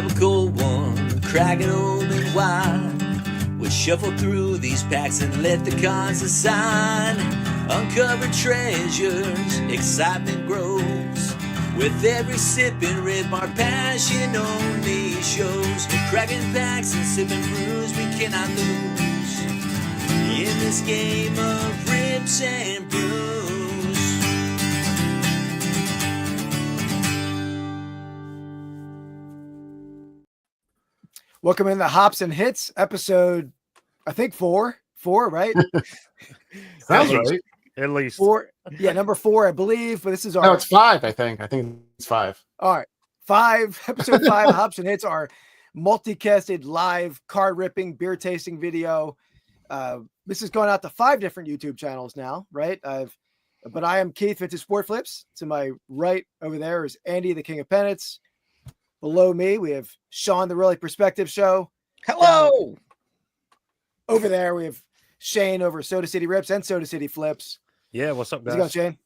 grab a cold one, crack it open wide. We'll shuffle through these packs and let the cards decide. Uncover treasures, excitement grows. With every sip and rip, our passion only shows. We're cracking packs and sipping brews we cannot lose in this game of rips and brews. Welcome in the Hops and Hits episode, I think four, right? Sounds right. At least 4. Yeah, number 4, I believe. But this is our. No, it's 5. I think it's 5. All right, 5. Episode 5. Hops and Hits, our multicasted live card ripping beer tasting video. This is going out to 5 different YouTube channels now, right? But I am Keith Vintage Sport Flips. To my right over there is Andy, the King of Pennants. Below me, we have Shaun, the Really Perspective Show. Hello. Over there, we have Shane over Soda City Rips and Soda City Flips. Yeah, what's up, guys? How's it going, Shane?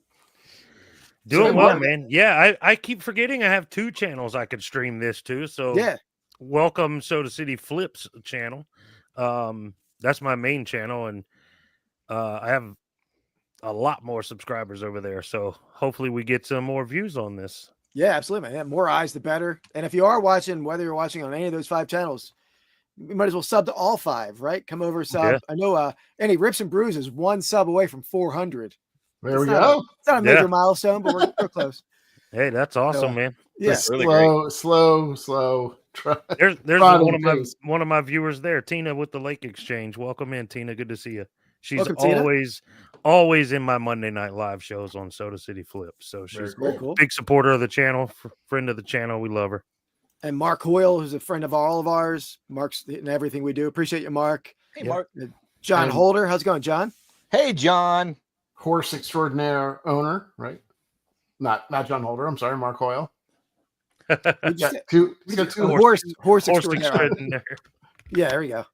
Doing well, man. Yeah, I keep forgetting I have 2 channels I could stream this to. So yeah, welcome Soda City Flips channel. That's my main channel, and I have a lot more subscribers over there. So hopefully we get some more views on this. Yeah, absolutely, man. Yeah, more eyes, the better. And if you are watching, whether you're watching on any of those 5 channels, you might as well sub to all 5, right? Come over, sub. Yeah. I know any Rips and Brews is 1 sub away from 400. There we go. It's not a major milestone, but we're close. Hey, that's awesome, man. Yeah, Really slow. There's Throttle one of my viewers there, Tina with the Lake Exchange. Welcome in, Tina. Good to see you. She's Welcome, Tina. always in my Monday night live shows on Soda City Flip. So she's very cool. Big supporter of the channel, friend of the channel. We love her. And Mark Hoyle, who's a friend of all of ours. Mark's in everything we do. Appreciate you, Mark. Hey, Mark. John Holder. How's it going, John? Hey, John. Horse extraordinaire owner, right? Not John Holder. I'm sorry, Mark Hoyle. We got two horse extraordinaire. Yeah, there we go.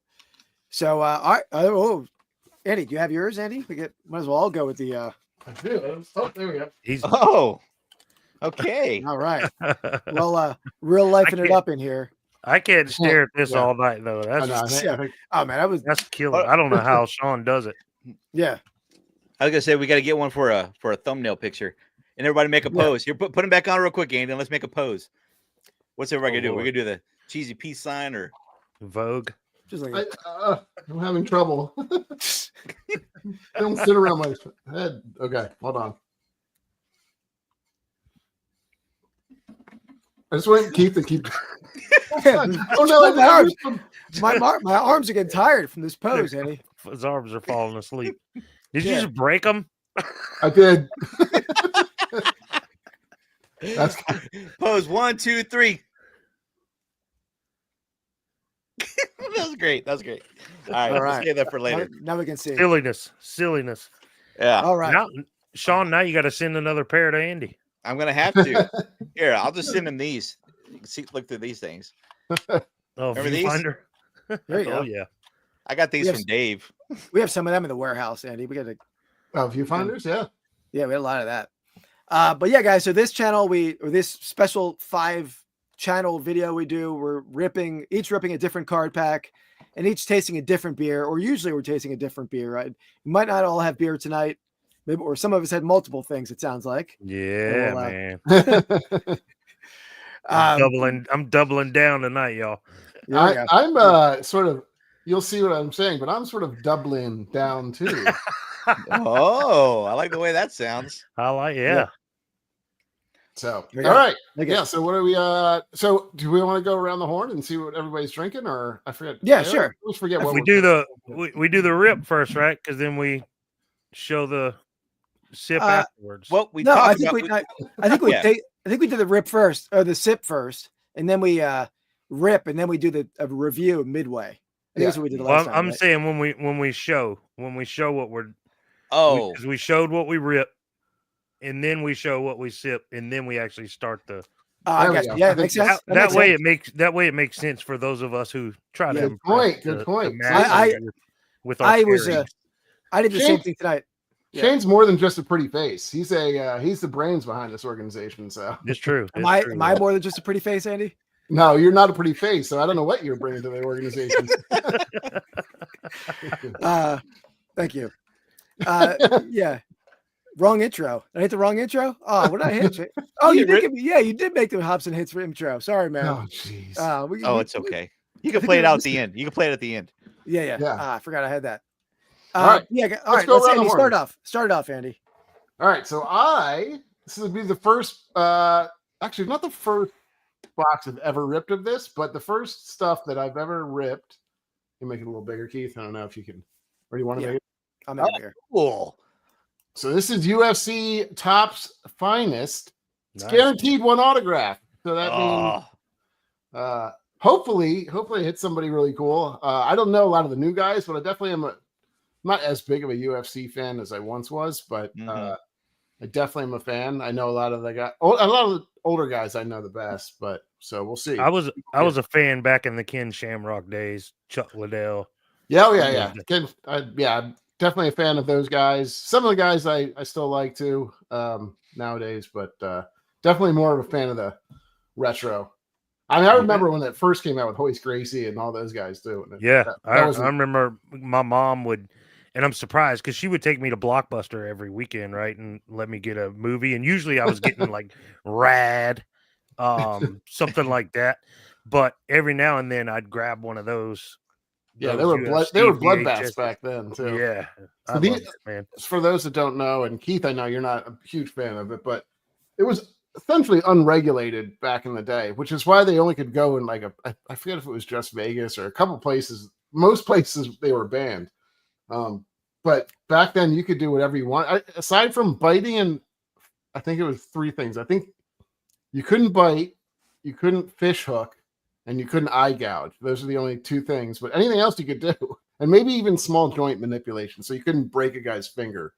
So, all right. Andy, do you have yours, Andy? Might as well all go with the. I do. Oh, there we go. Okay. All right. Well, real lifing it up in here. I can't stare at this all night though. That's oh man, that's killer. I don't know how Shaun does it. Yeah. I was gonna say we got to get one for a thumbnail picture, and everybody make a pose. Here, put them back on real quick, Andy. And let's make a pose. What's everybody gonna do? We're gonna do the cheesy peace sign or Vogue. Just like I'm having trouble. I don't sit around my head. Okay, hold on. I just want Keith to keep. Oh no, my arms are getting tired from this pose, Andy. His arms are falling asleep. Did you just break them? I did. That's pose 1, 2, 3. That was great. All right, let's save that for later. Now we can see Silliness. Yeah. All right. Now, Shaun, now you got to send another pair to Andy. I'm gonna have to. Here, I'll just send him these. Look through these things. Oh, remember these? There you go. Oh yeah. I got these from Dave. We have some of them in the warehouse, Andy. We got to. viewfinders, yeah. Yeah, we had a lot of that. But yeah, guys. So this channel, this special 5-channel video we do, we're each ripping a different card pack, and each tasting a different beer. Or usually we're tasting a different beer, right? We might not all have beer tonight, maybe, or some of us had multiple things. It sounds like. Yeah, man. I'm doubling down tonight, y'all. I'm sort of. You'll see what I'm saying, but I'm sort of doubling down too. Oh, I like the way that sounds. Yeah. So, all right. Yeah. So, what are we? So, do we want to go around the horn and see what everybody's drinking, or I forget? Yeah, sure. Let's forget what we do the rip first, right? Because then we show the sip afterwards. Well, I think we did the rip first or the sip first, and then we rip, and then we do the review midway. I think that's what we did last time. I'm saying when we show what we're because we showed what we rip, and then we show what we sip, and then we actually start the. I guess, yeah, it makes sense. That way it makes sense for those of us who try to. Good point. I did the same thing tonight. Shane's more than just a pretty face. He's the brains behind this organization. So it's true. Am I more than just a pretty face, Andy? No, you're not a pretty face, so I don't know what you're bringing to the organization. Thank you. Yeah. Wrong intro. I hit the wrong intro. Oh, what did I hit? Oh, you did give me. Yeah, you did make the Hobson hits for intro. Sorry, man. Oh, jeez. It's okay. You can play it out at the end. You can play it at the end. Yeah. I forgot I had that. All right. Yeah. All right. Let's Andy start off. Start it off, Andy. All right. So this would be the first. Actually, not the first box I've ever ripped of this, but the first stuff that I've ever ripped. You make it a little bigger, Keith. I don't know if you can. Or do you want to make it? I'll make it bigger. Cool. So this is UFC Topps Finest. It's Nice. guaranteed one autograph. So that means hopefully it hits somebody really cool. I don't know a lot of the new guys, but I definitely am not as big of a UFC fan as I once was, but I definitely am a fan. I know a lot of the older guys I know the best, but so we'll see. I was a fan back in the Ken Shamrock days, Chuck Liddell. Yeah. I'm definitely a fan of those guys. Some of the guys I still like too nowadays, but definitely more of a fan of the retro. I mean, I remember when it first came out with Hoist Gracie and all those guys too. I remember my mom would, and I'm surprised because she would take me to Blockbuster every weekend, right, and let me get a movie. And usually I was getting like Rad, something like that. But every now and then I'd grab one of those. Yeah, they were bloodbaths back then too. Yeah, so man. For those that don't know, and Keith, I know you're not a huge fan of it, but it was essentially unregulated back in the day, which is why they only could go in like I forget if it was just Vegas or a couple places. Most places they were banned, but back then you could do whatever you want. Aside from biting, and I think it was 3 things. I think you couldn't bite, you couldn't fish hook, and you couldn't eye gouge. Those are the only 2 things. But anything else you could do, and maybe even small joint manipulation. So you couldn't break a guy's finger,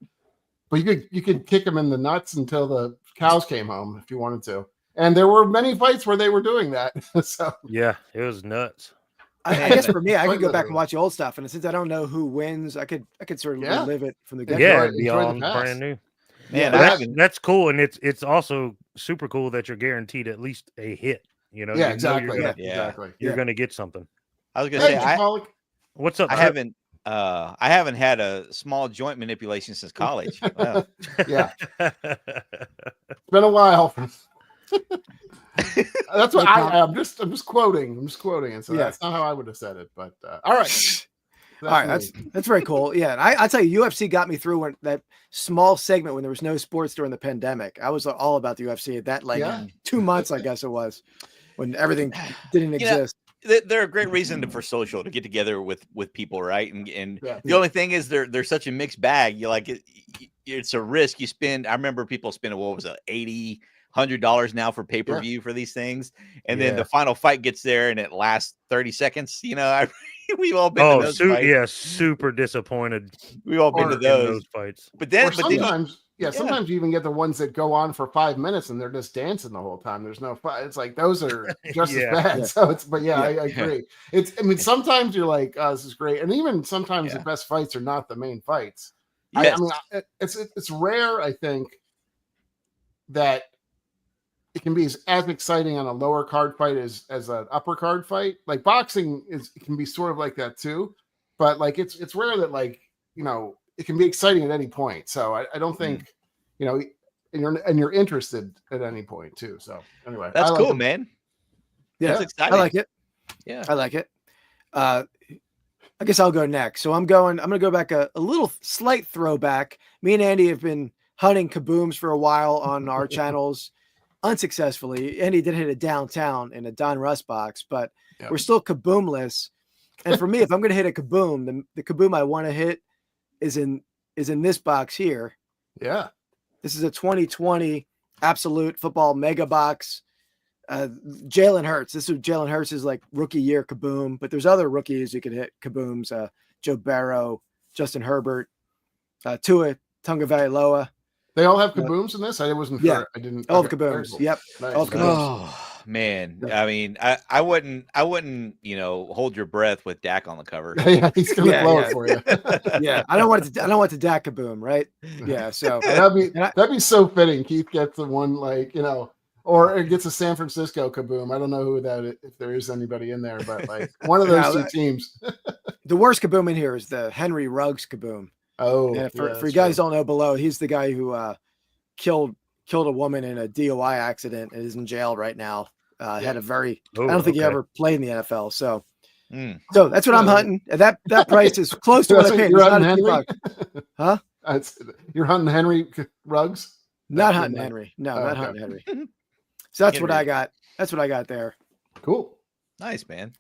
but you could kick him in the nuts until the cows came home if you wanted to. And there were many fights where they were doing that. So yeah, it was nuts. I guess for me, I could go back and watch the old stuff, and since I don't know who wins, I could sort of relive it from the get-go. Yeah, it'd be all brand new. Man, that's cool, and it's also super cool that you're guaranteed at least a hit. You know, exactly. You're gonna get something. I was gonna say, what's up? I haven't had a small joint manipulation since college. Wow. Yeah, it's been a while. That's what I'm just quoting. And so that's not how I would have said it. But all right. All right, that's very cool. Yeah, and I tell you, UFC got me through when that small segment when there was no sports during the pandemic. I was all about the UFC at that 2 months, I guess it was, when everything didn't exist. They're a great reason for social to get together with people, right? And the only thing is they're such a mixed bag. You like it's a risk you spend. I remember people spending what was it, $80-$100 now for pay-per-view for these things, and then the final fight gets there and it lasts 30 seconds. You know, we've all been to those fights. Super disappointed. We've all been to those fights. But sometimes you even get the ones that go on for 5 minutes and they're just dancing the whole time. There's no fight. It's like those are just as bad. Yeah. So I agree. Sometimes you're like, oh, this is great, and even sometimes the best fights are not the main fights. Yes. I mean, it's rare, I think, that it can be as exciting on a lower card fight as an upper card fight. Like boxing can be sort of like that too, but like it's rare that it can be exciting at any point. So I don't think and you're interested at any point too. So anyway, that's cool, man. Yeah, that's exciting. I like it. Yeah, I like it. I guess I'll go next. So I'm going to go back a little slight throwback. Me and Andy have been hunting kabooms for a while on our channels. Unsuccessfully. Andy did hit it downtown in a Don Russ box, but we're still kaboomless. And for me, if I'm going to hit a kaboom, the kaboom I want to hit is in this box here. Yeah. This is a 2020 Absolute Football Mega Box. Jalen Hurts. This is Jalen Hurts' like rookie year kaboom, but there's other rookies you could hit kabooms. Joe Burrow, Justin Herbert, Tua Tagovailoa. They all have kabooms in this? I wasn't sure. I didn't. All the kabooms. Yep. Nice. All the kabooms. Oh man. I mean, I wouldn't, hold your breath with Dak on the cover. Yeah, he's gonna blow it for you. Yeah. I don't want the Dak kaboom, right? Yeah. So that'd be so fitting. Keith gets the one Or it gets a San Francisco Kaboom. I don't know who that is, if there is anybody in there, but like one of those two teams. The worst Kaboom in here is the Henry Ruggs Kaboom. Oh, and for you guys don't know below, he's the guy who killed a woman in a DOI accident and is in jail right now. Had a very I don't think he ever played in the NFL. So so that's what I'm hunting. That price is close to what I paid. You're hunting Henry? Huh? You're hunting Henry Ruggs? Not hunting Henry. No, not hunting Henry. So that's what I got. That's what I got there. Cool. Nice, man.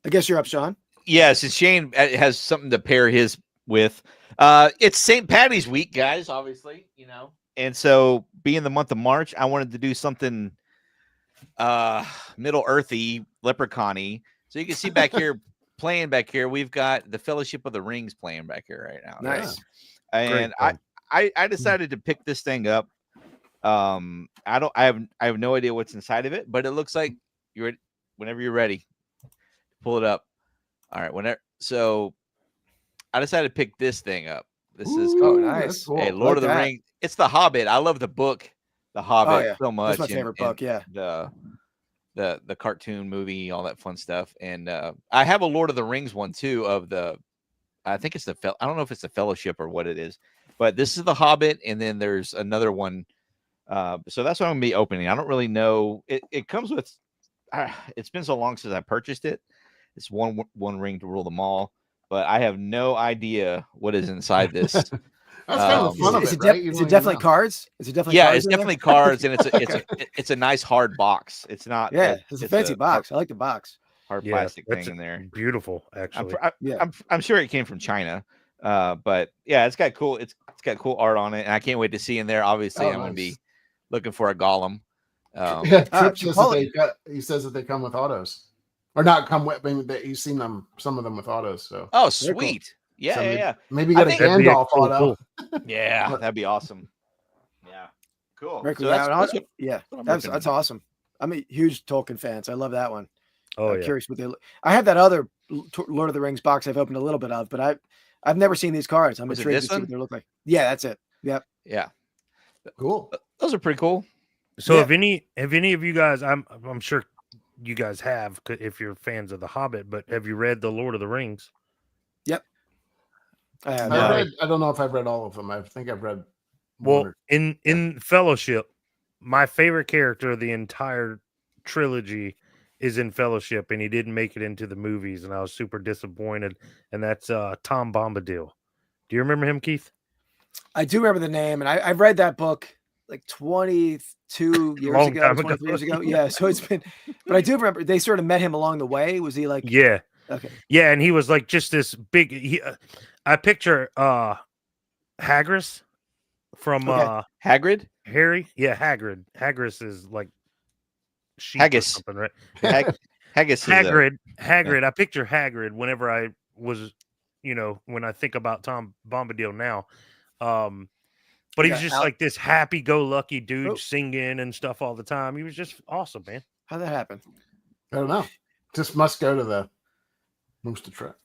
I guess you're up, Shaun. Yeah, since Shane has something to pair his with. It's St. Patty's week, guys, obviously, And so being the month of March, I wanted to do something Middle Earthy, leprechaun-y. So you can see back here, playing back here, we've got the Fellowship of the Rings playing back here right now. Nice. And I decided to pick this thing up. I have no idea what's inside of it, but it looks like whenever you're ready, pull it up. All right, so I decided to pick this thing up. This is nice. Cool. Hey, Lord of the Rings. It's The Hobbit. I love the book, The Hobbit, so much. That's my favorite book. Yeah. The cartoon movie, all that fun stuff. And I have a Lord of the Rings one too I think it's I don't know if it's the Fellowship or what it is, but this is The Hobbit. And then there's another one. So that's what I'm going to be opening. I don't really know. It comes with, it's been so long since I purchased it. It's one ring to rule them all, but I have no idea what is inside this. That's kind of the fun of it, right? Is it definitely cards? Is it definitely? Yeah, cards it's definitely cards, and it's a nice hard box. It's not. Yeah, it's a fancy box. I like the box. Hard plastic thing in there. Beautiful, actually. I'm sure it came from China, but yeah, it's got cool art on it, and I can't wait to see in there. Obviously, I'm going to be looking for a golem. Trip he says that they come with autos. Or not come with. I mean, he's seen some of them with autos. So sweet, cool. Yeah. Maybe get a Gandalf auto. Yeah, that'd be awesome. Yeah, cool. So that's awesome. I'm a huge Tolkien fan, so I love that one. Curious what I have that other Lord of the Rings box I've opened a little bit of, but I've never seen these cards. I'm intrigued to see what they look like. Yeah, that's it. Yep. Yeah. Cool. Those are pretty cool. So if any of you guys, I'm sure you guys have, if you're fans of The Hobbit, but have you read The Lord of the Rings? Yep. I have. I don't know if I've read all of them. I think I've read. In Fellowship, my favorite character of the entire trilogy is in Fellowship, and he didn't make it into the movies, and I was super disappointed. And that's Tom Bombadil. Do you remember him, Keith? I do remember the name, and I've read that book like 22 years ago, 23 years ago. Yeah, so it's been, but I do remember they sort of met him along the way. Was he like? Yeah. Okay. Yeah, and he was like just this big. I picture Hagrid from Hagrid. Harry. Yeah, Hagrid. Hagrid is like Haggis, something, right? Haggis. Hagrid. I picture Hagrid whenever I was, when I think about Tom Bombadil now. But he was just like this happy-go-lucky dude singing and stuff all the time. He was just awesome, man. How'd that happen? I don't know. Just must go to the most attractive.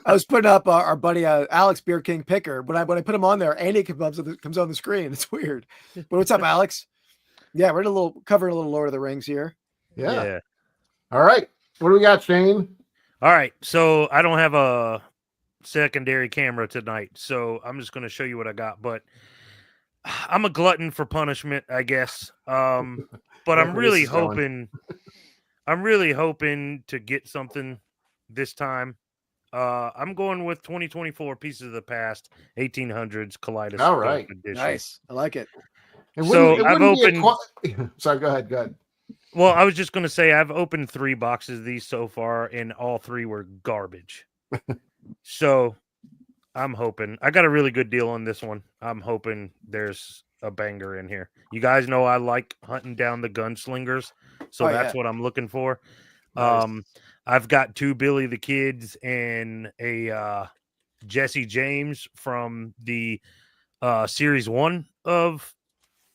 I was putting up our buddy Alex Beer King Picker. When I put him on there, Andy comes on the screen. It's weird. But what's up, Alex? Yeah, we're covering a little Lord of the Rings here. Yeah. All right. What do we got, Shane? All right. So I don't have a secondary camera tonight, so I'm just going to show you what I got. But I'm a glutton for punishment, I guess. But I'm really hoping to get something this time. I'm going with 2024 Pieces of the Past 1800s Kaleidoscope. All right, edition. Nice. I like it. I've opened. Sorry, go ahead. Well, I was just going to say I've opened 3 boxes of these so far, and all 3 were garbage. So I'm hoping I got a really good deal on this one. I'm hoping there's a banger in here. You guys know I like hunting down the gunslingers, so that's what I'm looking for. Nice. I've got 2 Billy the Kids and a Jesse James from the series 1 of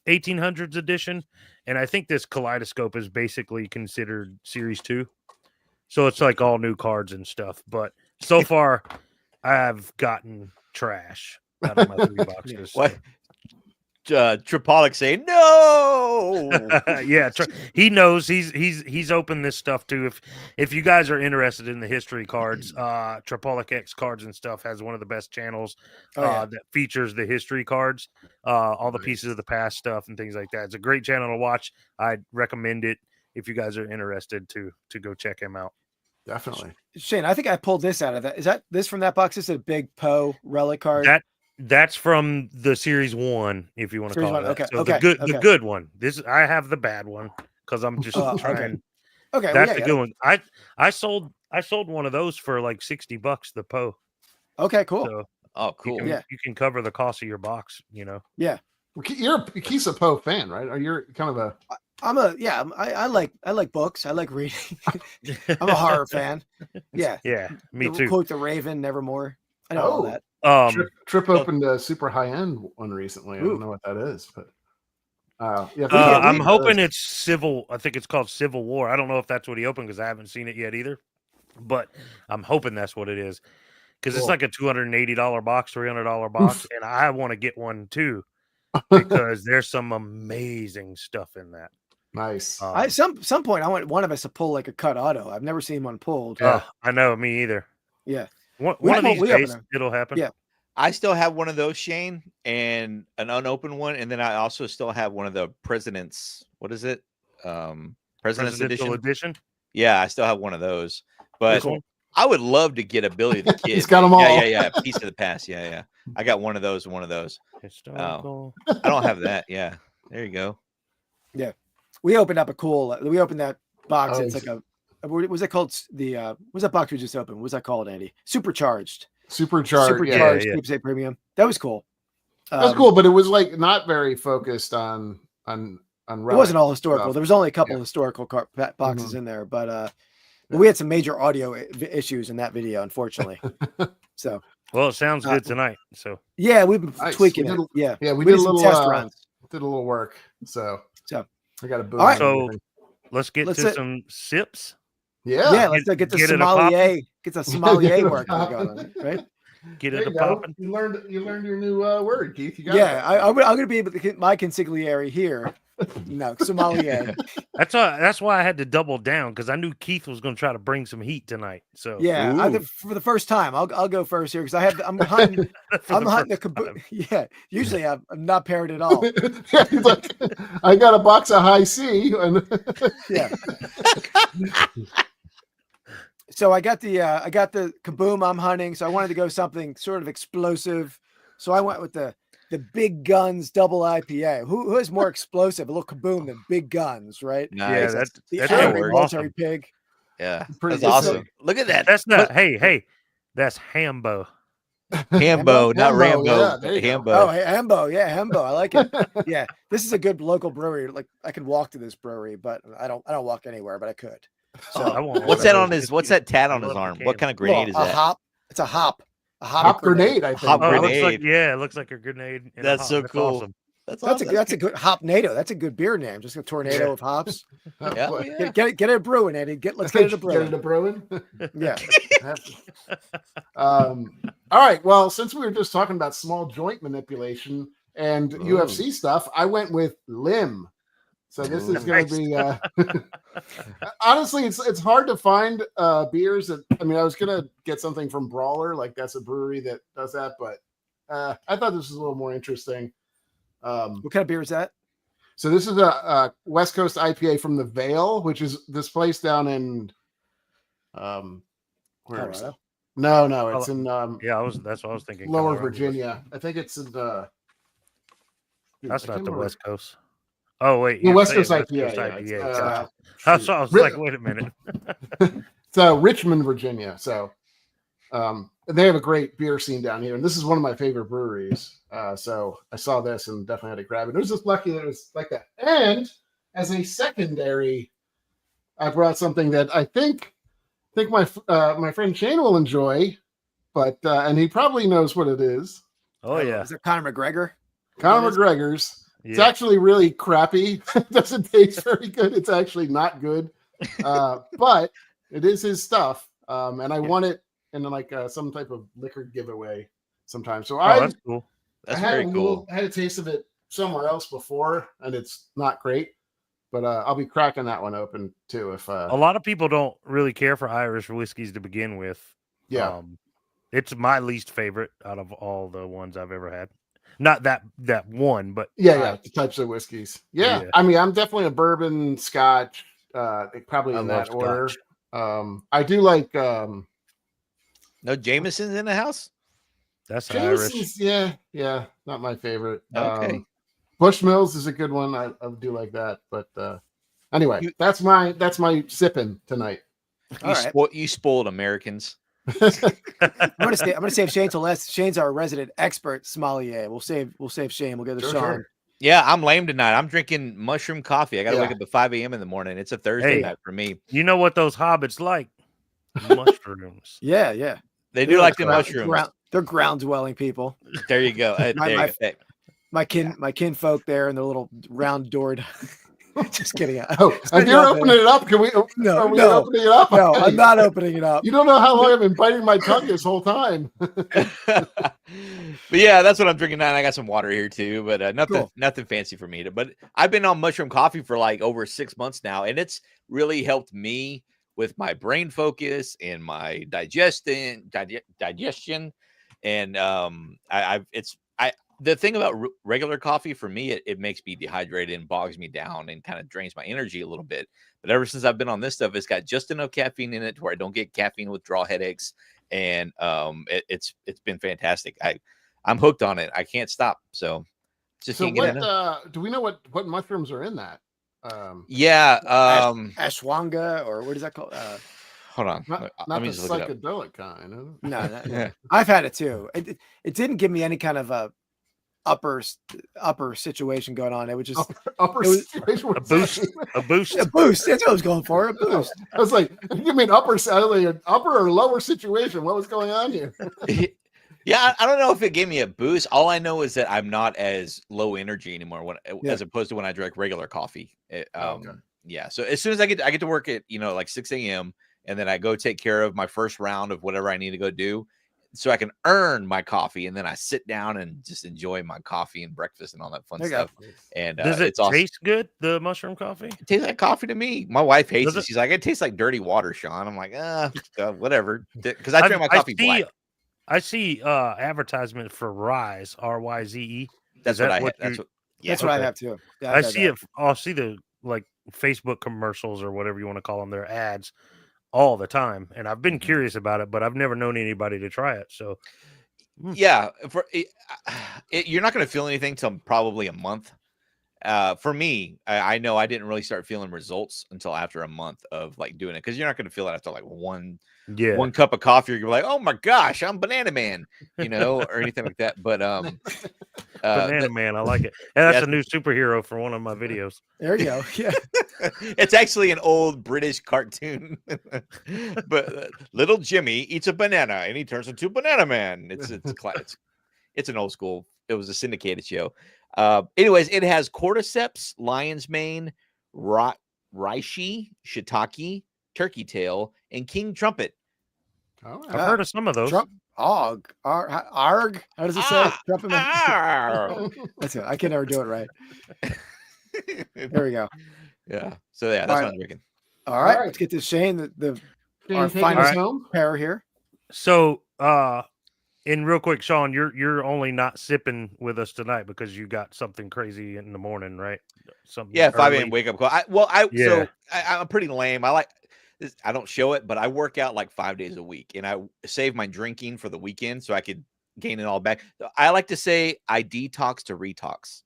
1800s edition, and I think this Kaleidoscope is basically considered series 2, so it's like all new cards and stuff. But so far I've gotten trash out of my 3 boxes. What? Tripolic saying no. Yeah, he knows he's opened this stuff too. If you guys are interested in the history cards, Tripolic X Cards and Stuff has one of the best channels that features the history cards, all the pieces of the past stuff and things like that. It's a great channel to watch. I'd recommend it if you guys are interested to go check him out. Definitely. Shane, I think I pulled this out of that. Is that this from that box? This is a big Poe relic card. That's from the series 1, if you want to call it that. Okay. So the good one. I have the bad one because I'm just trying. Okay, that's the good one. I sold one of those for like $60, the Poe. Okay, cool. So, cool. You can cover the cost of your box. Yeah. Well, you're Keith's a Poe fan, right? Or you're kind of a. I like books. I like reading. I'm a horror fan. Yeah. Yeah, me too. Quote the Raven, Nevermore. I know all that. Trip opened a super high end one recently. I don't know what that is, but I'm hoping it's Civil. I think it's called Civil War. I don't know if that's what he opened because I haven't seen it yet either. But I'm hoping that's what it is because it's like a $280 box, $300 box, and I want to get one too because there's some amazing stuff in that. Nice. At some point I want one of us to pull like a cut auto. I've never seen one pulled. Yeah, I know, me either. Yeah. One of these days it'll happen. Yeah. I still have one of those, Shane, and an unopened one, and then I also still have one of the President's. What is it? President's edition. Yeah, I still have one of those. But I would love to get a Billy the Kid. He's got them all. Yeah. Piece of the past. Yeah. I got one of those. Historical. I don't have that. Yeah. There you go. Yeah. We opened that box. It's like what was it called? What was that box we just opened? What was that called, Andy? Supercharged keepsake premium. That was cool. That was cool, but it was like not very focused on it wasn't all historical. stuff. There was only a couple historical boxes in there, but we had some major audio issues in that video, unfortunately. So well, it sounds good tonight. So yeah, we've been tweaking it. We did a little test runs. Did a little work. So I got a boom. All right. So let's get to some sips. Yeah. Let's get the sommelier. Get the sommelier work going, right? Get it popping. You learned your new word, Keith. You got I'm going to be able to get my consigliere here. No, sommelier. That's why I had to double down because I knew Keith was going to try to bring some heat tonight. So for the first time, I'll go first here because I'm hunting. I'm hunting the caboose. Yeah, usually I'm not paired at all. He's like, I got a box of High C. And yeah. So I got the kaboom I'm hunting. So I wanted to go something sort of explosive. So I went with the Big Guns double IPA. Who is more explosive? A little kaboom than Big Guns, right? Nice. Yeah, that's military awesome. Pig. Yeah, Pretty that's awesome. Look at that. That's not. Hey, that's Hambo. Hambo, not Rambo. Yeah, Hambo. Oh, Hambo. Yeah, Hambo. I like it. Yeah, this is a good local brewery. Like I could walk to this brewery, but I don't walk anywhere, but I could. So what's that tat on his arm? What kind of grenade is that? Hop. It's a hop. A hop grenade, I think. Hop grenade. It looks like a grenade. That's so cool. Awesome. That's a good Hop-nado. That's a good beer name. Just a tornado of hops. Yeah. Get it brewing, Eddie. Let's get it a brewing. Get it a brewing. Yeah. All right. Well, since we were just talking about small joint manipulation and UFC stuff, I went with Limb. So this is going to be honestly, it's hard to find beers that I was going to get something from Brawler, like that's a brewery that does that, but I thought this was a little more interesting. What kind of beer is that? So this is a West Coast IPA from the Vale, which is this place down in where is it? No, it's in that's what I was thinking. Lower Virginia. I think it's in that's not the West Coast. Oh wait, the West Coast IPA. Gotcha. I was like, wait a minute. So Richmond, Virginia. So they have a great beer scene down here, and this is one of my favorite breweries. So I saw this and definitely had to grab it. It was just lucky that it was like that. And as a secondary, I brought something that I think my friend Shane will enjoy, but and he probably knows what it is. Oh yeah, is it Conor McGregor? Conor McGregor's. Yeah. It's actually really crappy. It doesn't taste very good. It's actually not good, but it is his stuff. And I won it in like some type of liquor giveaway sometime. So that's cool. That's very cool. I had a taste of it somewhere else before, and it's not great. But I'll be cracking that one open too. If A lot of people don't really care for Irish whiskeys to begin with. yeah, It's my least favorite out of all the ones I've ever had. Not that one, but yeah, the types of whiskeys. Yeah, Yeah. I mean, I'm definitely a bourbon, Scotch, probably I in love that order. Scotch. I do like No Jameson's in the house. That's Irish. Jameson's. Yeah, not my favorite. Okay. Bushmills is a good one. I do like that. But anyway, that's my sipping tonight. You spoiled Americans. I'm gonna save Shane till last. Shane's our resident expert sommelier. We'll save Shane. We'll go to Shaun. Sure. Yeah, I'm lame tonight. I'm drinking mushroom coffee. I got to wake up at 5 a.m. in the morning. It's a Thursday night for me. You know what those hobbits like? Mushrooms. Yeah. They do like the mushrooms. They're ground dwelling people. There you go. My kinfolk there and their little round doored. Just kidding. Oh, if you're opening it up, can we? No, opening it up? No, I'm not opening it up. You don't know how long I've been biting my tongue this whole time. But yeah, that's what I'm drinking now. And I got some water here too, but nothing fancy for me. But I've been on mushroom coffee for like over 6 months now, and it's really helped me with my brain focus and my digestion. And the thing about regular coffee for me, it makes me dehydrated and bogs me down and kind of drains my energy a little bit. But ever since I've been on this stuff, it's got just enough caffeine in it to where I don't get caffeine withdrawal headaches. And it's been fantastic. I'm hooked on it. I can't stop. So just can't get enough. Do we know what mushrooms are in that? Ashwanga, or what is that called? Hold on. Not the psychedelic kind. No. I've had it too. It didn't give me any kind of a upper situation going on. It was just situation. A boost. A boost. That's what I was going for. A boost. I was like, give me an upper or lower situation. What was going on here? Yeah, I don't know if it gave me a boost. All I know is that I'm not as low energy anymore as opposed to when I drink regular coffee. Yeah. So as soon as I get to work at like 6 a.m. and then I go take care of my first round of whatever I need to go do, so I can earn my coffee, and then I sit down and just enjoy my coffee and breakfast and all that fun stuff. And does it taste good? The mushroom coffee? It tastes like coffee to me. My wife hates it. She's like, it tastes like dirty water, Shaun. I'm like, whatever, because I drink my coffee black. I see advertisement for Rise, RYZE. That's what I have. That's what I have too. Yeah, I see it. I'll see the Facebook commercials or whatever you want to call them. Their ads all the time, and I've been curious about it, but I've never known anybody to try it. So, yeah, you're not going to feel anything till probably a month. For me, I know I didn't really start feeling results until after a month of doing it, because you're not going to feel it after one cup of coffee. You're like, oh my gosh, I'm Banana Man, or anything like that. But Banana Man, I like it. And that's a new superhero for one of my videos. There you go. Yeah, it's actually an old British cartoon. But little Jimmy eats a banana and he turns into Banana Man. It's an old school. It was a syndicated show. Anyways, it has cordyceps, lion's mane, reishi, shiitake, turkey tail, and king trumpet. Oh, I've heard of some of those. Arg. How does it say? That's it. I can never do it right. There we go. Yeah. So that's what I'm drinking. All right. Let's get to Shane, our final pair here. So, and real quick, Shaun, you're only not sipping with us tonight because you got something crazy in the morning, right? 5 a.m. wake up call. I'm pretty lame. I don't show it, but I work out 5 days a week, and I save my drinking for the weekend so I could gain it all back. I like to say I detox to retox.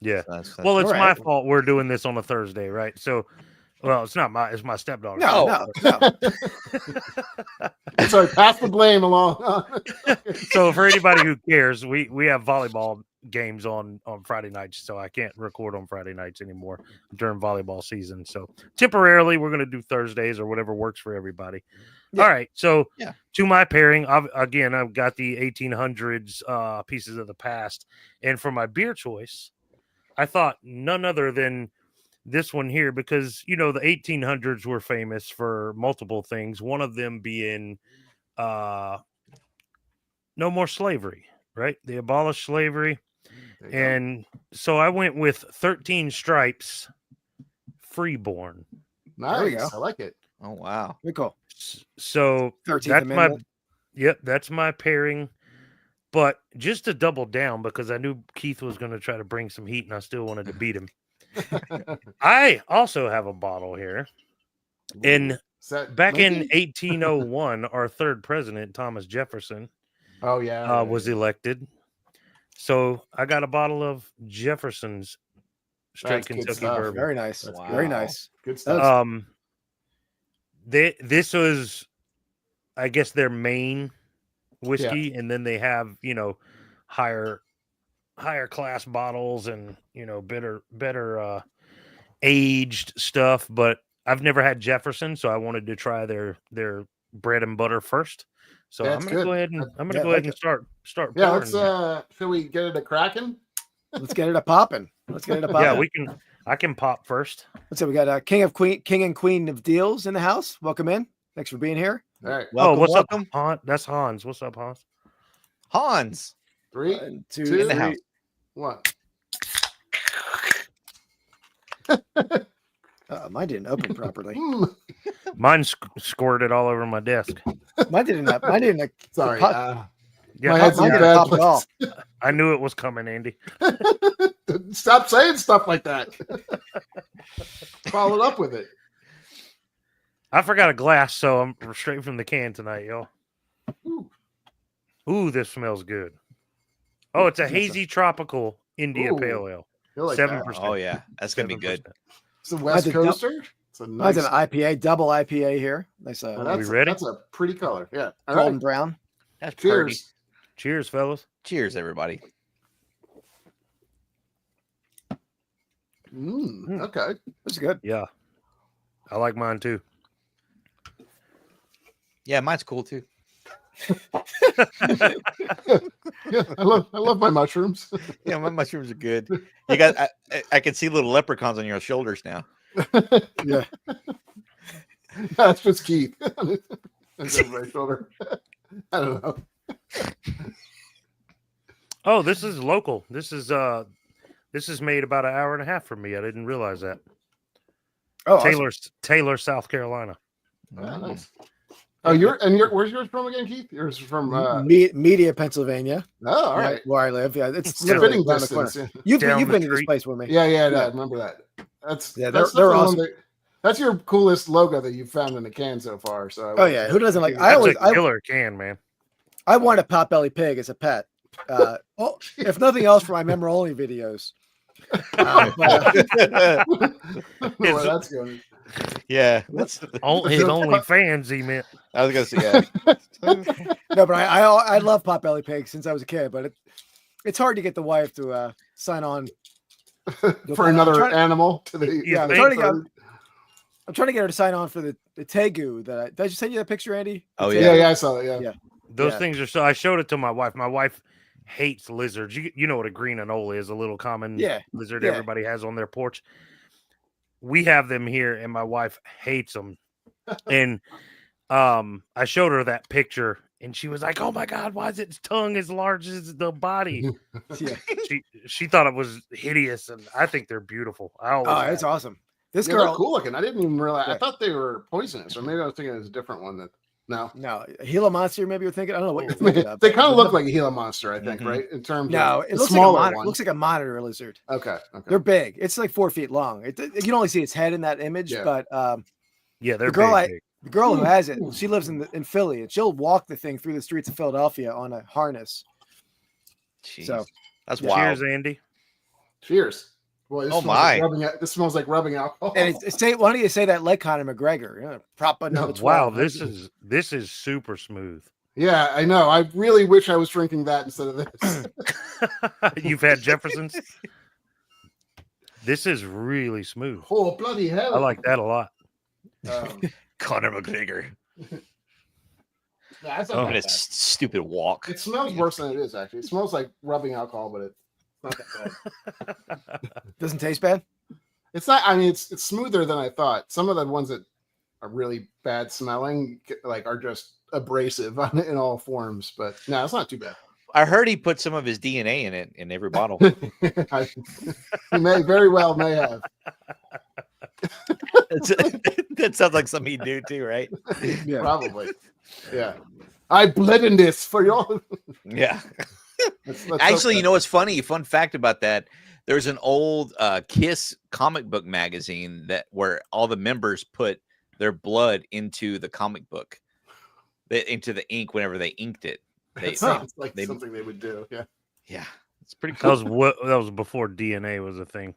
Yeah. So it's my fault we're doing this on a Thursday, right? So, it's not it's my stepdaughter. No. Sorry, pass the blame along. So for anybody who cares, we have volleyball games on Friday nights, so I can't record on Friday nights anymore during volleyball season. So temporarily we're going to do Thursdays or whatever works for everybody. Yeah. All right. So to my pairing, I've got the 1800s pieces of the past. And for my beer choice, I thought none other than this one here, because, the 1800s were famous for multiple things. One of them being no more slavery, right? They abolished slavery. There you go. And so I went with 13 Stripes Freeborn. There we Nice. go. I like it. Oh wow. Very cool. So 13th that's Amendment. that's my pairing. But just to double down, because I knew Keith was going to try to bring some heat and I still wanted to beat him. I also have a bottle here. And back in 1801, our third president, Thomas Jefferson, was elected. So I got a bottle of Jefferson's straight That's good Kentucky stuff. bourbon. Very nice. That's Very wow. nice. Good stuff. This was, I guess, their main whiskey, and then they have, higher class bottles and better aged stuff. But I've never had Jefferson, so I wanted to try their bread and butter first. So That's I'm gonna go ahead and start. Yeah, pouring let's that. should we get it a cracking? Let's get it a popping. Yeah, I can pop first. Let's say we got King and Queen of Deals in the house. Welcome in. Thanks for being here. All right. Welcome, what's welcome. up, Hans? That's Hans. What's up, Hans? Hans. 3, 1, 2, 2, in the 3. house. 1. Mine didn't open properly. Mine squirted all over my desk. Mine didn't. Sorry. Pop- Yeah, My head's in mine a didn't bad pop at all. place. I knew it was coming, Andy. Stop saying stuff like that. Follow it up with it. I forgot a glass, so I'm straight from the can tonight, y'all. Ooh, this smells good. Oh, it's a hazy tropical India Ooh. Pale Ale. Feel like 7%. that. Oh yeah, that's gonna be good. It's a West Mine's a Coaster. It's a Mine's nice. an IPA, double IPA here. Nice Now Are we ready? That's a pretty color. Yeah. All golden right. brown. That's pretty. Cheers. Cheers, fellas. Cheers, everybody. Okay. This is good. Yeah. I like mine too. Yeah, mine's cool too. Yeah, I love my mushrooms. Yeah, my mushrooms are good. You got. I can see little leprechauns on your shoulders now. Yeah. That's just Keith. That's over my shoulder. I don't know. Oh, this is local. This is made about an hour and a half from me. I didn't realize that. Oh, awesome. Taylor, South Carolina. Oh, nice. Oh, where's yours from again, Keith? Yours is from Media, Pennsylvania. Oh, all right. Where I live. Yeah, it's Spitting literally around the corner. distance. You've Down been the to this street. place with me. Yeah, I remember that. That's they're definitely one awesome. that's your coolest logo that you've found in a can so far. So Oh yeah, who doesn't like? That's a killer can, man. I want a potbelly pig as a pet. If nothing else, for my member only videos. Where that's going. Yeah, His only fans, he meant. I was gonna say yeah. No, but I love potbelly pigs since I was a kid. But it's hard to get the wife to sign on For another animal to the Yeah, I'm trying to get her to sign on for the tegu. Did I just send you that picture, Andy? Oh, The yeah. tegu? Yeah, I saw it. Yeah. Those Yeah. things are so. I showed it to my wife. My wife hates lizards. You know what a green anola is? A little common lizard Yeah. everybody has on their porch. We have them here, and my wife hates them. And I showed her that picture, and she was like, "Oh my god, why is its tongue as large as the body?" Yeah. She thought it was hideous, and I think they're beautiful. It's awesome. This They're girl, cool looking. I didn't even realize. I Yeah. thought they were poisonous, or maybe I was thinking it was a different one. No, Gila monster. Maybe you're thinking. I don't know what you're thinking of. they but- kind of look like a Gila monster, I think, Mhm. right? In terms No, of it the looks like a smaller monitor. one. Looks like a monitor lizard. Okay. They're big. It's like 4 feet long. You can only see its head in that image, Yeah. but Yeah, they're the girl big. the girl who has it, she lives in Philly, and she'll walk the thing through the streets of Philadelphia on a harness. Jeez, So that's yeah. wild. Cheers, Andy. Cheers. Boy, this Oh, smells my. Like this smells like rubbing alcohol. and why don't you say that like Conor McGregor? Prop number 12. Wow, this is super smooth. Yeah, I know. I really wish I was drinking that instead of this. You've had Jefferson's. This is really smooth. Oh, bloody hell. I like that a lot. Conor McGregor. That's Oh. not And bad. its stupid walk. It smells worse than it is, actually. It smells like rubbing alcohol, but it's not that bad. Doesn't taste bad. It's not. I mean, it's smoother than I thought. Some of the ones that are really bad smelling, like, are just abrasive in all forms. But no, it's not too bad. I heard he put some of his DNA in it in every bottle. He may have. That sounds like something he'd do too, right? Yeah. Probably. Yeah. I bled in this for y'all. Yeah. Let's Actually, you hope know what's funny? Fun fact about that. There's an old Kiss comic book magazine where all the members put their blood into the comic book, into the ink whenever they inked it. it sounds like something they would do. Yeah. Yeah. It's pretty cool. That was before DNA was a thing.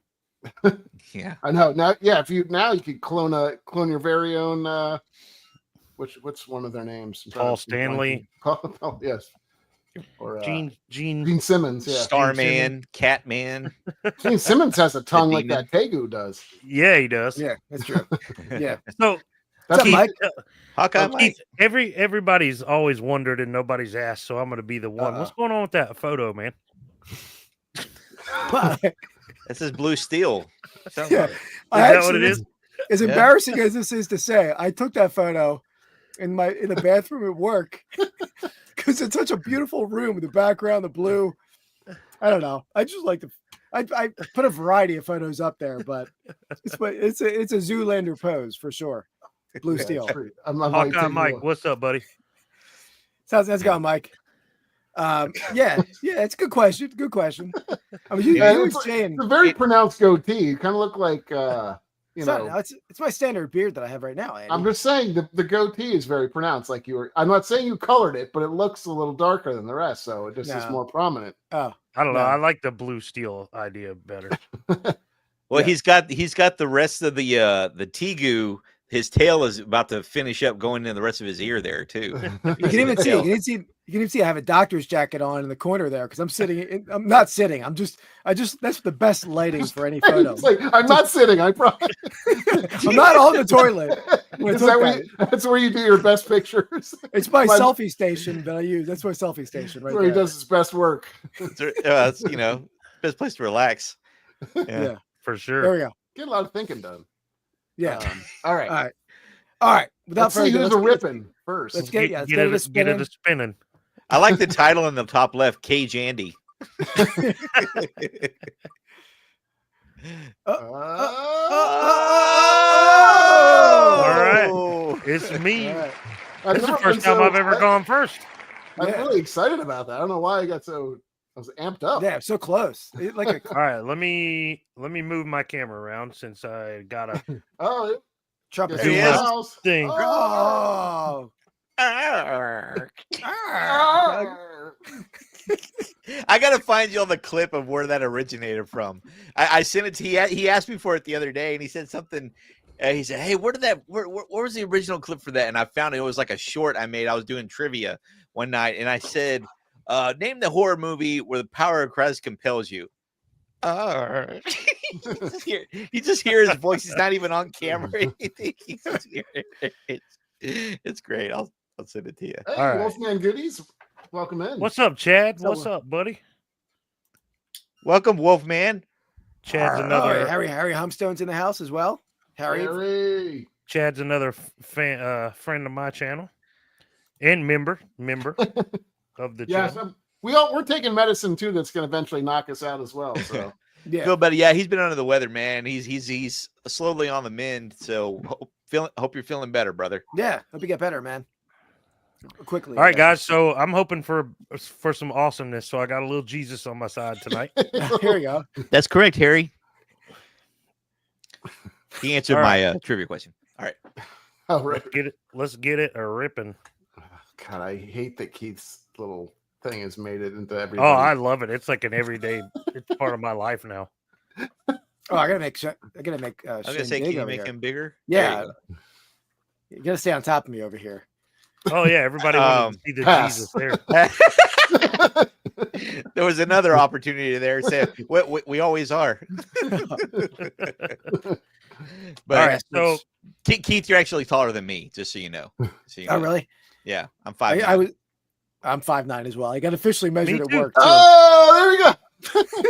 Yeah. I know. Now, yeah, you could clone your very own what's one of their names? Paul Stanley. Paul, yes. Or Gene Simmons, yeah. Starman, Catman. Gene Simmons has a tongue like that Tegu does. Yeah, he does. Yeah, that's true. Yeah. So That's Keith, Mike. Hawkeye Keith, Mike. everybody's always wondered and nobody's asked, so I'm going to be the one. What's going on with that photo, man? This is blue steel. Yeah. Is that what it is? As embarrassing as this is to say, I took that photo in the bathroom at work because it's such a beautiful room with the background, the blue. I don't know. I just like I put a variety of photos up there, but it's a Zoolander pose for sure. Blue steel. Hawkeye Mike, what's up, buddy? That's going, Mike. Yeah, it's a good question. Good question. I mean, it's a very pronounced goatee. You kind of look like it's my standard beard that I have right now, Andy. I'm just saying the goatee is very pronounced. Like I'm not saying you colored it, but it looks a little darker than the rest, so it just is more prominent. Oh, I don't know. I like the blue steel idea better. Well, he's got the rest of the Tegu. His tail is about to finish up going in the rest of his ear there too. You can even see. You can even see I have a doctor's jacket on in the corner there because I'm sitting. I'm not sitting. That's the best lighting for any photo. It's like, I'm not sitting. I promise. I'm not on the toilet. That's where you do your best pictures. It's my selfie station that I use. That's my selfie station right where there. He does his best work. It's, best place to relax. Yeah, for sure. There we go. Get a lot of thinking done. Yeah. All right. Without Let's see who's ripping first. Let's get it a spinning. I like the title in the top left, Cage Andy. All right. It's me. Right. This is the first time I've ever gone first. I'm really excited about that. I don't know why I was amped up. Yeah, so close. All right, let me move my camera around since I got a trumpet do my thing. Oh. I gotta find you on the clip of where that originated from. I sent it to he asked me for it the other day, and he said something. He said, "Hey, where was the original clip for that?" And I found it. It was like a short I made. I was doing trivia one night, and I said, "Name the horror movie where the power of Christ compels you." You just hear his voice. He's not even on camera or anything. It's great. I'll send it to you. Hey, all right. Wolfman Goodies, welcome in. What's up, Chad? What's up, buddy? Welcome, Wolfman. Chad's another Harry Humstone's in the house as well. Harry. Chad's another friend of my channel and member of the channel. We're taking medicine too that's going to eventually knock us out as well. So Yeah, Phil, buddy, he's been under the weather, man. He's slowly on the mend. So hope you're feeling better, brother. Yeah, hope you get better, man. Quickly. All right, guys. So I'm hoping for some awesomeness. So I got a little Jesus on my side tonight. Here we go. That's correct, Harry. He answered my trivia question. All right. Oh, right. Let's get it a ripping. God, I hate that Keith's little thing has made it into everything. Oh, I love it. It's like an everyday. It's part of my life now. Oh, I gotta make. I was gonna say, can you make him bigger? Yeah. You gotta stay on top of me over here. Oh yeah, everybody wanted to see the Jesus there. There was another opportunity there. Say we always are. But all right, so Keith, you're actually taller than me, just so you know. Oh, really? Yeah, I'm 5'9". I'm 5'9" as well. I got officially measured at work. Too. Oh, there we go.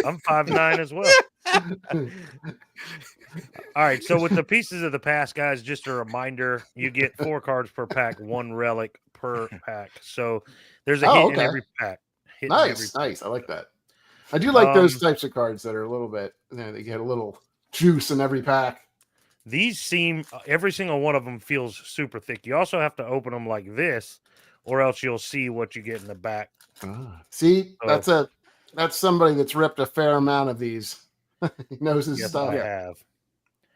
I'm 5'9" as well. All right, so with the pieces of the past, guys, just a reminder: you get 4 cards per pack, 1 relic per pack. So there's a hint in every pack. hitting every Nice. I like that. I do like those types of cards that are a little bit, they get a little juice in every pack. These seem, every single one of them feels super thick. You also have to open them like this, or else you'll see what you get in the back. See, that's somebody that's ripped a fair amount of these. He knows his stuff. I have.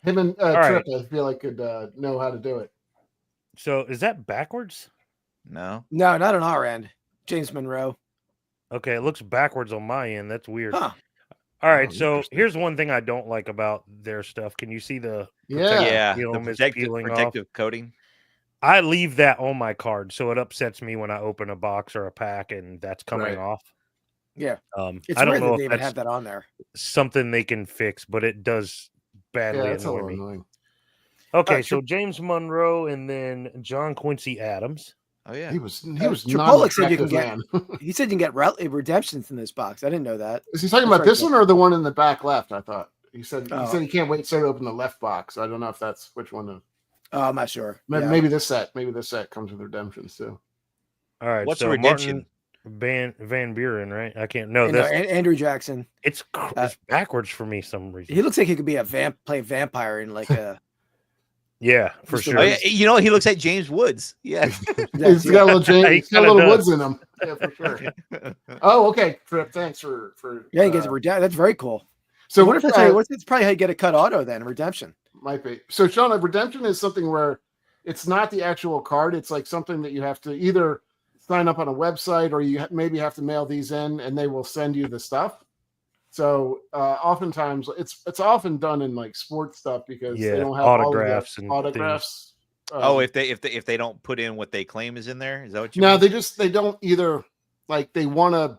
Him and Trip, I feel like could know how to do it. So is that backwards? No, not on our end. James Monroe. Okay, it looks backwards on my end. That's weird. Huh. All right, so here's one thing I don't like about their stuff. Can you see the protective coating? I leave that on my card, so it upsets me when I open a box or a pack and that's coming off. Yeah, it's I don't weird know that if they even that's have that on there. Something they can fix, but it does badly annoy me. Annoying. Okay, so James Monroe and then John Quincy Adams. Oh yeah, he was Tripolek said you can get. man. He said you can get redemptions in this box. I didn't know that. Is he talking about this one or the one in the back left? I thought he said he can't wait to open the left box. I don't know if that's which one. I'm not sure. Maybe this set. Maybe this set comes with redemptions too. All right, what's so the redemption? Van Buren, right? I can't know. That's Andrew Jackson. It's backwards for me some reason. He looks like he could be play vampire in like a. Yeah, for sure. Oh, yeah. You know, he looks like James Woods. Yeah, he's got a little James. He's got a little Woods in him. Yeah, for sure. Oh, okay. Trip. Thanks for. Yeah, he gets a redemption. That's very cool. So what if it's probably how you get a cut auto then redemption? Might be. So Shaun, a redemption is something where it's not the actual card. It's like something that you have to either sign up on a website or you maybe have to mail these in and they will send you the stuff. So oftentimes it's often done in like sports stuff because they don't have autographs all of the autographs. If they don't put in what they claim is in there, is that what you? No, mean? they don't either. Like they want to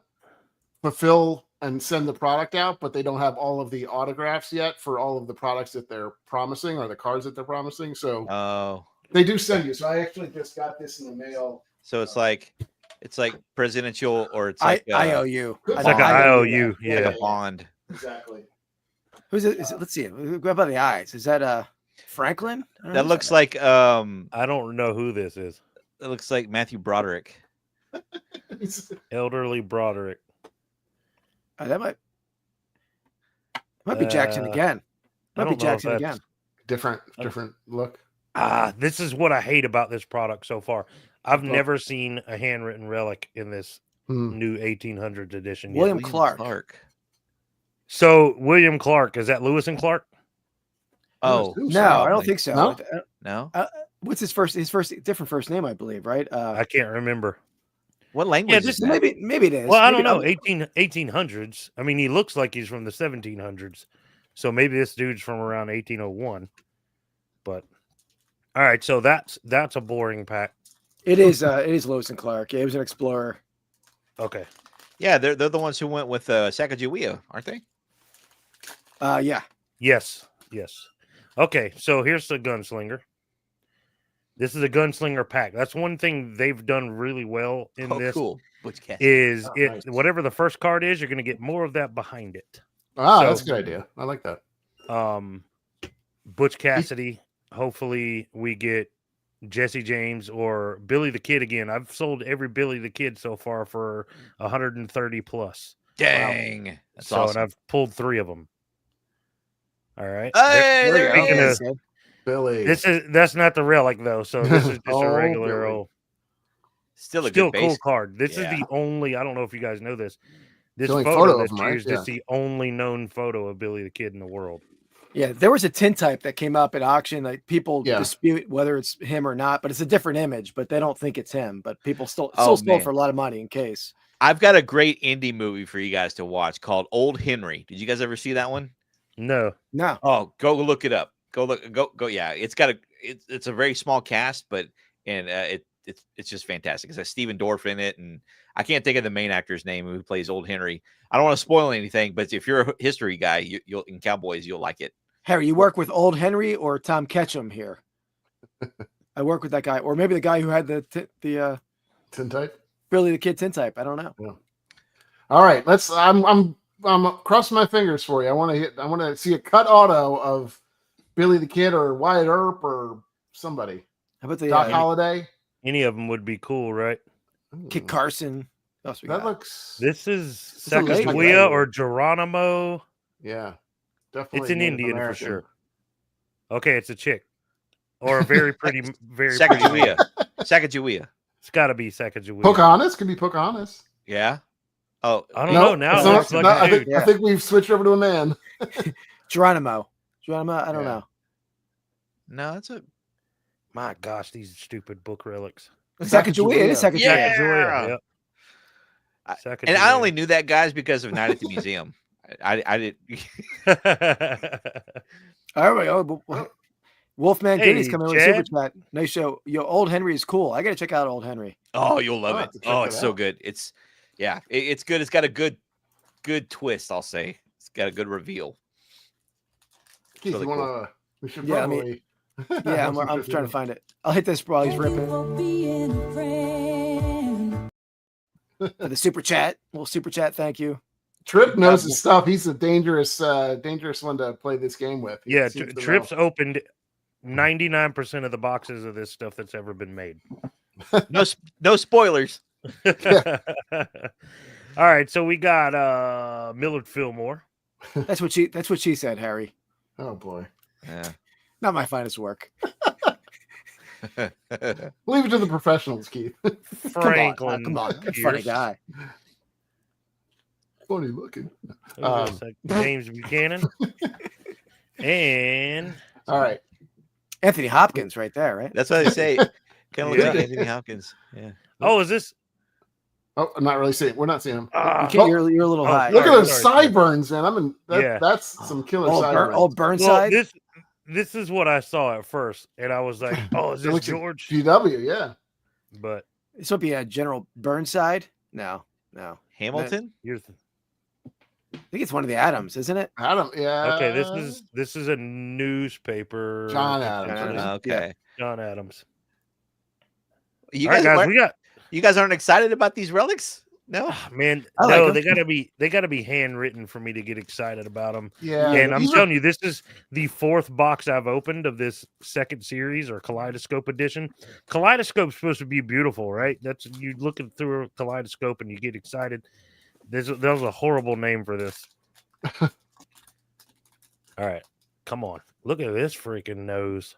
fulfill and send the product out, but they don't have all of the autographs yet for all of the products that they're promising or the cards that they're promising. So they do send you. So I actually just got this in the mail. So it's like presidential, or it's like IOU. It's like an IOU, like a bond. Exactly. Who's it? Let's see. Grab by the eyes. Is that Franklin? That looks like I don't know who this is. It looks like Matthew Broderick. Elderly Broderick. That might be Jackson again. Might be Jackson again. Different look. This is what I hate about this product so far. I've never seen a handwritten relic in this new 1800s edition. William Clark. So William Clark, is that Lewis and Clark? Oh no, I don't think so. No. What's his first different first name, I believe, right? I can't remember. What language is that? Maybe it is. Well, I don't know. 1800s. I mean, he looks like he's from the 1700s. So maybe this dude's from around 1801. But all right, so that's a boring pack. It is Lewis and Clark. Yeah, he was an explorer. Okay. Yeah, they're the ones who went with Sacagawea, aren't they? Yeah. Yes. Okay, so here's the gunslinger. This is a gunslinger pack. That's one thing they've done really well in this. Cool. Is nice. Whatever the first card is, you're going to get more of that behind it. That's a good idea. I like that. Butch Cassidy. Hopefully, we get Jesse James or Billy the Kid again. I've sold every Billy the Kid so far for 130 plus. Dang, wow. That's awesome. And I've pulled 3 of them. All right. Hey, there is. Billy. That's not the relic though, so this is just a regular old. Still a good cool card. This is the only. I don't know if you guys know this. This photo that's of him, used is the only known photo of Billy the Kid in the world. Yeah, there was a tintype that came up at auction. Like people dispute whether it's him or not, but it's a different image. But they don't think it's him. But people still stole for a lot of money in case. I've got a great indie movie for you guys to watch called Old Henry. Did you guys ever see that one? No. Oh, go look it up. Go. Yeah, it's a very small cast, but it's just fantastic. It's got Stephen Dorff in it, and I can't think of the main actor's name who plays Old Henry. I don't want to spoil anything, but if you're a history guy, you'll in Cowboys, you'll like it. Harry, you work with Old Henry or Tom Ketchum here? I work with that guy, or maybe the guy who had the tintype, Billy the Kid tintype. I don't know. Yeah. All right, I'm crossing my fingers for you. I want to see a cut auto of Billy the Kid or Wyatt Earp or somebody. How about the Doc Holliday? Any of them would be cool, right? Kit Carson. else we That got? looks. This is a late Sacagawea one. or Geronimo. Yeah, definitely. It's an Native Indian American. for sure. Okay, it's a chick. Or a very pretty, very pretty. Sacagawea. Sacagawea. It's got to be Sacagawea. Pocahontas could be Pocahontas. Yeah. Oh, I don't No, know. Now it's it not- looks like no, a I think dude. I think we've switched over to a man. Geronimo. Geronimo. I don't Yeah. know. no, that's a My gosh, these stupid book relics. Sacagawea. It is Sacagawea. Yeah. Sacagawea, yep. I- Sacagawea. and I only knew that, guys, because of Night at the Museum. I did. All right. Oh, Wolfman Hey, Goodies coming in with super Chad. chat. Nice show. Yo, Old Henry is cool. I got to check out Old Henry. Oh, you'll love I'll it. have to check Oh, it it's so out. good. It's it's good. It's got a good twist. I'll say it's got a good reveal. Keith, really you cool. want to? We should Yeah, I probably. mean, Yeah, I'm trying to find it. I'll hit this while he's ripping for the super chat. Little super chat. Thank you. Trip knows his stuff. He's a dangerous one to play this game with. He Yeah, seems to Trips know. opened 99% of the boxes of this stuff that's ever been made. No spoilers. All right, so we got Millard Fillmore. That's what she said, Harry. Oh boy. Yeah. Not my finest work. Leave it to the professionals, Keith. Franklin. Come on. Pierce. Funny guy. Funny looking. Who's this? James Buchanan. And All right. Anthony Hopkins right there, right? That's what I say. Kind of looks Yeah. like Anthony Hopkins. Yeah. oh, is this? Oh, I'm not really seeing. We're not seeing him. You're a little Oh, high. Look at sorry, those sorry. sideburns, man. I'm in. Yeah. That's some killer sideburns. Old Well, Burnside. this is what I saw at first, and I was like, "Oh, is It this looks like George?" GW, yeah. But This would be a General Burnside. No. Hamilton. here's the, I think it's one of the Adams, isn't it? Adam, yeah. okay. This is a newspaper. John Adams. John Adams. Okay. John Adams. You All right, guys, guys, we got you guys aren't excited about these relics? No. man. I like No, 'em. they gotta be handwritten for me to get excited about them. Yeah. And I'm these are- telling you, this is the fourth box I've opened of this second series or Kaleidoscope edition. Kaleidoscope's supposed to be beautiful, right? That's you looking through a kaleidoscope and you get excited. That was a horrible name for this. All right, come on, look at this freaking nose.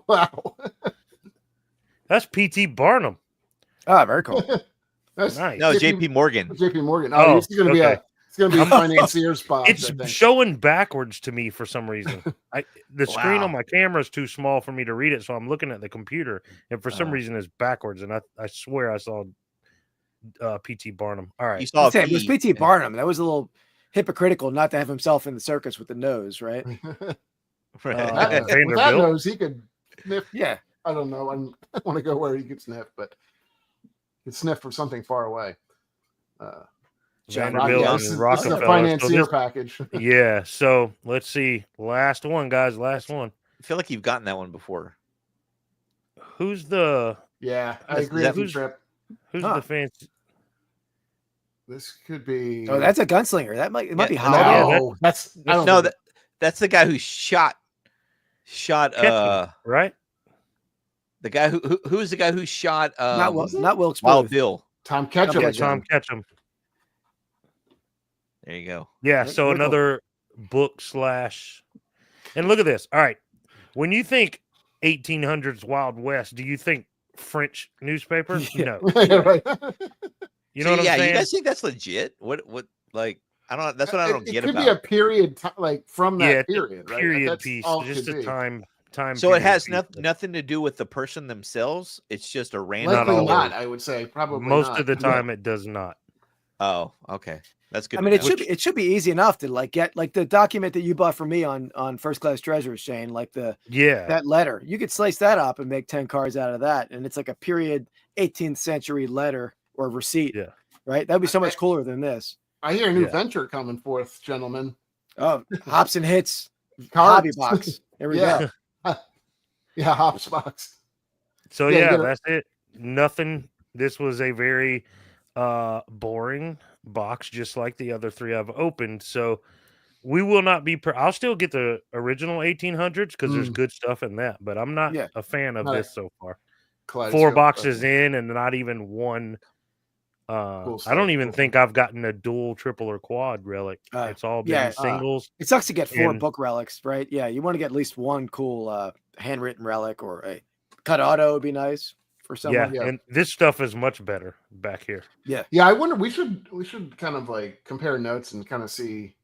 Wow. That's P.T. Barnum. Oh, very cool. That's Nice. No, JP Morgan. JP Morgan. Oh, This is gonna be okay. it's gonna be a financier's box. It's I think. showing backwards to me for some reason. The screen Wow. on my camera is too small for me to read it, so I'm looking at the computer, and for some Oh. reason it's backwards. And I swear I saw P.T. Barnum. All You right, saw a It was P. P.T. Barnum. That was a little hypocritical not to have himself in the circus with the nose, right? With Vanderbilt. that nose, he could sniff. Yeah. I don't know. I want to go where he could sniff, but he could sniff from something far away. Vanderbilt yeah, and this is a Rockefeller. So financier this- package. yeah. So let's see. Last one, guys. Last one. I feel like you've gotten that one before. Who's the Yeah, I That's- agree that- with you, Trip. the fancy? This could be. Oh, that's a gunslinger. It might be Yeah, Holiday. no. That's I don't No, think- that's the guy who shot. Ketchum, right? The guy who's the guy who shot not Wilkes Wild Booth. Bill. Tom Ketchum. Okay, again. Tom Ketchum. There you go. Yeah. Very- So very cool. another book / and look at this. All right. When you think 1800s Wild West, do you think French newspaper? Yeah. No. Yeah, right. You know what I'm yeah, saying? you guys think that's legit? What like I don't. That's what I don't it get could about. be a period, like from that Yeah, it's a period, right? period That's piece, all it just could a be. time. So it period has piece. nothing to do with the person themselves. It's just a random. Likely all not. of it. I would say probably Most not. of the time, it does not. Oh, okay, that's good. I to mean, know. it should be easy enough to like get like the document that you bought for me on First Class Treasures, Shane. Like Yeah. that letter, you could slice that up and make 10 cards out of that, and it's like a period 18th century letter or receipt. Yeah. Right. That'd be so much cooler than this. I hear a new Yeah. venture coming forth, gentlemen. Oh, Hobson Hits Cards. hobby box. There we Yeah. go. Yeah, Hops box. So Yeah, yeah, get it. that's it. Nothing. This was a very boring box, just like the other three I've opened. So we will not be. I'll still get the original 1800s because there's good stuff in that, but I'm not Yeah. a fan of Not a- this so far. Kaleidoscope, 4 boxes in, and not even one Cool I don't stuff. even think I've gotten a dual, triple, or quad relic. It's all been yeah, singles. It sucks to get 4 And- book relics, right? Yeah, you want to get at least one cool handwritten relic or a cut auto would be nice for someone. Yeah. And this stuff is much better back here. Yeah. Yeah, I wonder. We should kind of like compare notes and kind of see,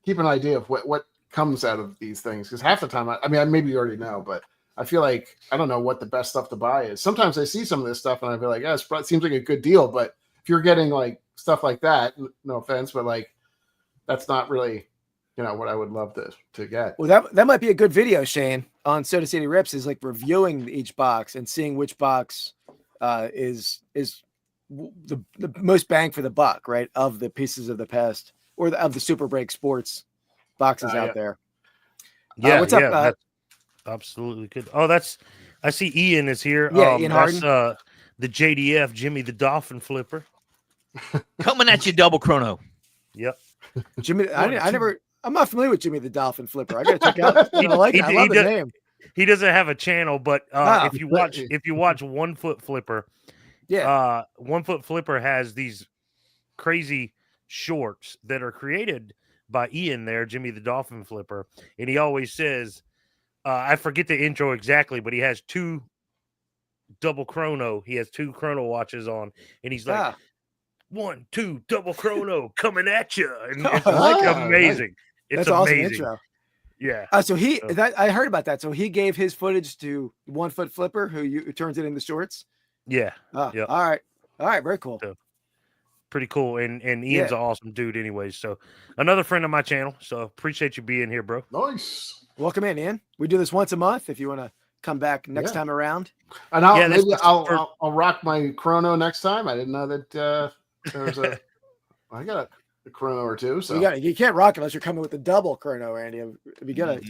keep an idea of what comes out of these things. Because half the time, I mean, maybe you already know, but I feel like I don't know what the best stuff to buy is. Sometimes I see some of this stuff and I feel like, yeah, it seems like a good deal. But if you're getting like stuff like that, no offense, but like that's not really, what I would love to get. Well, that might be a good video, Shane, on Soda City Rips, is like reviewing each box and seeing which box is the most bang for the buck, right? Of the pieces of the past or of the Super Break Sports boxes out there. Yeah, what's up? That's absolutely good. Oh, I see Ian is here. Yeah, Ian Harden. That's the JDF Jimmy the Dolphin Flipper. Coming at you, double chrono. Yep. Jimmy, I'm not familiar with Jimmy the Dolphin Flipper. I gotta check out. I like it. I love the name. He doesn't have a channel, but if you watch 1 Foot Flipper, 1 Foot Flipper has these crazy shorts that are created by Ian there, Jimmy the Dolphin Flipper, and he always says, I forget the intro exactly, but he has 2 double chrono. He has 2 chrono watches on, and he's like, 1, 2, double chrono coming at you, and it's like amazing. It's That's amazing. Awesome intro. Yeah. So I heard about that. So he gave his footage to 1 Foot Flipper, who turns it into shorts. Yeah. Yeah. All right. Very cool. So, pretty cool. And Ian's an awesome dude anyways. So another friend of my channel. So appreciate you being here, bro. Nice. Welcome in, Ian. We do this once a month if you want to come back next time around. And I'll rock my chrono next time. I didn't know that there was I got a chrono or 2. So you can't rock unless you're coming with the double chrono, Andy. I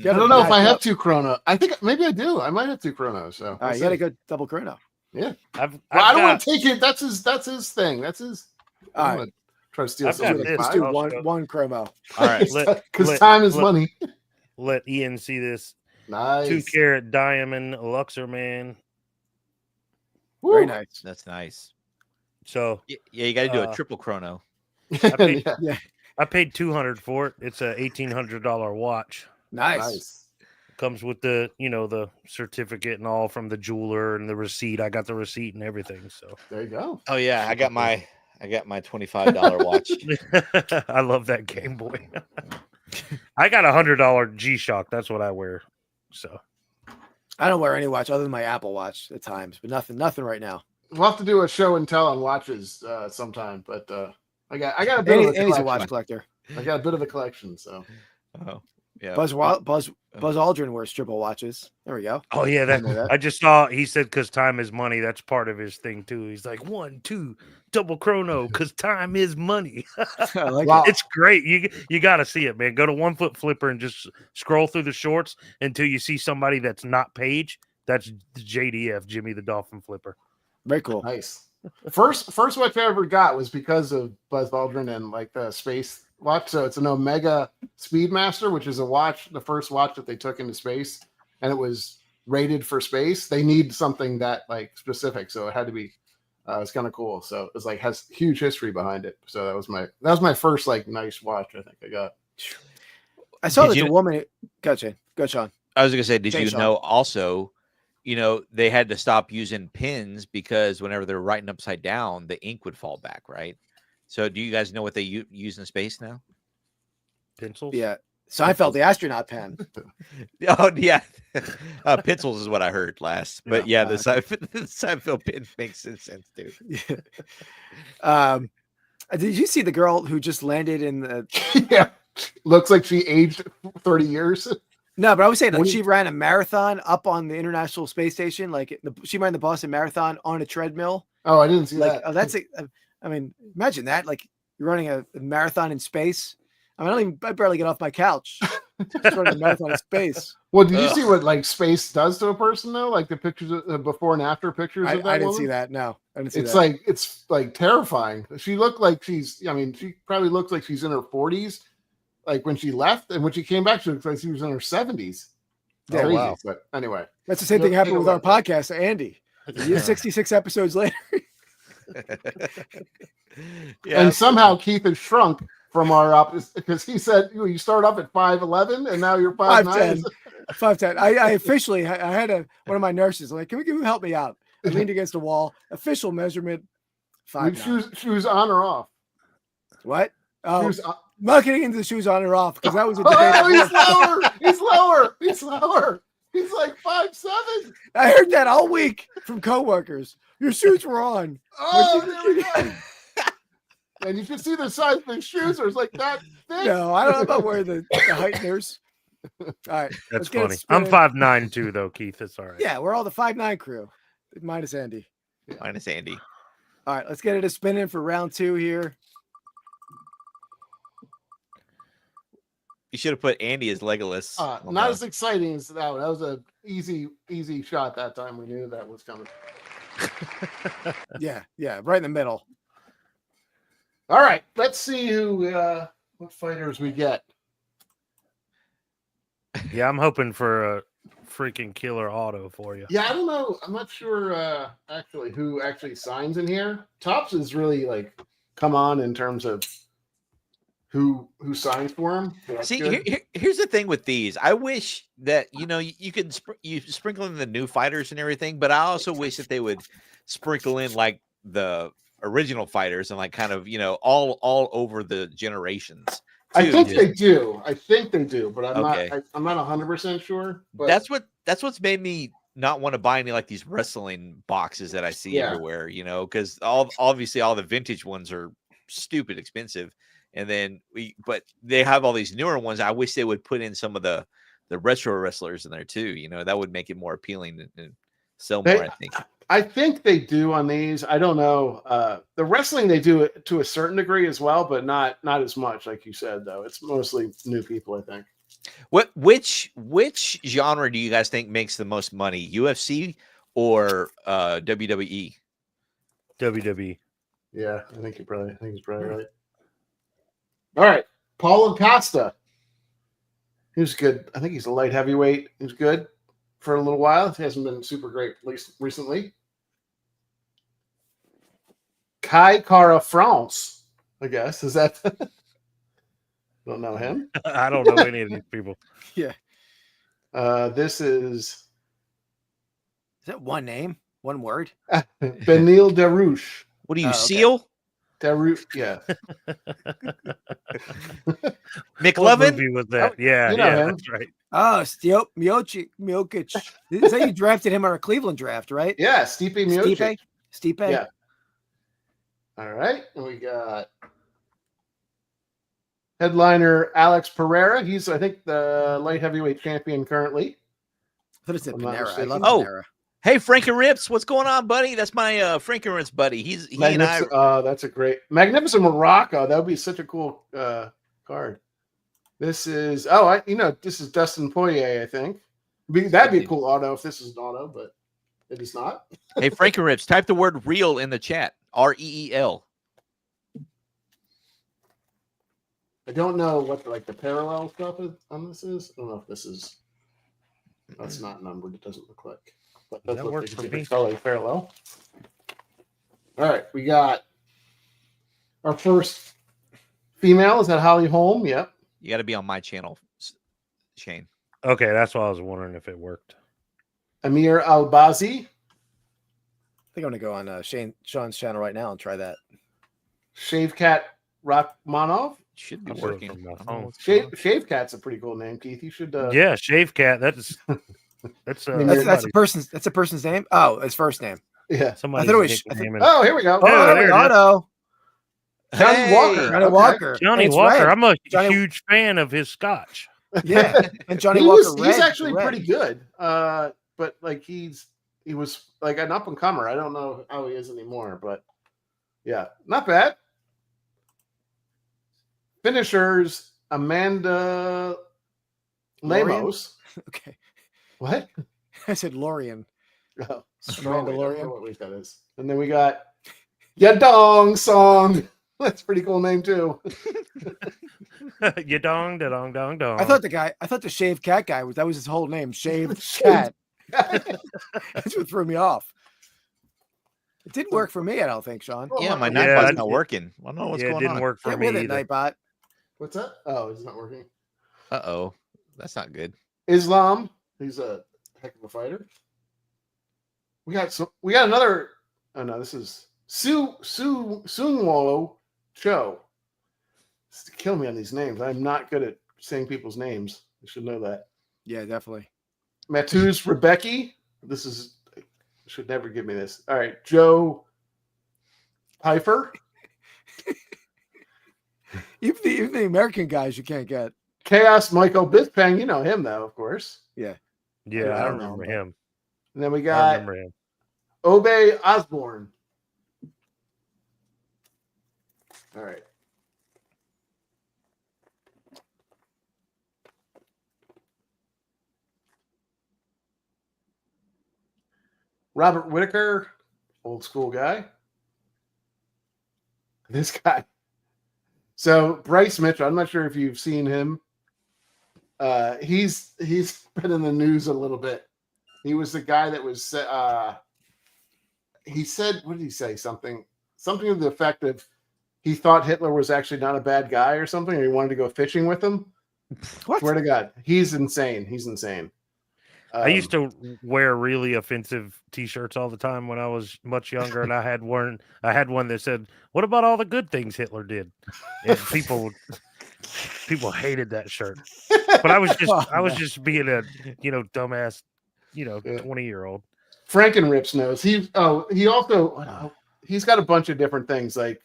don't know if I have 2 chrono. I think maybe I do. I might have 2 chronos. So all right, you got to go double chrono. Yeah. I don't want to take it. That's his thing. That's his. All right. Try to steal Let's something. do one chrono. All right. Because time is money. Let Ian see this. Nice. 2-carat diamond Luxor, man. Very nice. That's nice. So yeah, you got to do a triple chrono. I paid $200 for it. It's a $1,800 watch. Nice. Comes with the the certificate and all from the jeweler and the receipt. I got the receipt and everything. So there you go. Oh yeah, I got my $25 watch. I love that Game Boy. I got $100 G-Shock. That's what I wear. So I don't wear any watch other than my Apple Watch at times, but nothing right now. We'll have to do a show and tell on watches sometime. But I got a bit of a Andy's a watch collector. I got a bit of a collection. So yeah. Buzz Aldrin wears triple watches. There we go. Oh yeah, that I just saw. He said because time is money. That's part of his thing too. He's like 1, 2, double chrono because time is money. I like Wow. It's great. You got to see it, man. Go to 1 Foot Flipper and just scroll through the shorts until you see somebody that's not Paige. That's the JDF, Jimmy the Dolphin Flipper. Very cool. Nice. First watch I ever got was because of Buzz Aldrin and like the space watch. So it's an Omega Speedmaster, which is the first watch that they took into space, and it was rated for space. They need something that like specific, so it had to be. It's kind of cool. So it was like has huge history behind it. So that was my first like nice watch I think I got. I saw that the woman. Go, Shaun. I was gonna say, did you Shaun. know also? They had to stop using pins because whenever they're writing upside down, the ink would fall back, right? So do you guys know what they use in space now? Pencils? Yeah. Seinfeld, the astronaut pen. Oh, yeah. Pencils is what I heard last. But the Seinfeld pen makes sense, too. Yeah. Did you see the girl who just landed in the... Yeah. Looks like she aged 30 years. No, but I was saying like she ran a marathon up on the International Space Station. Like she ran the Boston Marathon on a treadmill. Oh, I didn't see that. Oh, I mean, imagine that. Like you're running a marathon in space. I mean, I barely get off my couch. Just running a marathon in space. Well, did you see what like space does to a person though? Like the pictures, before and after pictures of that I didn't woman? see that. No, I didn't see it's that. It's like terrifying. She looked like she probably looks like she's in her 40s. Like when she left, and when she came back, she looked like she was in her 70s. Oh, Crazy. wow. But anyway, That's the same thing happened with our podcast, Andy. 66 episodes later. Yeah. And somehow Keith has shrunk from our opposite because he said you start up at 5'11" and now you're 5'9". 5'10". I officially I had one of my nurses like, can you help me out? I leaned against the wall. Official measurement 5'9". Shoes on or off? What? Oh, Shoes on. I'm not getting into the shoes on or off because that was a debate. Oh, he's lower. He's lower. He's like 5'7". I heard that all week from coworkers. Your shoes were on. Oh, there we go. And you can see the size of his shoes. Or it's like that thick. No, I don't know about wearing the heighteners. All right, That's funny. I'm 5'9" too, though, Keith. It's all right. Yeah, we're all the 5'9" crew, minus Andy. Minus Andy. All right, let's get it a spin in for round 2 here. You should have put Andy as Legolas. Not as exciting as that one. That was a easy shot that time. We knew that was coming. Yeah, right in the middle. All right, let's see what fighters we get. Yeah, I'm hoping for a freaking killer auto for you. Yeah, I don't know. I'm not sure actually who actually signs in here. Topps is really like come on in terms of who signs for him. So See, here's the thing with these. I wish that you could you sprinkle in the new fighters and everything, but I also wish that they would sprinkle in like the original fighters and like kind of all over the generations. I think they do. But I'm Okay. I'm not 100% sure. But That's what's made me not want to buy any like these wrestling boxes that I see everywhere. Because obviously all the vintage ones are stupid expensive. And then but they have all these newer ones. I wish they would put in some of the retro wrestlers in there too. That would make it more appealing and sell more. I think they do on these. I don't know. The wrestling they do it to a certain degree as well, but not as much, like you said. Though it's mostly new people. I think. Which genre do you guys think makes the most money? UFC or WWE? WWE. Yeah, I think he's probably right. All right, Paulo Costa. He was good. I think he's a light heavyweight. He was good for a little while. He hasn't been super great, at least recently. Kai Kara France, I guess. Is that? Don't know him. I don't know any of these people. Yeah. This is that one name? One word? Benil Darouche. What do you seal? Darouche, yeah. McLovin? Movie was that? Yeah, that's right. Oh, Stipe Miocic. This is how you drafted him on our Cleveland draft, right? Yeah, Stipe Miocic. Stipe. Yeah. All right, and we got headliner Alex Pereira. He's, I think, the light heavyweight champion currently. I thought it said Panera. I love Oh, Panera. Hey, Frankie Rips, what's going on, buddy? That's my Frankie Rips buddy. He and I. That's a great Magnificent Morocco. That would be such a cool card. This is this is Dustin Poirier, I think. That'd be a cool auto if this is an auto, but it is not. Hey, Frankie Rips, type the word real in the chat. REEL. I don't know what the parallel stuff on this is. I don't know if this is. That's not numbered. It doesn't look like. But that works for me. Color parallel. All right, we got our first female. Is that Holly Holm? Yep. You got to be on my channel, Shane. Okay, that's why I was wondering if it worked. Amir Albazi. I think I'm gonna go on Shaun's channel right now and try that. Shave Cat Rachmanov. Should be working. Shave Cat's a pretty cool name, Keith. You should. Yeah, Shave Cat. That's a person's name. Oh, his first name. Yeah. Somebody. Oh, here we go. Auto. Johnny Walker. Johnny Walker. Johnny Walker. I'm a huge fan of his scotch. Yeah, and Johnny Walker. He's actually pretty good. But like he was like an up and comer. I don't know how he is anymore, but yeah, not bad. Finishers, Amanda Lemos. Okay. What? I said Lorian. Oh, Amanda Lorian. What week that is. And then we got Yadong Song. That's a pretty cool name too. Yadong, da-dong, dong, dong. I thought the Shaved Cat guy that was his whole name. Shaved Cat. That's what threw me off. It didn't work for me, I don't think, Sean. Oh, Yeah, my yeah, Nightbot's I- not working. I don't know what's yeah, it going didn't on. work for Get me with it, either. Nightbot. What's that? Oh, it's not working. Uh-oh. That's not good. Islam, he's a heck of a fighter. We got another. Oh no, this is Sunwolo Cho. Kill me on these names. I'm not good at saying people's names. You should know that. Yeah, definitely. Matuz Rebecki. This is should never give me this. All right, Joe Pfeiffer. Even the American guys you can't get. Chaos Michael Bisping. You know him though, of course. Yeah, I I don't remember know. him. And then we I got remember him. Obey Osborne. All right. Robert Whitaker, old school guy. This guy. So Bryce Mitchell, I'm not sure if you've seen him. He's been in the news a little bit. He was the guy that was he said, what did he say? Something to the effect of he thought Hitler was actually not a bad guy or something, or he wanted to go fishing with him. What? Swear to God, he's insane. He's insane. I used to wear really offensive T-shirts all the time when I was much younger, and I had one that said, "What about all the good things Hitler did?" And people hated that shirt. But I was just being a dumbass, 20-year-old. Frankenrips knows. He's got a bunch of different things. Like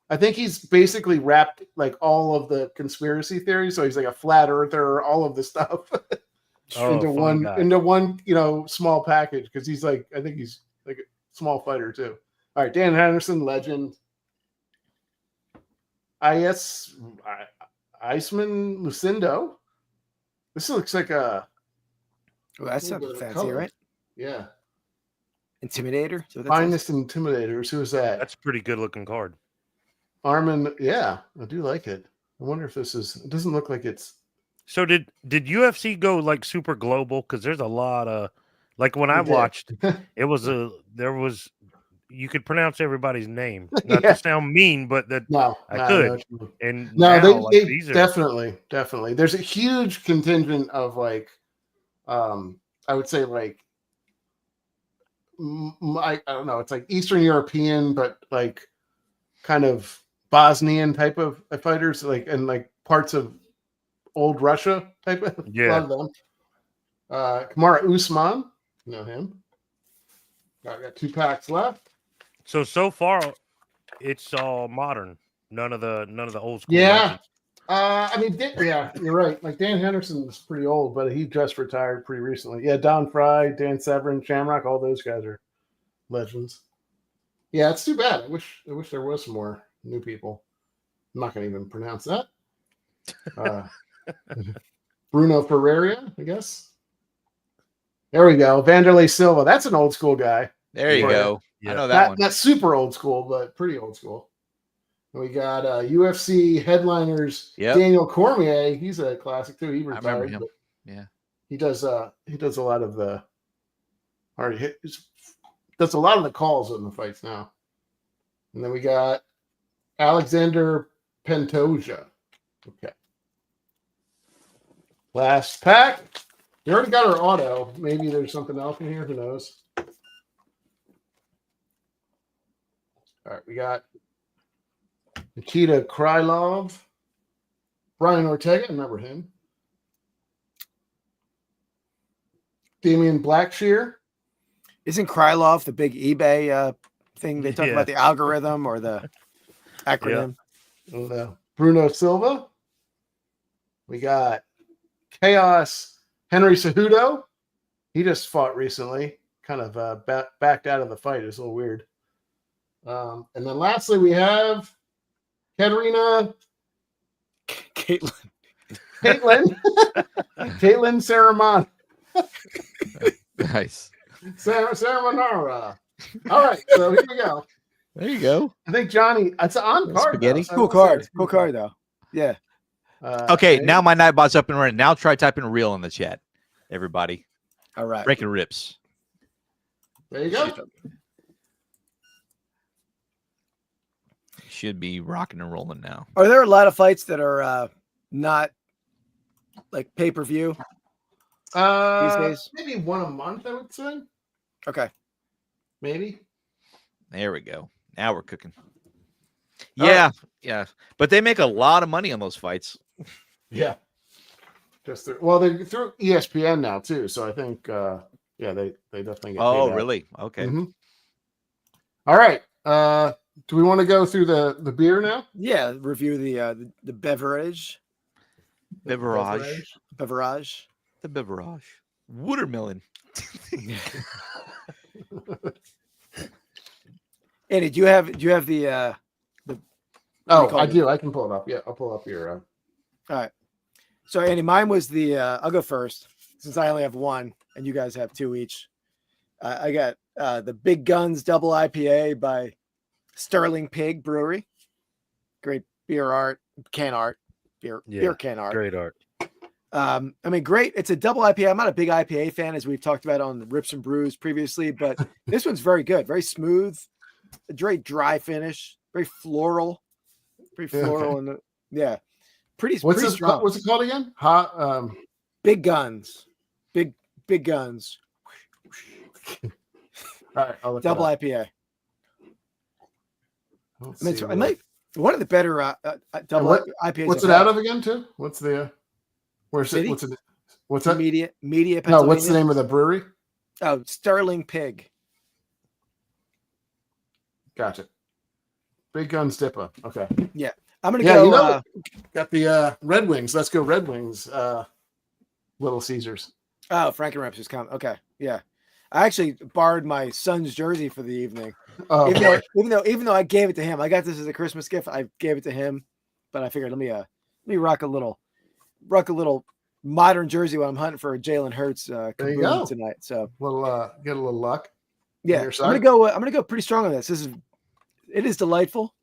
I think he's basically wrapped like all of the conspiracy theories. So he's like a flat earther, all of the stuff into one small package because he's like I think he's like a small fighter too. All right, Dan Henderson, legend. Iceman Lucindo. This looks like a. Well, that's something bit of fancy, color. right? Yeah. Intimidator. So that's Finest Intimidators. Who is that? That's a pretty good looking card. Armin. Yeah, I do like it. I wonder if this is. It doesn't look like it's. So did UFC go like super global? Because there's a lot of like when I watched, it was you could pronounce everybody's name. Not Yeah. to sound mean, but that I could. And No, now, they these are definitely. There's a huge contingent of like, I would say like, I don't know. It's like Eastern European, but like kind of Bosnian type of fighters, like and like parts of old Russia type of. Yeah. A lot of them. Kamaru Usman, you know him. I got 2 packs left. so far it's all modern. None of the old school. Yeah. legends. You're right. Like Dan Henderson's pretty old, but he just retired pretty recently. Yeah, Don Fry, Dan Severn, Shamrock, all those guys are legends. Yeah, it's too bad. I wish there was some more new people. I'm not going to even pronounce that. Bruno Ferreira, I guess. There we go. Vanderlei Silva. That's an old school guy. There you go. Yeah. I know that one. Not super old school, but pretty old school. And we got UFC headliners. Yep. Daniel Cormier. He's a classic too. He I retired. remember him. but Yeah. He does a lot of the hard hit. Does a lot of the calls in the fights now. And then we got Alexander Pantoja. Okay. Last pack. We already got our auto. Maybe there's something else in here. Who knows? All right, we got Nikita Krylov, Brian Ortega, I remember him. Damian Blackshear. Isn't Krylov the big eBay thing they talk Yeah. about the algorithm or the acronym? Bruno Silva. We got Chaos Henry Cejudo. He just fought recently. Kind of backed out of the fight. It was a little weird. And then lastly, we have Katerina Caitlin. Caitlin Saramon. Nice. Saramonara. All right, so here we go. There you go. I think Johnny, it's on card. Spaghetti. though, so I Cool will say card. it's Cool card though. Yeah. Okay, now my Nightbot's up and running. Now try typing real in the chat, everybody. All right. Breaking rips. There you go. Should be rocking and rolling now. Are there a lot of fights that are not like pay-per-view these days? Maybe one a month, I would say. Okay. Maybe. There we go. Now we're cooking. All Yeah, right. yeah. But they make a lot of money on those fights. Yeah. They're through ESPN now too, so I think they definitely get Oh, paid out. really? Okay. Mhm. All right. Do we want to go through the beer now? Yeah, review the beverage. Beverage. Beverage. The beverage. Watermelon. Andy, do you have the Oh, call I it? do. I can pull it up. Yeah, I'll pull up your. All right. So Andy, mine was the I'll go first since I only have one and you guys have two each. I got the Big Guns Double IPA by Sterling Pig Brewery. Great beer art, can art, beer can art. Great art. I mean, great. It's a double IPA. I'm not a big IPA fan, as we've talked about on the Rips and Brews previously, but this one's very good, very smooth, a very dry finish, very floral, and pretty strong. What's it called again? Hot. Big Guns, big guns. All right, I'll look Double it up. IPA. Let's I mean, see it what- might one of the better double IPAs. What's I've it out had. of again? Too? What's the? Where's City? it? What's that? Media. No, Pennsylvania. what's the name of the brewery? Oh, Sterling Pig. Gotcha. Big Guns Dippa. Okay. I'm gonna Yeah, go. you know, got the Red Wings. Let's go Red Wings. Little Caesars. Oh, Frankenreps is coming. Okay, yeah. I actually borrowed my son's jersey for the evening. Oh, Even though I gave it to him, I got this as a Christmas gift. I gave it to him, but I figured let me rock a little modern jersey when I'm hunting for a Jalen Hurts There you kaboom go. tonight. So get a little luck. yeah, your I'm gonna go pretty strong on this. It is delightful.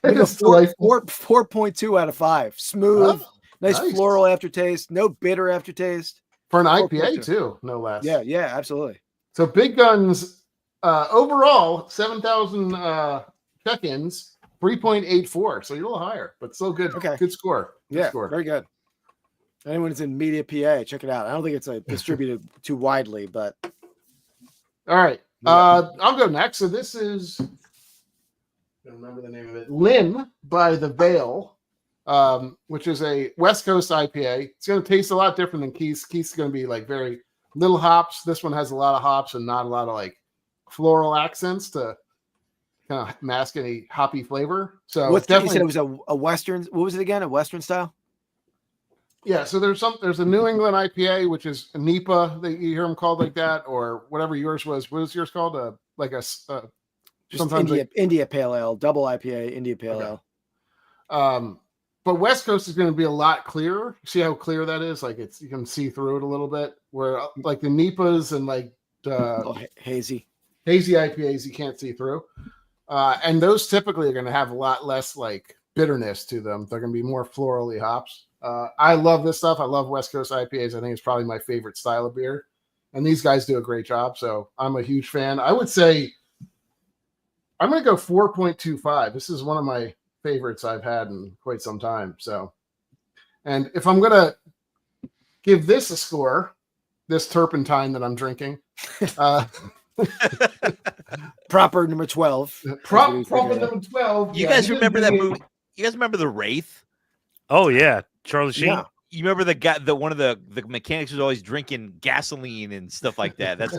I'm gonna It's go delightful. 4.2 out of 5. Smooth, Oh, nice nice. floral aftertaste, no bitter aftertaste. For an 4.2. IPA too, no less. Yeah, absolutely. So Big Guns overall 7,000 check-ins, 3.84. So you're a little higher, but still good. Okay. Good score. Good Yeah, score. very good. Anyone that's in Media PA, check it out. I don't think it's distributed too widely, but All right. Yeah. I'll go next. So this is, I don't remember the name of it. Lynn by the Veil, which is a West Coast IPA. It's going to taste a lot different than Keith's. Keith's going to be like very little hops. This one has a lot of hops and not a lot of like floral accents to kind of mask any hoppy flavor. So you definitely, said it was a Western. What was it again? A Western style? yeah. So there's a New England IPA, which is a NEPA. That you hear them called like that, or whatever yours was. What was yours called? Just sometimes India Pale Ale, double IPA, India Pale Ale. But West Coast is going to be a lot clearer. See how clear that is? Like you can see through it a little bit. Where like the NEPAs and like Hazy. hazy IPAs, you can't see through. And those typically are going to have a lot less like bitterness to them. They're going to be more florally hops. I love this stuff. I love West Coast IPAs. I think it's probably my favorite style of beer. And these guys do a great job. So I'm a huge fan. I would say I'm going to go 4.25. This is one of my favorites I've had in quite some time. So, and if I'm going to give this a score, this turpentine that I'm drinking, Proper number 12. proper number 12. You guys remember that movie? You guys remember The Wraith? Oh yeah, Charlie Sheen. Yeah. You remember the guy, one of the mechanics was always drinking gasoline and stuff like that. That's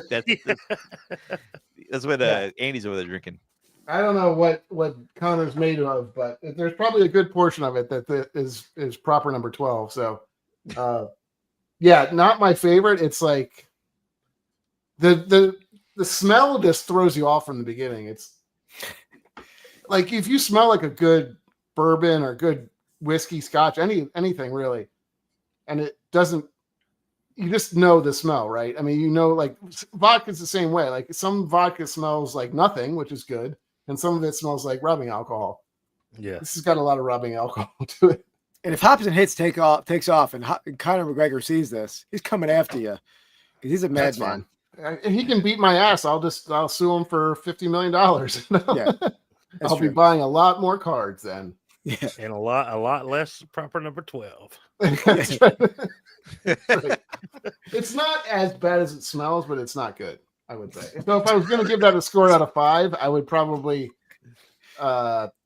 what Andy's over there drinking. I don't know what Connor's made of, but there's probably a good portion of it that is proper number 12. So, yeah, not my favorite. It's like the smell just throws you off from the beginning. It's like if you smell like a good bourbon or good whiskey, scotch, anything really, and it doesn't, you just know the smell, right? I mean, you know, like vodka's the same way. Like some vodka smells like nothing, which is good, and some of it smells like rubbing alcohol. Yeah, This has got a lot of rubbing alcohol to it. And if Hops and Hits takes off, and Conor McGregor sees this, he's coming after you because he's a That's madman. fine. If he can beat my ass, I'll sue him for $50 million. Yeah. I'll be buying a lot more cards then. Yeah. And a lot less proper number 12. That's right. That's right. It's not as bad as it smells, but it's not good, I would say. So if I was going to give that a score out of 5, I would probably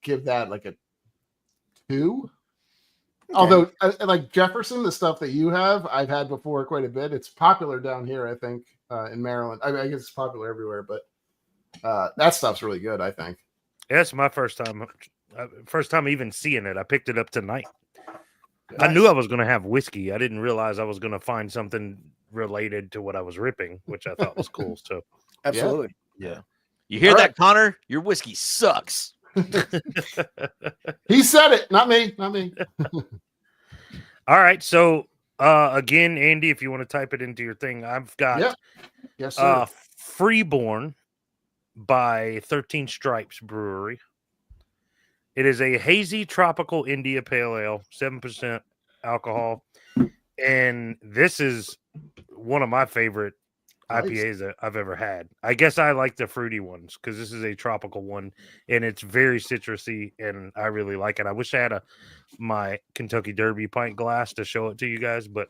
give that like a 2. Okay. Although, like Jefferson, the stuff that you have, I've had before quite a bit. It's popular down here, I think, in Maryland. I guess it's popular everywhere, but that stuff's really good, I think. Yeah, it's my first time even seeing it. I picked it up tonight. Nice. I knew I was going to have whiskey. I didn't realize I was going to find something related to what I was ripping, which I thought was cool. So, absolutely. Yeah. You hear that, Connor? Your whiskey sucks. He said it, not me. All right. So, again, Andy, if you want to type it into your thing, I've got yes, sir. Freeborn by 13 Stripes Brewery. It is a hazy tropical India Pale Ale, 7% alcohol. And this is one of my favorite IPAs that I've ever had. I guess I like the fruity ones because this is a tropical one and it's very citrusy and I really like it. I wish I had my Kentucky Derby pint glass to show it to you guys, but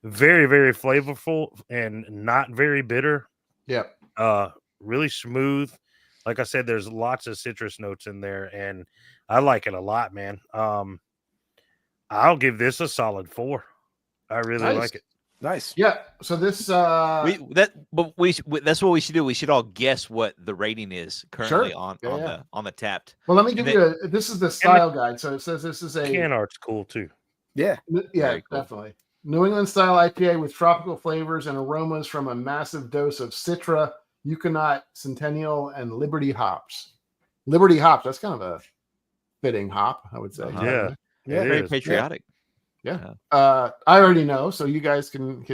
very, very flavorful and not very bitter. Yep. Really smooth. Like I said, there's lots of citrus notes in there and I like it a lot, man. I'll give this a solid 4. I really like it. Nice. Yeah. So this that's what we should do. We should all guess what the rating is currently on the Tapped. Well, let me give you this is the style guide. So it says this is a can art's cool too. Yeah. Yeah, cool. Definitely. New England style IPA with tropical flavors and aromas from a massive dose of Citra, Euconaut, Centennial, and Liberty hops. Liberty hops, that's kind of a fitting hop, I would say. Yeah. Very patriotic. Yeah. I already know, so you guys can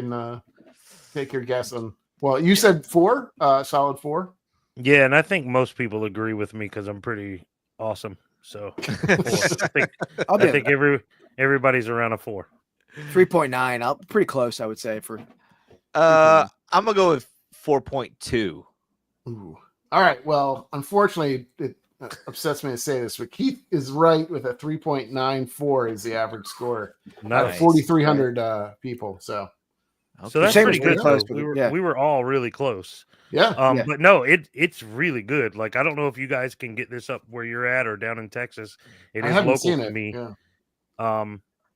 take your guess on. Well, you said 4, solid 4. Yeah, and I think most people agree with me because I'm pretty awesome. So 4. I think everybody's around a 4. 3.9. Pretty close, I would say. For I'm gonna go with 4.2. Ooh. All right. Well, unfortunately, it upsets me to say this, but Keith is right with a 3.94 is the average score. Nice. 4,300 people. So that's pretty good. Close, we were all really close. Yeah. But no, it's really good. Like I don't know if you guys can get this up where you're at or down in Texas. It is local to me. Yeah.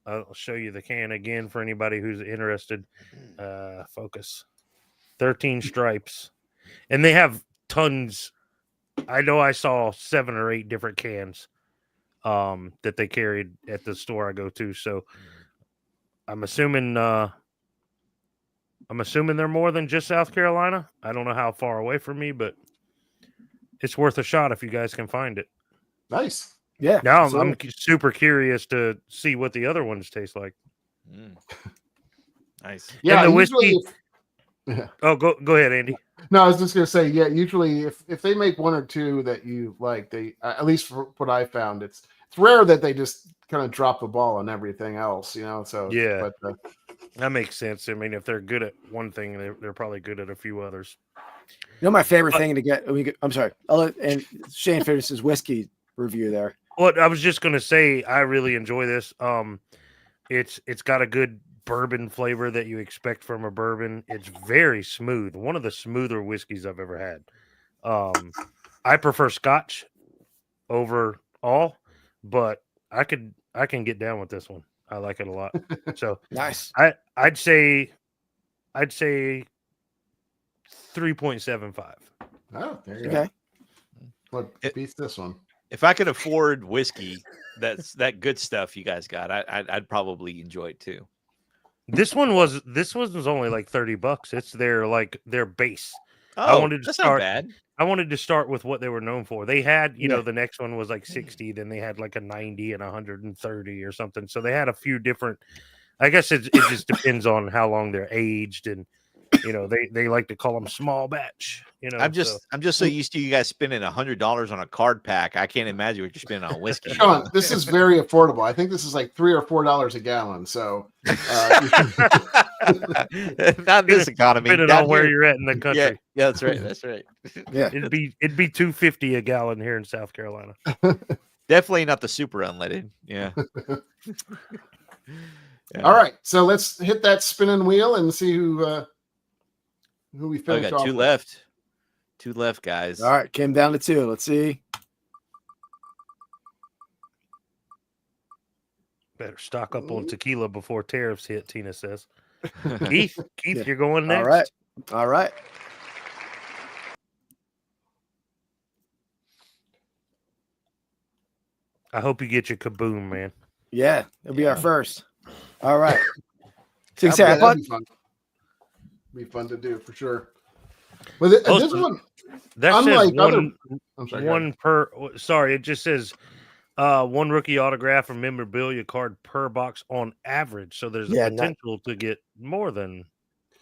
I'll show you the can again for anybody who's interested. Focus. 13 Stripes. And they have tons. I know I saw 7 or 8 different cans that they carried at the store I go to. So I'm assuming they're more than just South Carolina. I don't know how far away from me, but it's worth a shot if you guys can find it. Nice. Yeah. Now I'm super curious to see what the other ones taste like. Nice. Yeah. And the whiskey. Oh, go ahead, Andy. No, I was just gonna say, yeah. Usually, if they make 1 or 2 that you like, they at least for what I found, it's rare that they just kind of drop the ball on everything else, So yeah, but, that makes sense. I mean, if they're good at one thing, they're probably good at a few others. My favorite thing to get. I'm sorry. And Shane finished his whiskey review there. Well, I was just gonna say, I really enjoy this. It's got a good bourbon flavor that you expect from a bourbon. It's very smooth. One of the smoother whiskeys I've ever had. I prefer Scotch over all, but I can get down with this one. I like it a lot. So nice. I'd say 3.75. Oh, there you go. What beats this one? If I could afford whiskey, that good stuff you guys got, I'd probably enjoy it too. This one was only like $30. It's their base. Oh, that's not bad. I wanted to start with what they were known for. They had, the next one was like 60, then they had like a 90 and 130 or something. So they had a few different. I guess it just depends on how long they're aged and they like to call them small batch. I'm just so used to you guys spending $100 on a card pack. I can't imagine what you're spending on whiskey. Shaun, this is very affordable. I think this is like $3 or $4 a gallon. So not in this economy. Depending on where you're at in the country. Yeah, that's right. That's right. Yeah. It'd be $2.50 a gallon here in South Carolina. Definitely not the super unleaded. Yeah. All right. So let's hit that spinning wheel and see who we I finish got off two with. left. Two left, guys. All right, came down to 2. Let's see. Better stock up on tequila before tariffs hit, Tina says. Keith, Yeah. you're going next. All right. I hope you get your kaboom, man. Yeah, it'll be our first. All right. So you Yeah, say, I that'd bought, be fun. Be fun to do for sure. But this Also, one, That unlike says other, I'm sorry, go ahead. one per. Sorry, it just says one rookie autograph or memorabilia card per box on average. So there's Yeah, a not- potential to get more than.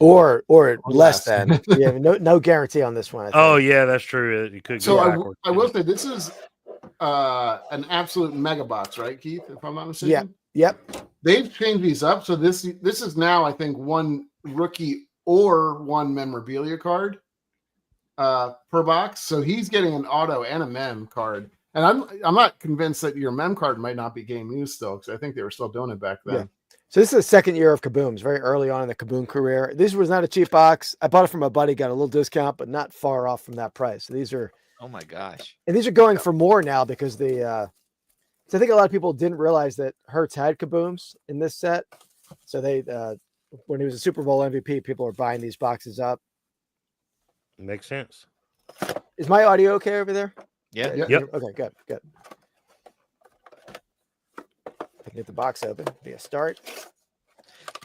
or less less. than. Yeah, no guarantee on this one. I think. Oh yeah, that's true. You could So go I backwards. I will say this is an absolute mega box, right, Keith? If I'm not mistaken. Yep. They've changed these up, so this is now I think one rookie or one memorabilia card per box. So he's getting an auto and a mem card, and I'm not convinced that your mem card might not be game used still, because I think they were still doing it back then. Yeah. So this is the second year of Kabooms, very early on in the Kaboom career. This was not a cheap box. I bought it from a buddy, got a little discount, but not far off from that price. So these are Oh my gosh. going for more now because so I think a lot of people didn't realize that Hertz had Kabooms in this set. So they when he was a Super Bowl MVP, people are buying these boxes up. Makes sense. Is my audio okay over there? Yeah. Yep. Okay, good. I can get the box open. Be a start.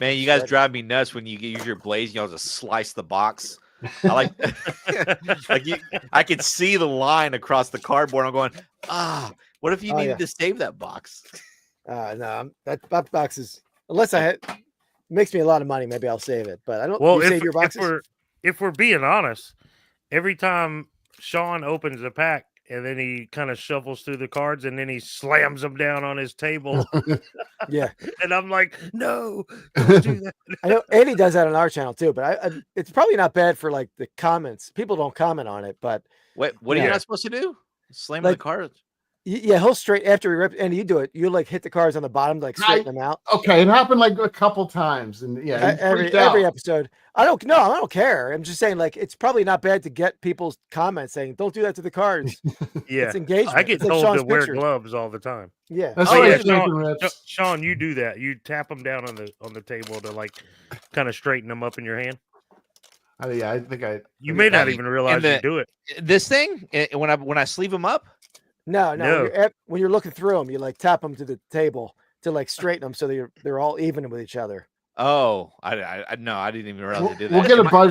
Man, you guys drive me nuts when you use your blades. Y'all just slice the box. I like, I could see the line across the cardboard. I'm going, what if you needed to save that box? No, that box is, unless it makes me a lot of money, maybe I'll save it. But I don't. Well, you save your boxes? if we're being honest, every time Shaun opens a pack and then he kind of shuffles through the cards and then he slams them down on his table. Yeah. And I'm like, no, don't do that. I know Andy does that on our channel too, but it's probably not bad for like the comments. People don't comment on it, but What are you not supposed to do? Slam the cards. Yeah, he'll straight after he rips, and you do it. You like hit the cards on the bottom, like straighten them out. Okay, it happened like a couple times, and yeah, every episode. I don't care. I'm just saying, like, it's probably not bad to get people's comments saying, "Don't do that to the cards." Yeah, it's engagement. I get told to wear gloves all the time. Yeah, that's Shaun, you do that. You tap them down on the table to like kind of straighten them up in your hand. Yeah, I think You may not even realize you do it. This thing when I sleeve them up. No. When you're looking through them, you like tap them to the table to like straighten them so they're all even with each other. Oh, I no, I didn't even realize they did that.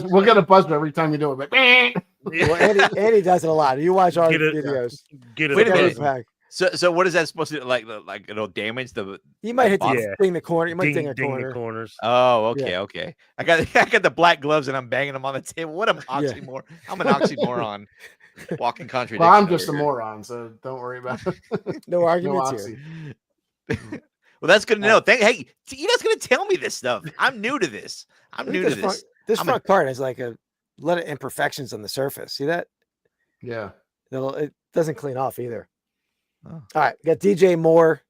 We'll get a buzz every time you do it. But well, Andy does it a lot. You watch our videos. Wait a minute. So what is that supposed to do? Like it'll damage the? You might hit ding the corner. You might ding a corner. The corners. Oh, okay. I got the black gloves and I'm banging them on the table. What an oxymoron! I'm an oxymoron. Walking contradiction. Well, I'm just a moron, so don't worry about it. No arguments here. Well, that's good to know. Hey, you're not going to tell me this stuff. I'm new to this. This front card has like a lot of imperfections on the surface. See that? Yeah. It doesn't clean off either. Oh. All right, we got DJ Moore.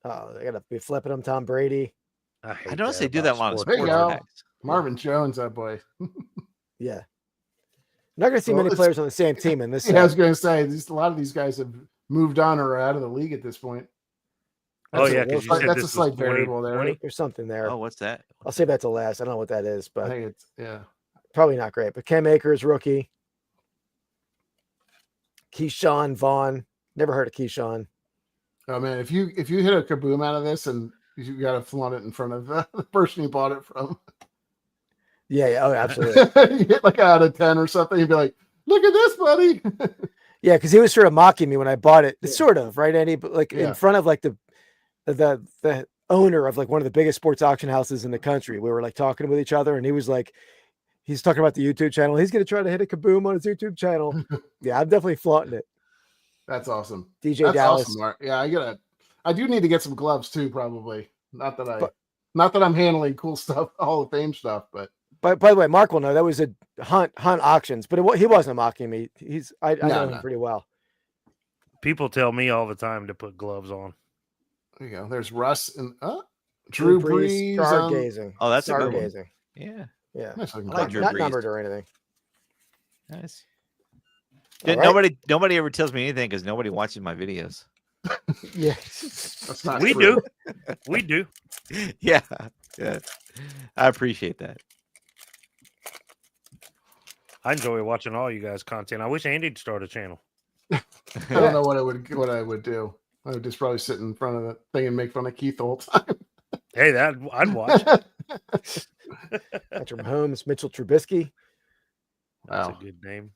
Oh, they got to be flipping them. Tom Brady. I noticed they do that a lot of sports. There you go. Marvin Jones, that boy. Yeah. I'm not going to see many players on the same team in this. Yeah, I was going to say, a lot of these guys have moved on or are out of the league at this point. That's that's a slight variable there. Right? There's something there. Oh, what's that? I'll save that to last. I don't know what that is, but I think it's probably not great. But Cam Akers, rookie. Keyshawn Vaughn. Never heard of Keyshawn. Oh man, if you hit a kaboom out of this and you got to flaunt it in front of the person you bought it from. Yeah. Oh, absolutely. You hit like out of 10 or something. You'd be like, "Look at this, buddy." Yeah, because he was sort of mocking me when I bought it. Sort of, right, Andy? But like in front of like the owner of like one of the biggest sports auction houses in the country. We were like talking with each other, and he was like, he's talking about the YouTube channel. He's going to try to hit a kaboom on his YouTube channel. Yeah, I'm definitely flaunting it. That's awesome. DJ That's Dallas. awesome, Mark. Yeah, I do need to get some gloves too, probably. Not that I'm handling cool stuff, Hall of Fame stuff, but. By the way, Mark will know that was a Hunt auctions, but he wasn't mocking me. I know him pretty well. People tell me all the time to put gloves on. There you go. There's Russ and Drew Brees. Stargazing. Oh, that's a good one. Stargazing. Yeah. Yeah. Nice I like Not, Drew not Brees. numbered or anything. Nice. All right. Nobody ever tells me anything because nobody watches my videos. Yeah. That's not We true. do. We do. Yeah. I appreciate that. I enjoy watching all you guys' content. I wish Andy'd start a channel. I don't know what I would do. I would just probably sit in front of the thing and make fun of Keith the whole time. Hey, I'd watch. Patrick Mahomes, Mitchell Trubisky, That's Wow. a good name.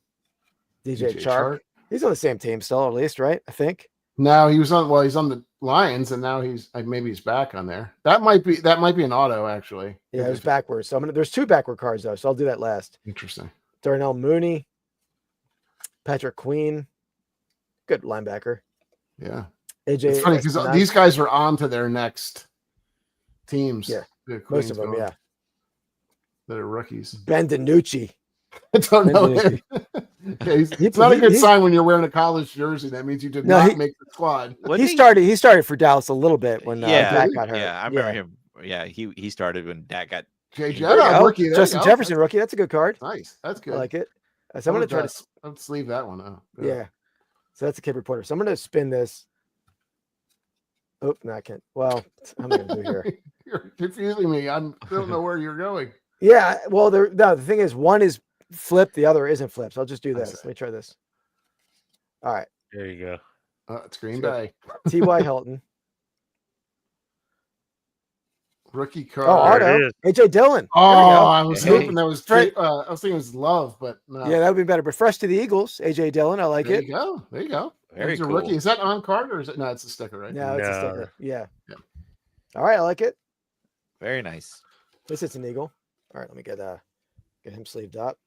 DJ Chark. He's on the same team still, at least, right? I think. No, he's on the Lions, and now maybe he's back on there. That might be an auto, actually. Yeah, it was backwards. So there's 2 backward cards though, so I'll do that last. Interesting. Darnell Mooney, Patrick Queen, good linebacker. Yeah. AJ. It's funny because these guys are on to their next teams. Yeah. Queen's Most of them, going. yeah. That are rookies. Ben DiNucci. I don't know Ben him. Yeah, it's not a good sign when you're wearing a college jersey. That means you did not make the squad. He started for Dallas a little bit when Dak got hurt. Yeah, I remember him. Yeah, he started when Dak got. JJ, rookie. Justin Jefferson, rookie. That's a good card. Nice. That's good. I like it. So I'm going to try to. Let's leave that one out. Yeah. So that's a kid reporter. So I'm going to spin this. Oh, no, I can't. Well, I'm going to do here. You're confusing me. I don't know where you're going. Yeah. Well, the thing is, one is flipped, the other isn't flipped. So I'll just do this. Let me try this. All right. There you go. It's Green Bay. T.Y. Hilton. Rookie card. Oh, auto. AJ Dillon. Oh, I was hoping that was. I was thinking it was Love, but no. Yeah, that would be better. But fresh to the Eagles, AJ Dillon. I like it. There you go. Very cool. Rookie. Is that on card or is it? No, it's a sticker, right? No, it's a sticker. Yeah. All right, I like it. Very nice. At least it's an Eagle. All right, let me get him sleeved up.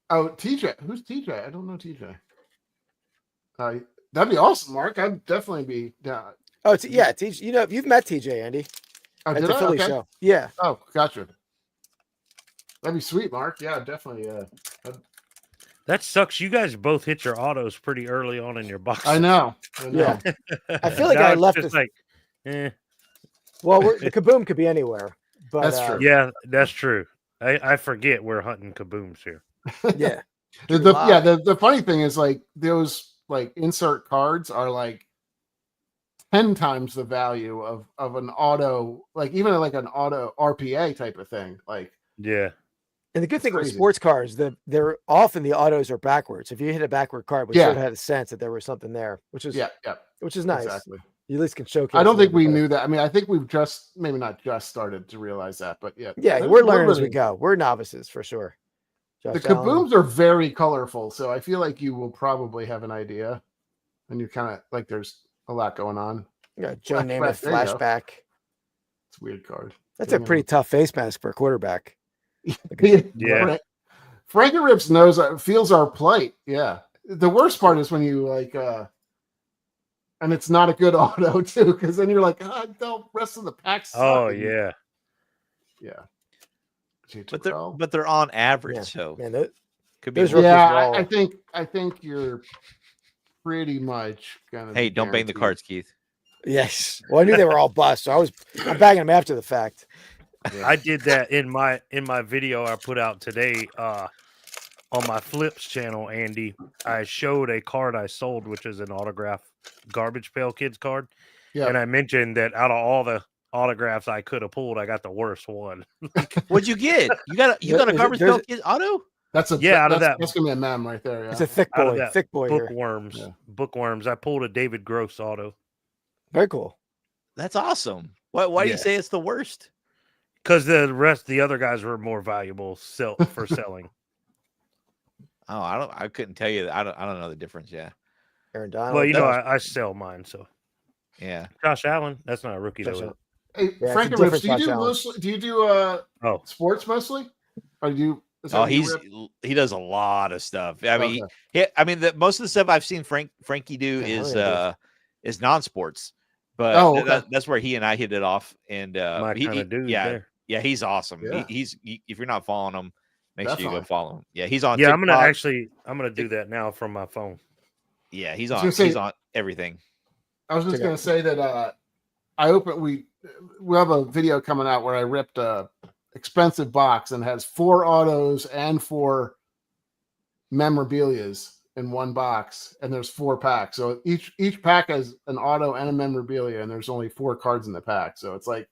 Oh, TJ. Who's TJ? I don't know TJ. That'd be awesome, Mark. I'd definitely be down. Oh, TJ. You know, you've met TJ, Andy. Oh, at the Philly show. Yeah. Oh, gotcha. That'd be sweet, Mark. Yeah, definitely. That sucks. You guys both hit your autos pretty early on in your box. I know. Yeah. I feel like I left this. Like, Well, the kaboom could be anywhere. But that's true. Yeah, that's true. I forget we're hunting kabooms here. Yeah. The funny thing is, like, those like insert cards are like 10 times the value of an auto, like even like an auto RPA type of thing. Like, yeah. And the good thing with sports cars, they're often the autos are backwards. If you hit a backward card, we sort of had a sense that there was something there, which is nice. Exactly. You at least can showcase. I don't think we knew that. I mean, I think we've maybe not just started to realize that, but yeah. Yeah, we're learning as we go. We're novices for sure. The kabooms are very colorful, so I feel like you will probably have an idea, and you kind of like there's a lot going on. Yeah, Joe Namath flashback. It's a weird card. That's a pretty tough face mask for a quarterback. Yeah. Frankenrips feels our plight. Yeah. The worst part is when you like and it's not a good auto too, because then you're like, the rest of the pack suck. Oh yeah. Yeah. But they're on average, so man, could be. Yeah, I think you're pretty much gonna. Hey, don't bang the cards, Keith. Yes. Well, I knew they were all bust, so I'm bagging them after the fact. Yeah. I did that in my video I put out today on my Flips channel, Andy. I showed a card I sold, which is an autograph Garbage Pail Kids card. Yeah. And I mentioned that out of all the autographs I could have pulled, I got the worst one. What'd you get? You got a Garbage Pail Kids auto? That's that's gonna be a mem right there. Yeah. It's a thick boy. Bookworms. Here. Bookworms. I pulled a David Gross auto. Very cool. That's awesome. Why do you say it's the worst? Because the other guys were more valuable for selling. Oh, I couldn't tell you. I don't know the difference. Yeah. Aaron Donald. Well, you know, I sell mine, so yeah. Josh Allen. That's not a rookie though. Hey, Yeah, Frank it's a and Rips, different size challenge. do you do sports mostly? Or do you is that Oh, what you rip? he does a lot of stuff. I mean, Okay. most of the stuff I've seen Frankie do Yeah, is non-sports, but Oh, okay. that's where he and I hit it off. And My kind of dude there. yeah, he's awesome. Yeah. If you're not following him, make sure you Definitely. go follow him. Yeah, he's on Yeah, TikTok. I'm gonna do that now from my phone. Yeah, I was gonna he's say- on everything. I was just Check going out. to say that we have a video coming out where I ripped a expensive box and has 4 autos and 4 memorabilias in one box, and there's 4 packs. So each pack has an auto and a memorabilia, and there's only 4 cards in the pack. So it's like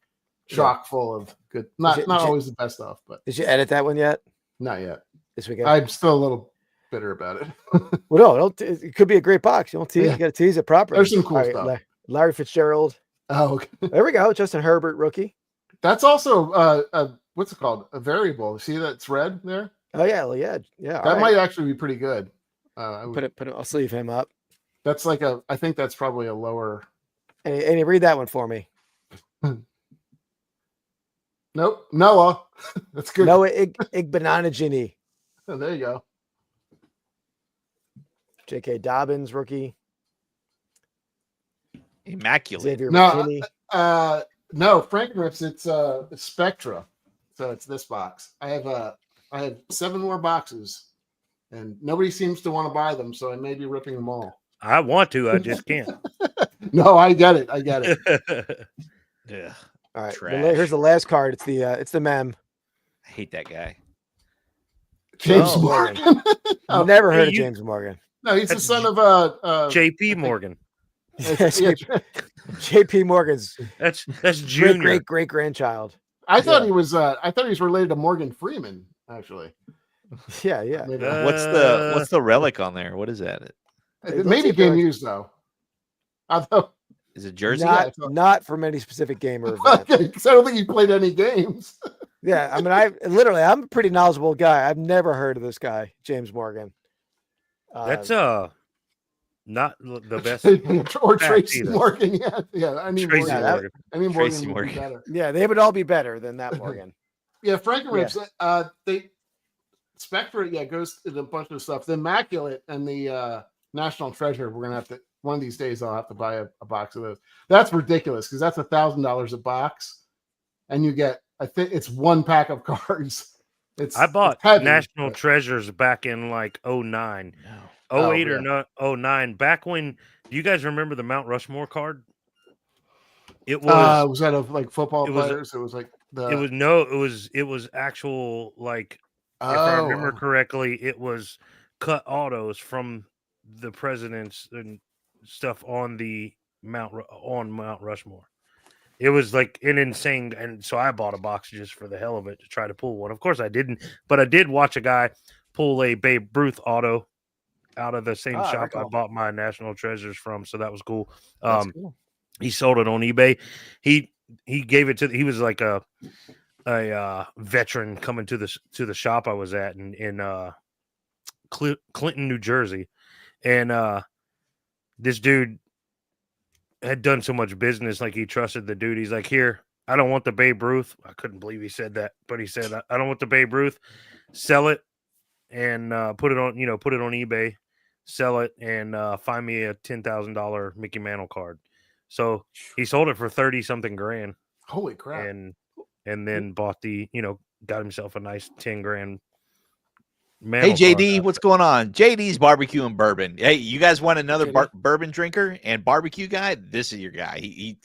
chock full of good. Not always the best stuff, but Did you edit that one yet? not yet. This weekend? I'm still a little bitter about it. Well, no, it could be a great box. You don't tease. Yeah. You got to tease it properly. There's some cool All right, stuff. Larry Fitzgerald. Oh, okay. There we go. Justin Herbert, rookie. That's also what's it called? A variable. See that's red there? Oh yeah, well, yeah. That might actually be pretty good. Put it. I'll sleeve him up. That's I think that's probably a lower. And you read that one for me. Nope, Noah. That's good. Noah Igbenanagini. Oh, there you go. J.K. Dobbins, rookie. Immaculate. Xavier No, McKinney. No, Frank Rips. It's Spectra. So it's this box. I have 7 more boxes, and nobody seems to want to buy them. So I may be ripping them all. I want to, I just can't. No, I get it. Yeah. All right. Trash. Here's the last card. It's the mem. I hate that guy. James Oh, Morgan. Oh, Never heard of you- James Morgan. no, he's the That's son of JP Morgan. J.P. Morgan's That's Junior. great grandchild. I thought he was related to Morgan Freeman, actually. Yeah. Maybe, What's the relic on there? What is that? it may be game used though. Although Is it Jersey? Not from any specific game or event. okay, because I don't think he played any games. Yeah, I mean, I'm a pretty knowledgeable guy. I've never heard of this guy, James Morgan. That's not the best. Or Tracy either. Morgan. Yeah. I mean, Tracy Morgan. Morgan. I mean, Tracy Morgan would be Morgan. better. Yeah, they would all be better than that Morgan. Yeah, Frank and Rips. Spectre. Goes to a bunch of stuff. The Immaculate and the National Treasure. We're gonna have to one of these days. I'll have to buy a box of those. That's ridiculous because that's $1,000 a box, and you get. I think it's 1 pack of cards. I bought heavy, National but- Treasures back in like 09. 08 or 09. Back when, do you guys remember the Mount Rushmore card? It was that of like football it was- players? It was like the. it was actual, like, if I remember correctly, it was cut autos from the presidents and stuff on the Mount Rushmore. It was like an insane, and so I bought a box just for the hell of it to try to pull one. Of course I didn't, but I did watch a guy pull a Babe Ruth auto out of the same shop I bought my National Treasures from, so that was cool. Cool. He sold it on eBay. He gave it to. He was like a veteran coming to the shop I was at in Clinton, New Jersey, and this dude had done so much business, like he trusted the dude. He's like, "Here, I don't want the Babe Ruth." I couldn't believe he said that, but he said, "I don't want the Babe Ruth. Sell it and put it on eBay, sell it, and find me a $10,000 Mickey Mantle card." So he sold it for 30 something grand, Holy crap! and then bought got himself a nice 10 grand. Hey JD, what's going on? JD's Barbecue and Bourbon. Hey, you guys want another bourbon drinker and barbecue guy? This is your guy.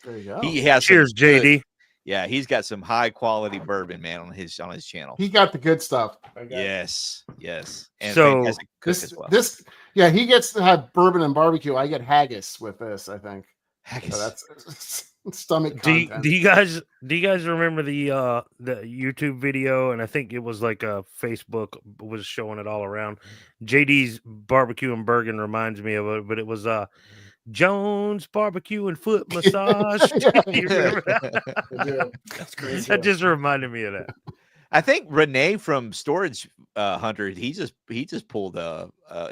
There you go. He has Cheers, JD. Yeah, he's got some high quality bourbon, man, on his channel. He got the good stuff. Yes. And so fantastic cook as well. He gets to have bourbon and barbecue. I get haggis with this, I think. Haggis. So that's stomach do content. you guys remember the YouTube video? And I think it was like Facebook was showing it all around. JD's Barbecue and Bourbon reminds me of it, but it was Jones Barbecue and Foot Massage. You remember that? That's crazy. That just reminded me of that. I think Renee from Storage Hunter, he just pulled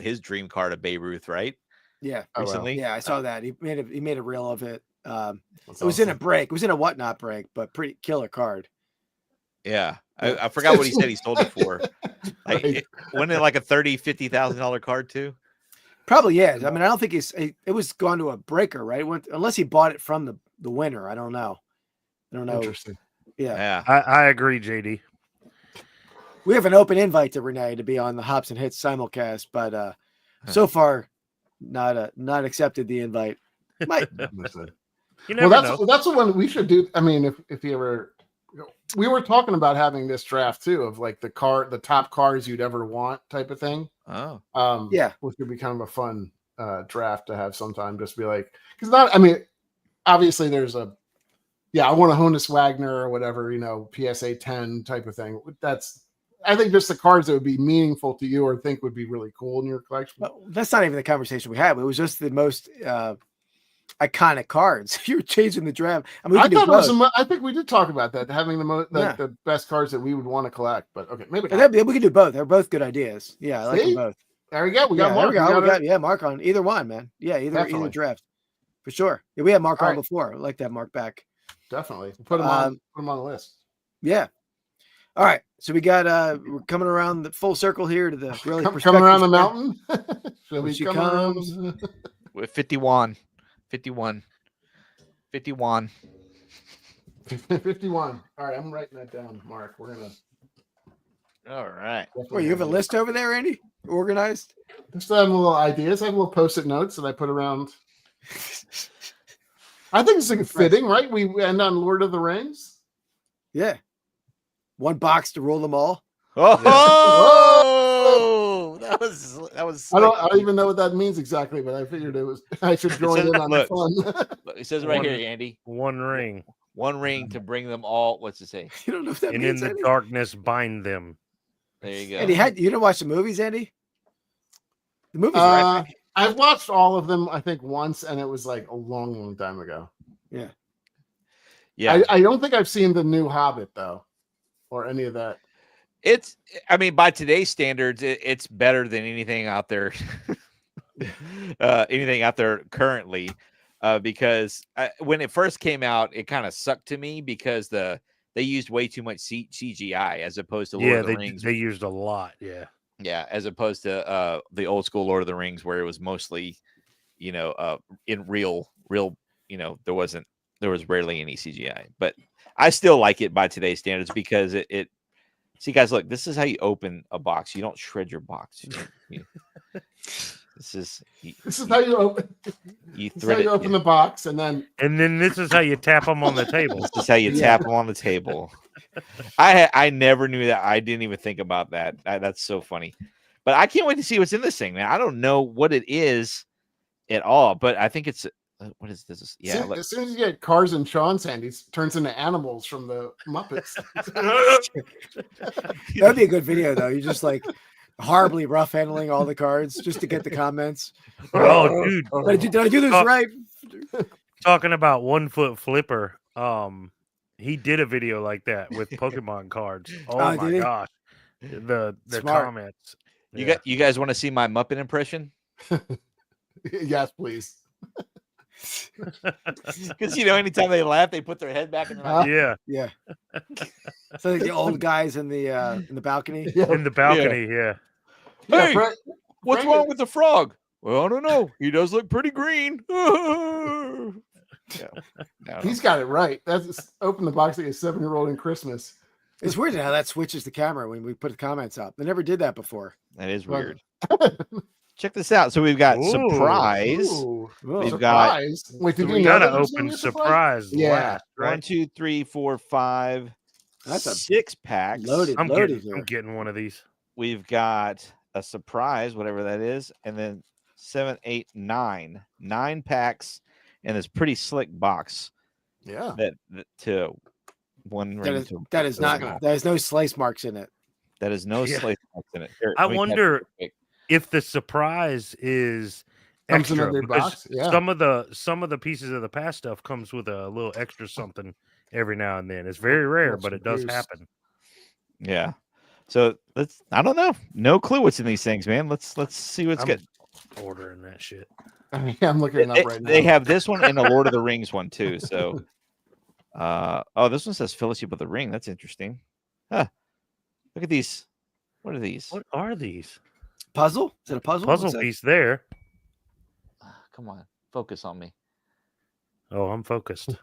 his dream card of Babe Ruth, right? Yeah. Recently. Yeah, I saw that. He made a reel of it. It was in a break. It was in a whatnot break, but pretty killer card. Yeah. I forgot what he said he sold it for. Like, Right. wasn't it like a $30,000-$50,000 card too? Probably, yeah. I mean, I don't think it was gone to a breaker, right? Unless he bought it from the winner. I don't know. Interesting. Yeah. I agree, JD. We have an open invite to Renee to be on the Hops and Hits simulcast, but so far, not accepted the invite. Might. You never know. That's the one we should do. I mean, if you ever, we were talking about having this draft too, of like the top cars you'd ever want type of thing. Oh, yeah, which would be kind of a fun draft to have sometime. Just be like, because not. I mean, obviously there's I want a Honus Wagner or whatever, PSA 10 type of thing. I think just the cards that would be meaningful to you or think would be really cool in your collection. Well, that's not even the conversation we had. It was just the most iconic cards. You're changing the draft. I mean, I think we did talk about that, having the best cards that we would want to collect. But okay, maybe not. We could do both. They're both good ideas. Yeah, I like them both. There we go. We got Mark. We got Mark on either one, man. Yeah, either draft for sure. Yeah, we had Mark on before. I'd like to have Mark back. Definitely put him on the list. Yeah. All right, so we got we're coming around the full circle here to the really coming around the mountain. She comes with 51. 51. 51. All right, I'm writing that down, Mark. We're gonna. All right. Well, you have a list over there, Andy? Organized? Just have little ideas. I have little post-it notes that I put around. I think it's fitting, right? We end on Lord of the Rings. Yeah. One box to rule them all. Oh, that was. I don't even know what that means exactly, but I figured I should join in on the fun. It says right here, Andy. One ring to bring them all. What's it say? You don't know if that and means in the darkness bind them. There you go. Andy, you didn't watch the movies, Andy? The movies are epic. I've watched all of them, I think, once, and it was like a long, long time ago. Yeah. Yeah. I don't think I've seen the new Hobbit though, or any of that. By today's standards, it's better than anything out there. Anything out there currently, because when it first came out, it kind of sucked to me because they used way too much CGI as opposed to Lord of the Rings. They used a lot, yeah. Yeah, as opposed to the old school Lord of the Rings, where it was mostly, in real, there was rarely any CGI. But I still like it by today's standards because it see, guys, look, this is how you open a box. You don't shred your box. This is how you open. You open the box, and then this is how you tap them on the table. This is how you tap them on the table. I never knew that. I didn't even think about that. That's so funny. But I can't wait to see what's in this thing, man. I don't know what it is at all, but I think it's what is this? Yeah. As soon as you get cars in Shaun's hand, he turns into animals from the Muppets. That'd be a good video, though. You just like horribly rough handling all the cards just to get the comments. Oh, dude. Did I do this right? Talking about 1 foot flipper. He did a video like that with Pokemon cards. Oh my gosh. The comments. You guys want to see my Muppet impression? Yes, please. Because anytime they laugh, they put their head back in their mouth. Yeah. So like the old guys in the balcony. Yeah. In the balcony, yeah. Hey, what's wrong with the frog? Well, I don't know. He does look pretty green. He's got it right. That's open the box like a 7-year-old in Christmas. It's weird how that switches the camera when we put the comments up. They never did that before. That is weird. Check this out. So we've got surprise. We've got. Wait, so we gotta open surprise. Yeah. Last, right? 1, 2, 3, 4, 5. That's a 6-pack. Loaded. I'm getting one of these. We've got a surprise, whatever that is, and then 7, 8, 9. 9 packs in this pretty slick box. Yeah. That to one ring. That is not. There's no slice marks in it. That is no slice marks in it. Here, I wonder if the surprise is extra. Box. Yeah. Some of the pieces of the past stuff comes with a little extra something every now and then. It's very rare, but it does happen. Yeah. So I don't know. No clue what's in these things, man. Let's see what's good. ordering that shit. Yeah, I'm looking it up right now. They have this one and a Lord of the Rings one too. So, this one says Fellowship of the Ring. That's interesting. Huh. Look at these. What are these? What are these? Puzzle? Is it a puzzle? Puzzle piece there. Come on, focus on me. Oh, I'm focused.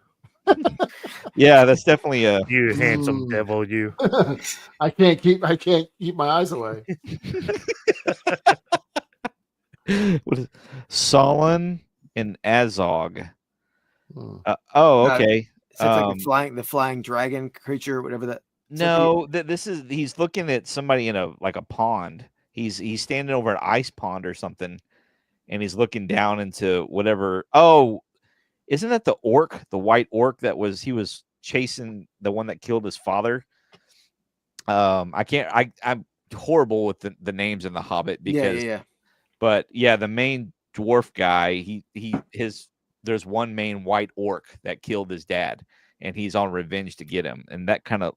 Yeah, that's definitely a. You handsome devil, you. I can't keep my eyes away. What is Solon and Azog? Okay. Is that like the flying dragon creature, whatever that? No, he's looking at somebody in a pond. He's standing over an ice pond or something, and he's looking down into whatever. Oh, isn't that the orc, the white orc he was chasing the one that killed his father? I'm horrible with the names in the Hobbit because But yeah, the main dwarf guy, there's one main white orc that killed his dad, and he's on revenge to get him, and that kind of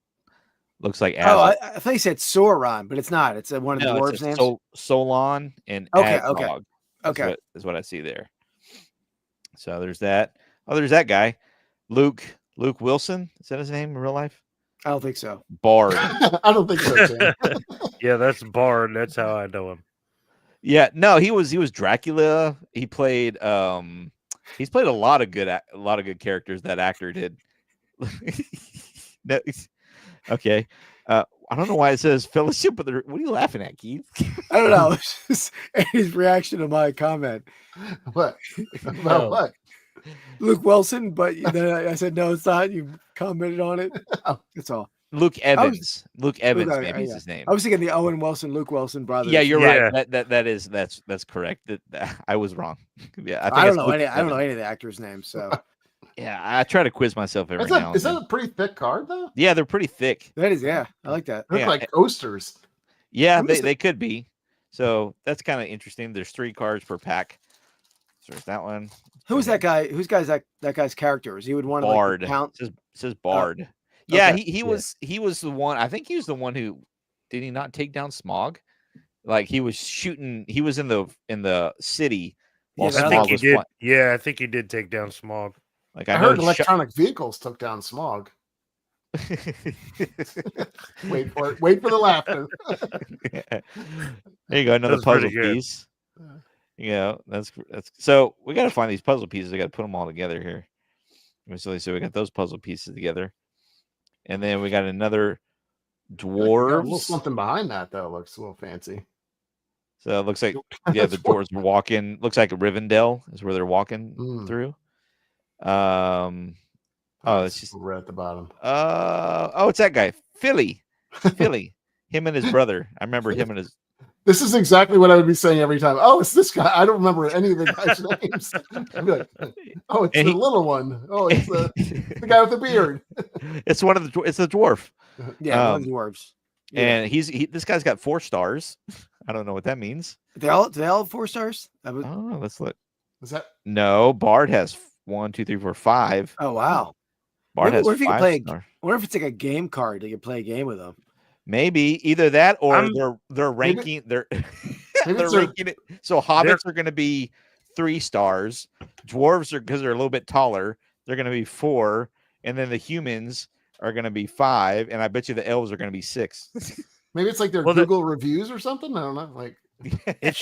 looks like. I thought you said Sauron, but it's not. It's one of the dwarves' names. Solon and Azog. Okay, is what I see there. So there's that. Oh, there's that guy, Luke Wilson. Is that his name in real life? I don't think so. Bard. I don't think so, Sam. Yeah, that's Bard. That's how I know him. Yeah, no, he was Dracula. He played he's played a lot of good characters. That actor did. Okay. I don't know why it says Fellowship of the. What are you laughing at, Keith? I don't know. It's just his reaction to my comment. What? About what? Luke Wilson, but then I said no, it's not. You commented on it. That's all. Luke Evans. Luke Evans, maybe is his name. I was thinking the Owen Wilson, Luke Wilson brothers. Yeah, you're right. That's correct. I was wrong. Yeah, I don't know any of the actors' names. So yeah, I try to quiz myself every now and Is that a pretty thick card though? Yeah, they're pretty thick. That is, yeah. I like that. They're like coasters. Yeah, they could be. So that's kind of interesting. There's 3 cards per pack. So there's that one. Who's that guy? That guy's character? Is he would want to Bard? Count? Says Bard. Yeah, okay. he was the one. I think he was the one who did he not take down Smog? Like he was shooting. He was in the city. Yeah, I think he did. Yeah, I think he did take down Smog. Like I heard electronic vehicles took down Smog. Wait for it. Wait for the laughter. There you go. Another puzzle piece. Yeah, that's so we got to find these puzzle pieces. I got to put them all together here. So we got those puzzle pieces together, and then we got another dwarves. A little something behind that though looks a little fancy. So it looks like the dwarves were walking. Looks like Rivendell is where they're walking through. It's just right at the bottom. It's that guy, Philly. Him and his brother. I remember him and his. This is exactly what I would be saying every time. Oh, it's this guy. I don't remember any of the guys' names. I'd be like, oh, it's the little one. Oh, it's the guy with the beard. It's it's the dwarf. Yeah, one of the dwarves. Yeah. And this guy's got 4 stars. I don't know what that means. They all have 4 stars? Oh, let's look. Is that no? Bard has 1, 2, 3, 4, 5. Oh wow. Bard has 5 stars. I wonder if it's like a game card that you play a game with them. Maybe either that or they're ranking they're ranking it. So hobbits are going to be 3 stars. Dwarves are because they're a little bit taller. They're going to be 4, and then the humans are going to be 5, and I bet you the elves are going to be 6. Maybe it's like their Google reviews or something. I don't know. Like it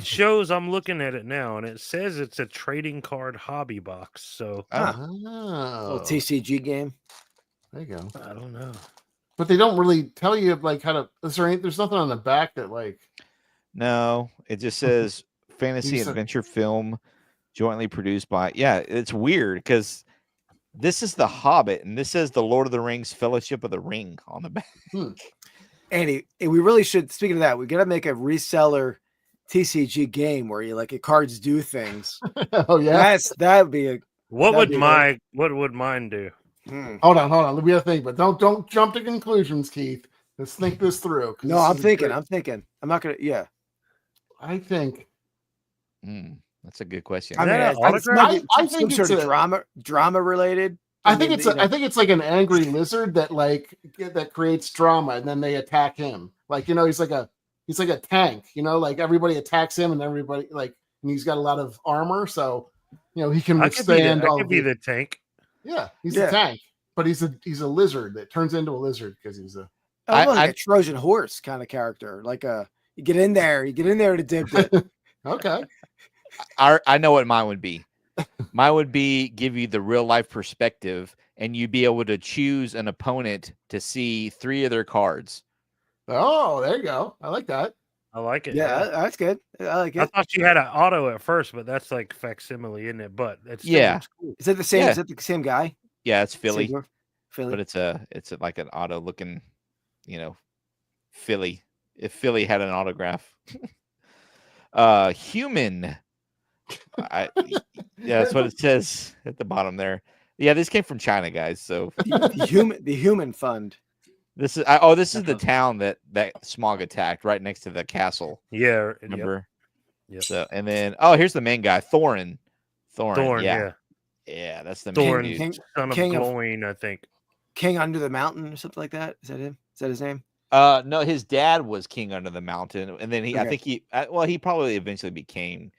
shows. I'm looking at it now, and it says it's a trading card hobby box. So little TCG game. There you go. I don't know. But they don't really tell you like how to. There's nothing on the back that like. No, it just says fantasy adventure film, jointly produced by. Yeah, it's weird because this is the Hobbit, and this says the Lord of the Rings Fellowship of the Ring on the back. Andy, we really should. Speaking of that, we got to make a reseller TCG game where you your cards do things. Oh yeah, that would be a. What would mine do? Hold on. We got to think, but don't jump to conclusions, Keith. Let's think this through. No, I'm thinking. I'm not gonna. Yeah, I think. That's a good question. I mean, I think it's sort of drama related. I think it's like an angry lizard that that creates drama, and then they attack him. Like he's like a he's like a tank, like everybody attacks him and everybody and he's got a lot of armor, so he can withstand all. I could be the tank. Yeah, he's a tank, but he's a lizard that turns into a lizard because he's a. Like a Trojan horse kind of character, like you get in there to dip it. Okay. I know what mine would be. Mine would be give you the real life perspective, and you'd be able to choose an opponent to see 3 of their cards. Oh, there you go. I like that. I like it. Yeah, that's good. I like it. I thought you had an auto at first, but that's like facsimile, isn't it? But it's cool. Is it the same? Yeah. Is it the same guy? Yeah, it's Philly. Philly. But it's like an auto looking, Philly. If Philly had an autograph. Human. Yeah, that's what it says at the bottom there. Yeah, this came from China, guys. So the human fund. This is this is the town that Smog attacked right next to the castle. Yeah, remember? Yep. So and then here's the main guy, Thorin. Yeah, that's the main dude. Son of Gloin, I think. King Under the Mountain or something like that. Is that him? Is that his name? No, his dad was King Under the Mountain, and then I think he probably eventually became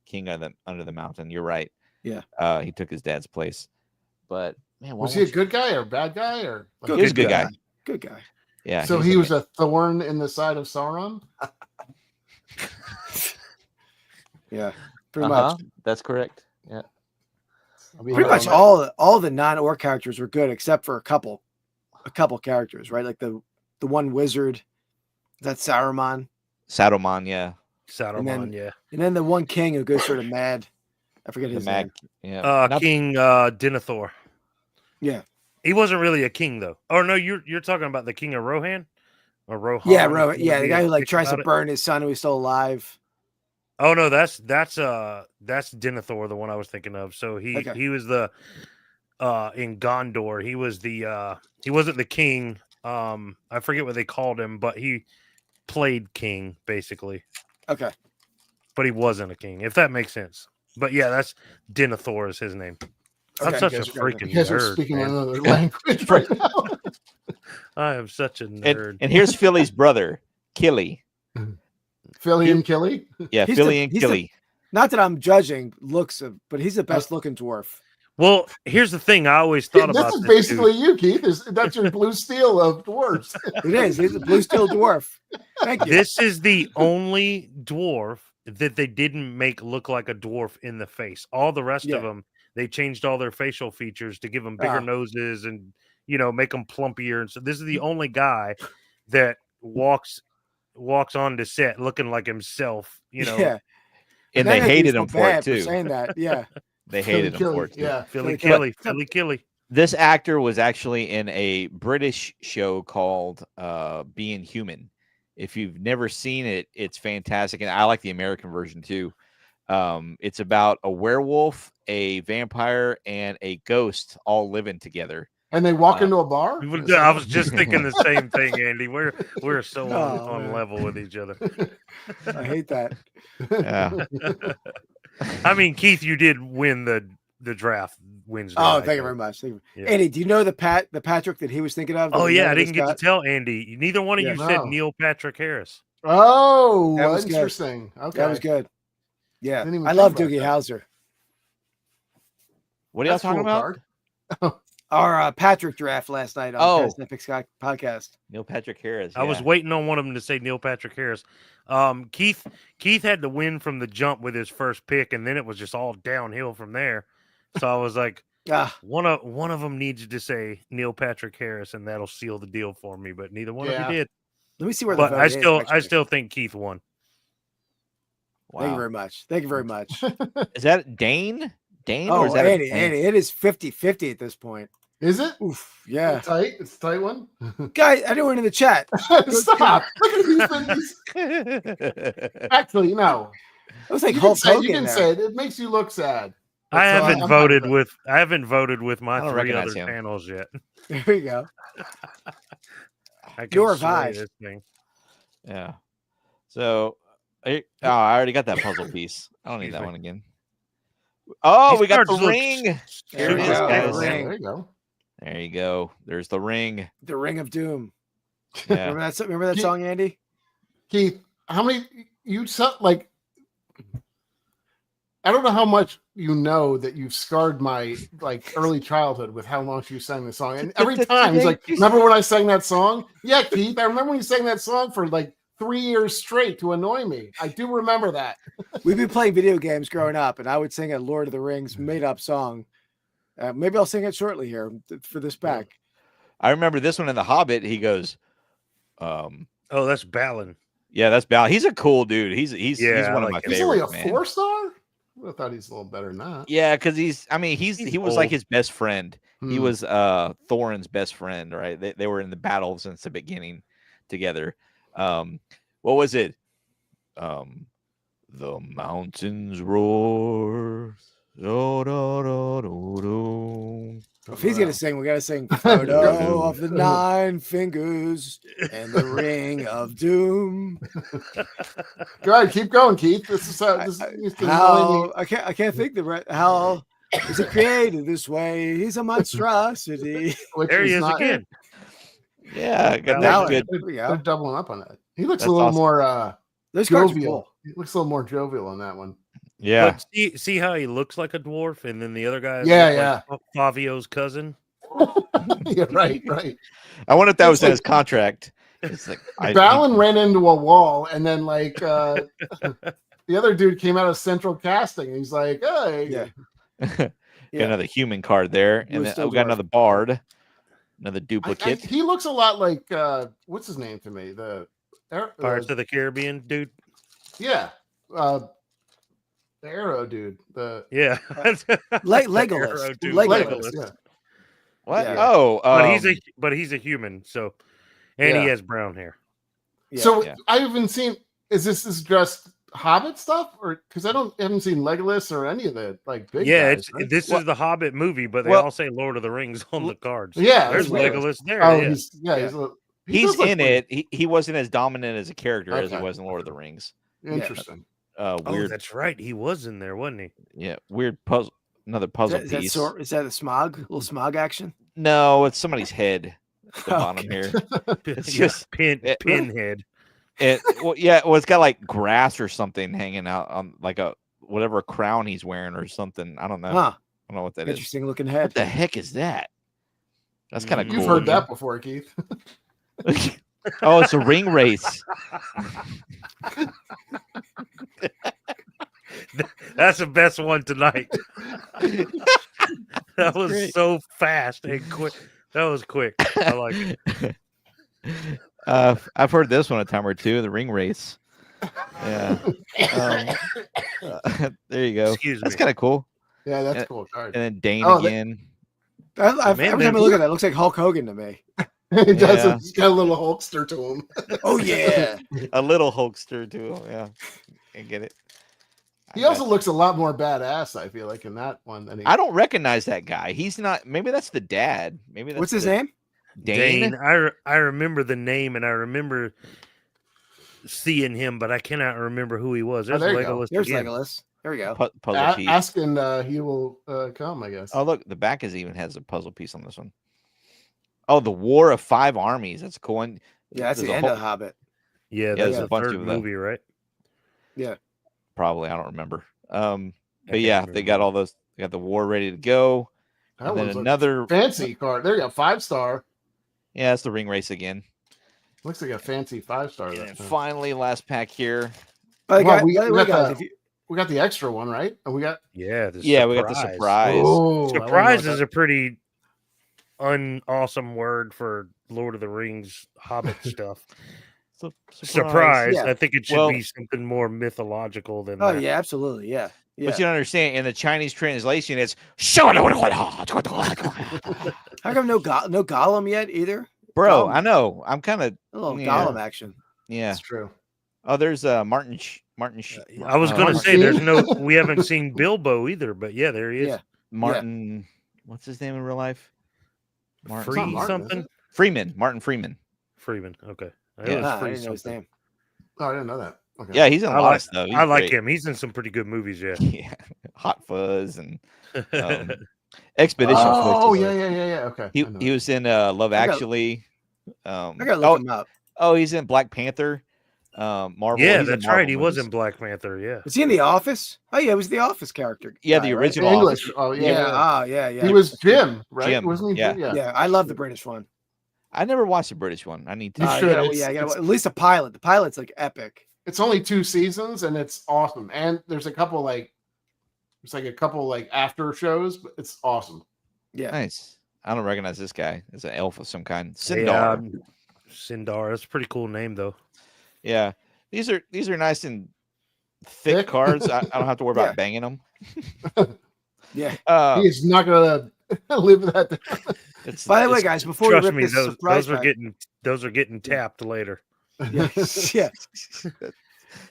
King Under the Mountain. You're right. Yeah. He took his dad's place. But man, was he a good guy or a bad guy or? He was a good guy. Good guy. Yeah. So he was a thorn in the side of Sauron. Yeah, pretty much. That's correct. Yeah. Pretty much all the non-orc characters were good except for a couple characters, right? Like the one wizard, that's Saruman. Yeah. And then the one king who goes sort of mad. I forget his name. Yeah. King Denethor. Yeah. He wasn't really a king though. Oh no, you're talking about the king of Rohan? Or Rohan? Yeah, Rohan. Yeah, the guy who tries to burn his son who he's still alive. Oh no, that's Denethor, the one I was thinking of. So he was the in Gondor. He was he wasn't the king. I forget what they called him, but he played king basically. Okay. But he wasn't a king, if that makes sense. But yeah, that's Denethor is his name. Okay, I'm such a freaking nerd. Are speaking another language right now. I am such a nerd. And here's Philly's brother, Killy. Philly and Killy? Yeah, Philly and Killy. Not that I'm judging looks, but he's the best looking dwarf. Well, here's the thing. I always thought about this. Is basically you, Keith. That's your blue steel of dwarves. It is. He's a blue steel dwarf. Thank you. This is the only dwarf that they didn't make look like a dwarf in the face. All the rest of them, they changed all their facial features to give them bigger noses and make them plumpier. And so this is the only guy that walks on to set looking like himself. Yeah. And they hated him for it too. Saying that, yeah. They hated him for it too. Yeah. Philly Killy. This actor was actually in a British show called Being Human. If you've never seen it, it's fantastic. And I like the American version too. It's about a werewolf, a vampire, and a ghost all living together. And they walk into a bar? I was just thinking the same thing, Andy. We're so on level with each other. I hate that. Yeah. I mean, Keith, you did win the draft Wednesday. Oh, thank you very much. Yeah. Andy, do you know the Patrick that he was thinking of? Oh yeah, I didn't get to tell Andy. Neither one of you said Neil Patrick Harris. Oh, that was interesting. Good. Okay, that was good. Yeah, I love Doogie Howser. What are y'all talking about? Our Patrick draft last night on Epic Sky podcast. Neil Patrick Harris. I was waiting on one of them to say Neil Patrick Harris. Keith had to win from the jump with his first pick, and then it was just all downhill from there. So I was like, one of them needs to say Neil Patrick Harris, and that'll seal the deal for me. But neither one of you did. Let me see where the vote is. I still think Keith won. Wow. Thank you very much. Thank you very much. Is that Dane? Or is that Andy, it is 50-50 at this point. Is it? Oof, yeah. It's a tight one. Guys, anyone in the chat? Stop. Look at these. Actually, no. It was like Hulk Hogan. You can say it. It makes you look sad. I haven't voted with my 3 other channels yet. There we go. You're revived. This thing. Yeah. So I already got that puzzle piece. I don't need that one again. Oh, we got the ring. There it is, guys. There you go. There you go. There's the ring. The Ring of Doom. Yeah. Remember that song, Andy? Keith, how many you like? I don't know how much you know that you've scarred my like early childhood with how long you sang the song. And every time he's like, remember when I sang that song? Yeah, Keith, I remember when you sang that song for like 3 years straight to annoy me. I do remember that. We've been playing video games growing up, and I would sing a Lord of the Rings made-up song. Maybe I'll sing it shortly here for this pack. I remember this one in The Hobbit. He goes, Oh, that's Balin. yeah, that's Balin. He's a cool dude. He's Yeah, one I of my like him. He's only favorites, a man. 4-star? I thought he's a little better than that. Yeah, because he was like old. his best friend. He Hmm. was Thorin's best friend, right? They were in the battle since the beginning together. What was it? The mountains roar. Do, do, do, do, do. If he's gonna sing, we gotta sing Photo of the 9 Fingers and the Ring of Doom. Go ahead, keep going, Keith. This is How I can't think how is it created this way? He's a monstrosity. which There he is not- again. Yeah, got Balin. that good. There we They're go. doubling up on that. He looks That's a little awesome. more Those cards are jovial. cool. He looks a little more jovial on that one. Yeah, But see how he looks like a dwarf, and then the other guy, Yeah, like Fabio's cousin. Yeah, right. I wonder if that was in like- his contract. It's like Balin ran into a wall, and then like the other dude came out of Central Casting, and he's like, "Hey, Yeah. got another human card there, He and was then still we got dwarf. another bard, another duplicate. he looks a lot like what's his name to me? The Pirates of the Caribbean dude. yeah, the Arrow dude. The Yeah, Legolas. Arrow dude, Legolas. Yeah. What? Yeah. Oh, but he's a human, so and he Yeah. has brown hair. Yeah. So Yeah. I haven't seen. Is this just Hobbit stuff, or because I haven't seen Legolas or any of the like big Yeah, guys, right? this is the Hobbit movie, but they Well- all say Lord of the Rings on the cards. Yeah, there's that's weird. Legolas there. Oh, yeah. he's Yeah. he he's does look in pretty it. He wasn't as dominant as a character as he Okay. was in Lord of the Rings. Interesting. Oh, Weird. that's right. He was in there, wasn't he? Yeah, weird puzzle. Another puzzle Is piece. is that a smog? Little smog action? No, it's somebody's head at the bottom Okay. here. It's Yeah, just pinhead. it's got like grass or something hanging out on like a whatever crown he's wearing or something. I don't know. Huh. I don't know what that is. Interesting looking What head. the heck is that? That's kind of Mm. cool. You've heard that before, Keith. Oh, it's a ring race. That's the best one tonight. That was great. so fast and quick. That was quick. I like it. I've heard this one a time or two. The ring race. Yeah. There you go. Excuse That's me. kind of cool. Yeah, that's Yeah. a cool card. And then Dane Oh, again. Every time I look at that, it looks like Hulk Hogan to me. It does. Yeah. It's got a little Hulkster to him. Oh yeah. A little Hulkster too. Yeah. I get it. He also looks a lot more badass, I feel like, in that one than he. I don't recognize that guy. He's not. Maybe that's the dad. Maybe that's What's his the- name? Dane. I remember the name and I remember seeing him, but I cannot remember who he was. There's there you go. Legolas. There's again. Legolas. There we go. Puzzle piece. Ask and he will come, I guess. Oh, look, the back is even has a puzzle piece on this one. Oh, the War of Five Armies. That's a cool one. Yeah, that's There's the a end whole- of the Hobbit. Yeah, there's that's a the bunch third of them. movie, right? Probably, I don't remember. I But can't yeah, remember. they got all those. They got the war ready to go. That And then one's another. fancy card. There you go, 5-star. Yeah, it's the ring race again. Looks like a fancy 5-star. And that then time. finally, last pack here. By the Well, guy, we by the way, got guys, the- if you, We got the extra one, right? And we got Yeah, Yeah, we got the surprise. Oh, I wanna know Surprise what is that- a pretty unawesome word for Lord of the Rings Hobbit stuff. Surprise. Yeah. I think it should Well- be something more mythological than oh that. yeah, absolutely, yeah, yeah. But you don't understand. In the Chinese translation, it's How come no Gollum yet either? bro. Gollum. I know. I'm kind of A little Yeah. Gollum action. yeah. That's true. Oh, there's Martin. I was going to Martin say there's no. We haven't seen Bilbo either, but yeah, there he is. Yeah. Martin. What's his name in real life? Martin It's not Free Martin, is something. it? Freeman. Martin Freeman. Freeman. Okay. Yeah. It was Ah, I Free didn't know his something. name. Oh, I didn't know that. Okay. Yeah, he's in a I lot like- of stuff. He's I like great. him. He's in some pretty good movies. Yeah. Yeah, Hot Fuzz and Expedition. Oh, Force. yeah. Okay. He I know he was in Love I got- Actually. I gotta look him up. Oh, he's in Black Panther. Marvel. Yeah, He's in that's Marvel right. He was movies. in Black Panther. Yeah. Was he in The Office? Oh yeah, he was the Office character. Yeah, guy, the right? original English. Office. Oh Yeah. yeah. Ah, yeah. He was Jim, right? Jim, Wasn't he? yeah. Jim? Yeah, I love the British one. I never watched the British one. I need to. You should. You gotta, at least a pilot. The pilot's like epic. It's only 2 seasons and it's awesome. And there's a couple like after shows, but it's awesome. Yeah. Nice. I don't recognize this guy. It's an elf of some kind. Yeah, Sindar. Sindar. That's a pretty cool name, though. Yeah. These are nice and thick cards. I don't have to worry about banging them. Yeah. He is not gonna live that. By the way, guys, before we Trust rip me, this surprise pack, those are getting tapped later. yeah.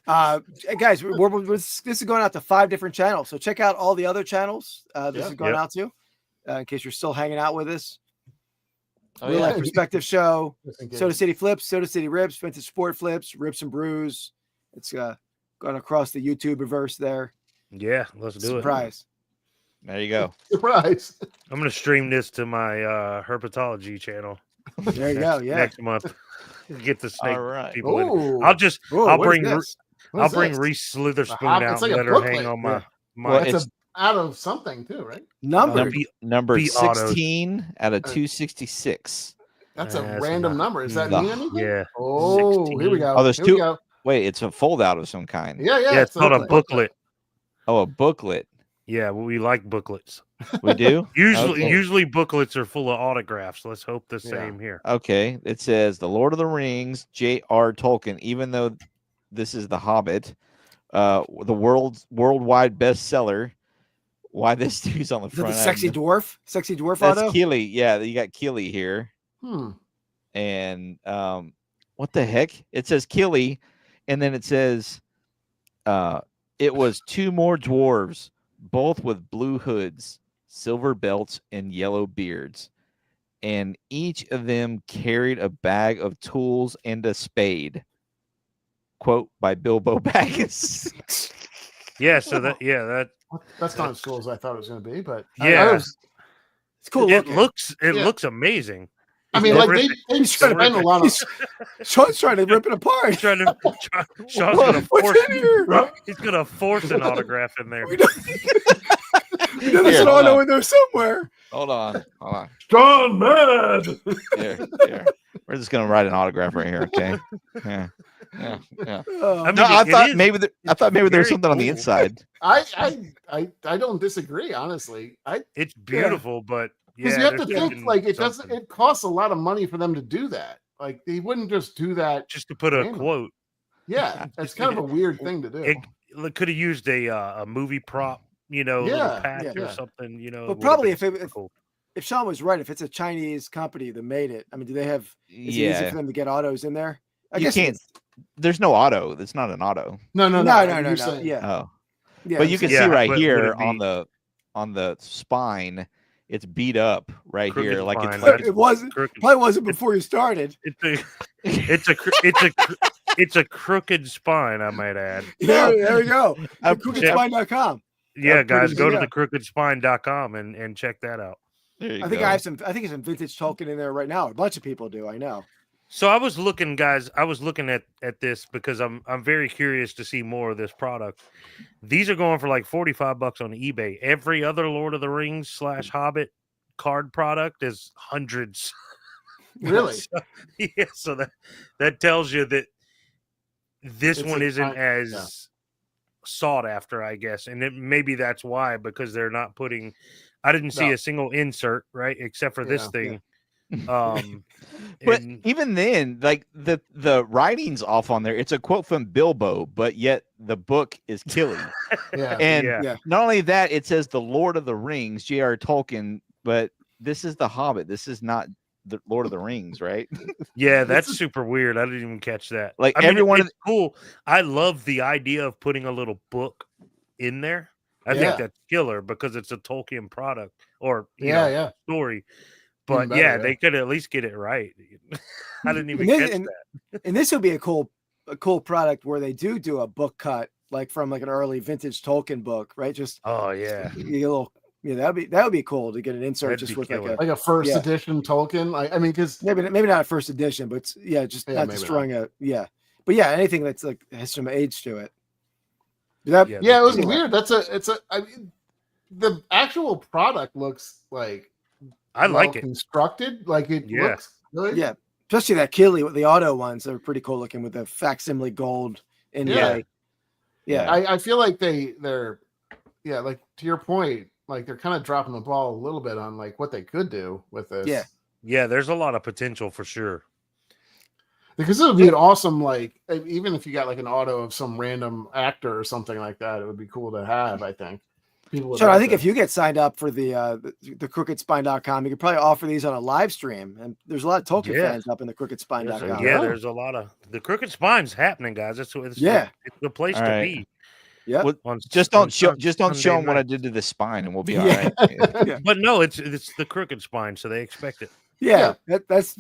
Guys, this is going out to 5 different channels. So check out all the other channels this is going out to, in case you're still hanging out with us. Real Life Perspective Show, Soda City Flips, Soda City Rips, Vintage Sport Flips, Rips and Brews. It's going across the YouTubeverse there. Yeah, let's do Surprise. There you go. Surprise. I'm gonna stream this to my herpetology channel. There you go. Yeah. Next month. Get the snake All right. people in. Ooh. I'll bring What's bring this? Reese Slitherspoon Hobbit. out It's like and a let her booklet. hang on my Well, It's out of something too, right? number Be autos. 16 out of 266. That's a That's random not- number. Is that the- mean anything? yeah. Oh, 16. here we go. Oh, there's Here we two- go. Wait, it's a fold out of some kind. Yeah, it's called a booklet. Oh, a booklet. Yeah, we like booklets. We do? Usually booklets are full of autographs. Let's hope the same here. Okay. It says The Lord of the Rings, J.R. Tolkien, even though this is The Hobbit, the worldwide bestseller. Why this dude's on the Is that the front? sexy dwarf? Sexy dwarf That's auto? Keely. Yeah, you got Keely here. And what the heck? It says Keely, and then it says it was 2 more dwarves, both with blue hoods, silver belts, and yellow beards. And each of them carried a bag of tools and a spade. Quote by Bilbo Baggins. Yeah, so that That's not as cool as I thought it was going to be, but Yeah. It's cool. it looking. looks amazing. I mean, He's like they spend a lot of. Sean's trying to rip it apart. Sean's gonna What's in here? he's gonna force an autograph in there. There's an auto in there somewhere. Hold on. Sean mad. Here. We're just gonna write an autograph right here, okay? Yeah. Oh, I thought is- maybe there was very something on the cool. inside. I don't disagree, honestly. It's beautiful, but Because yeah, you have to there's think something- like it doesn't. something. It costs a lot of money for them to do that. Like they wouldn't just do that. Just to put a Random. quote. Yeah, that's kind of a weird thing to do. It could have used a movie prop, little patch or yeah. something, But probably if Sean was right, if it's a Chinese company that made it, I mean, do they have? Is it easy for them to get autos in there? I You guess can't. There's no auto. It's not an auto. No. No. Saying- Yeah. Oh, Yeah. but you can Yeah, see right but would here it be- on the spine, it's beat up right Crooked here, like spine, it's like It wasn't. crooked. Probably wasn't before you started. It's a crooked spine, I might add. Yeah, there you go. I'm- CrookedSpine.com. Yeah, guys, go to yeah. the crookedspine.com and check that out. There you I think go. I have some. I think it's some vintage Tolkien in there right now. A bunch of people do. I know. So I was looking, guys. I was looking at this because I'm very curious to see more of this product. These are going for like $45 on eBay. Every other Lord of the Rings / Hobbit card product is hundreds. Really? So that tells you that this It's one a isn't kind- as sought after, I guess, and maybe that's why, because they're not putting. I didn't see No. a single insert, right, except for this Yeah, thing. But And- even then, like the writing's off on there. It's a quote from Bilbo, but yet the book is Killy. Yeah. And Yeah. not only that, it says the Lord of the Rings, J.R. Tolkien, but this is the Hobbit. This is not the Lord of the Rings, right? Yeah, that's super weird. I didn't even catch that. Like, I mean, everyone- it's cool. I love the idea of putting a little book in there. I Yeah. think that's killer because it's a Tolkien product or Yeah. story. But better, yeah, yeah. they could at least get it right. I didn't even And catch this- that. And this would be a cool product where they do a book cut, like from like an early vintage Tolkien book, right? Just Oh yeah, you get a little. Yeah, that would be cool to get an insert That'd just be with killer. like Like a first Yeah. edition Tolkien. I mean, because maybe not a first edition, but yeah, just Yeah, not maybe destroying a But yeah, anything that's like has some age to it. That, Yeah, it was weird. I mean, the actual product looks like I like it. constructed. Like it looks good. Yeah, especially that Keeley with the auto ones. They're pretty cool looking with the facsimile gold inlay. Yeah. I feel like they're like to your point, like they're kind of dropping the ball a little bit on like what they could do with this. Yeah, there's a lot of potential for sure. Because it would be an awesome, like, even if you got like an auto of some random actor or something like that, it would be cool to have, I think. So I think if you get signed up for the crookedspine.com, you could probably offer these on a live stream. And there's a lot of Tolkien fans up in the crookedspine.com. Yeah, there's a lot of the Crooked Spine's happening, guys. It's it's the place to be. Yeah. Well, just don't show them what I did to the spine, and we'll be all right. But no, it's the Crooked Spine, so they expect it. Yeah. That's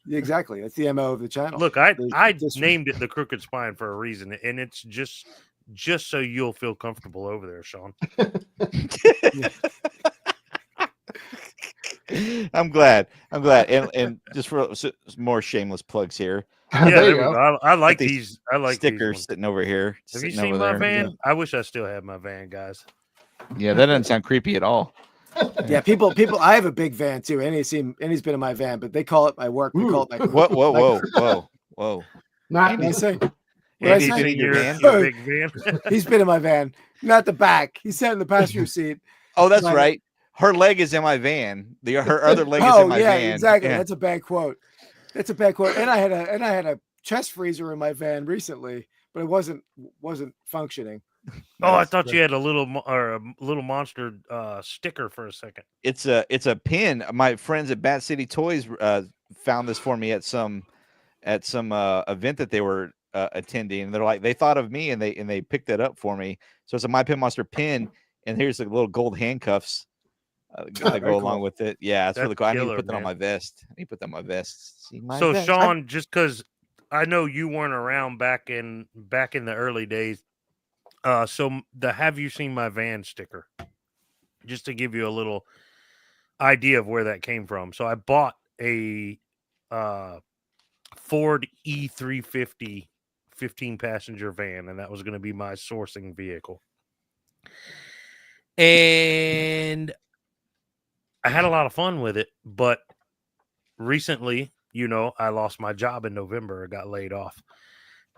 exactly. That's the MO of the channel. Look, I named it the Crooked Spine for a reason, and it's just so you'll feel comfortable over there, Shaun. I'm glad. And just for more shameless plugs here. Yeah, I like these. I like stickers these sitting over here. Have you seen my van? Yeah. I wish I still had my van, guys. Yeah, that doesn't sound creepy at all. Yeah, people. I have a big van too, and he's been in my van, but they call it my work. They call it my. Whoa! Not me saying. He's been in your big van. He's been in my van, not the back. He sat in the passenger seat. Oh, that's right. Her leg is in my van. Her other leg is in my van. Exactly. Yeah. That's a bad quote. And I had a chest freezer in my van recently, but it wasn't functioning. Oh, I thought you had a little monster sticker for a second. It's a pin. My friends at Bat City Toys found this for me at some event that they were attending. And they're like, they thought of me and they picked that up for me. So it's a My Pin Monster pin, and here's the little gold handcuffs that go along with it. Yeah, that's really cool. I need to put that on my vest. I need to put that on my vest. See my vest. Shaun, just because I know you weren't around back in the early days. So the "Have you seen my van" sticker, just to give you a little idea of where that came from. So I bought a Ford E350 15-passenger van, and that was going to be my sourcing vehicle. And I had a lot of fun with it, but recently, I lost my job in November. I got laid off,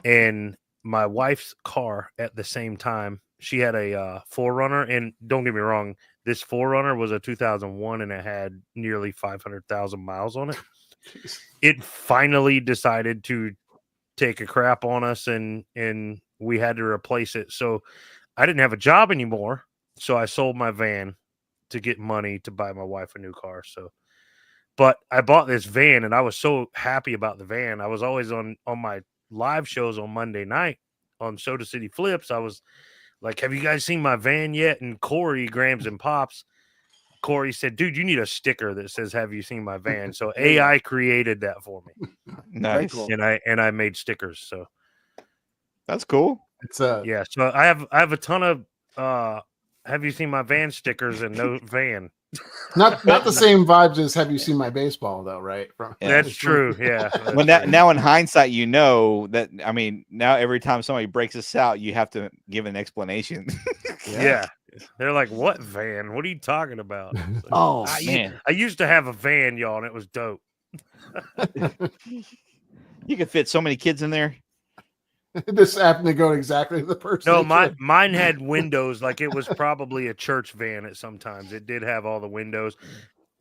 and my wife's car at the same time, she had a 4Runner, and don't get me wrong, this 4Runner was a 2001 and it had nearly 500,000 miles on it. It finally decided to take a crap on us, and we had to replace it. So I didn't have a job anymore, so I sold my van to get money to buy my wife a new car. But I bought this van, and I was so happy about the van. I was always on my live shows on Monday night on Soda City Flips. I was like, have you guys seen my van yet? And Corey, Grams and Pops, Corey said, dude, you need a sticker that says, have you seen my van? So AI created that for me. Nice. Cool. And I made stickers. So that's cool. It's yeah. So I have a ton of have you seen my van stickers and no van. Not the same vibes as have you seen my baseball though, right? That's true. Yeah. Well, now in hindsight, that. I mean, now every time somebody breaks this out, you have to give an explanation. Yeah. They're like, what van? What are you talking about? Like, oh man, I used to have a van, y'all, and it was dope. You could fit so many kids in there. This happened to go exactly to the person. No, mine had windows. Like it was probably a church van at sometimes. It did have all the windows.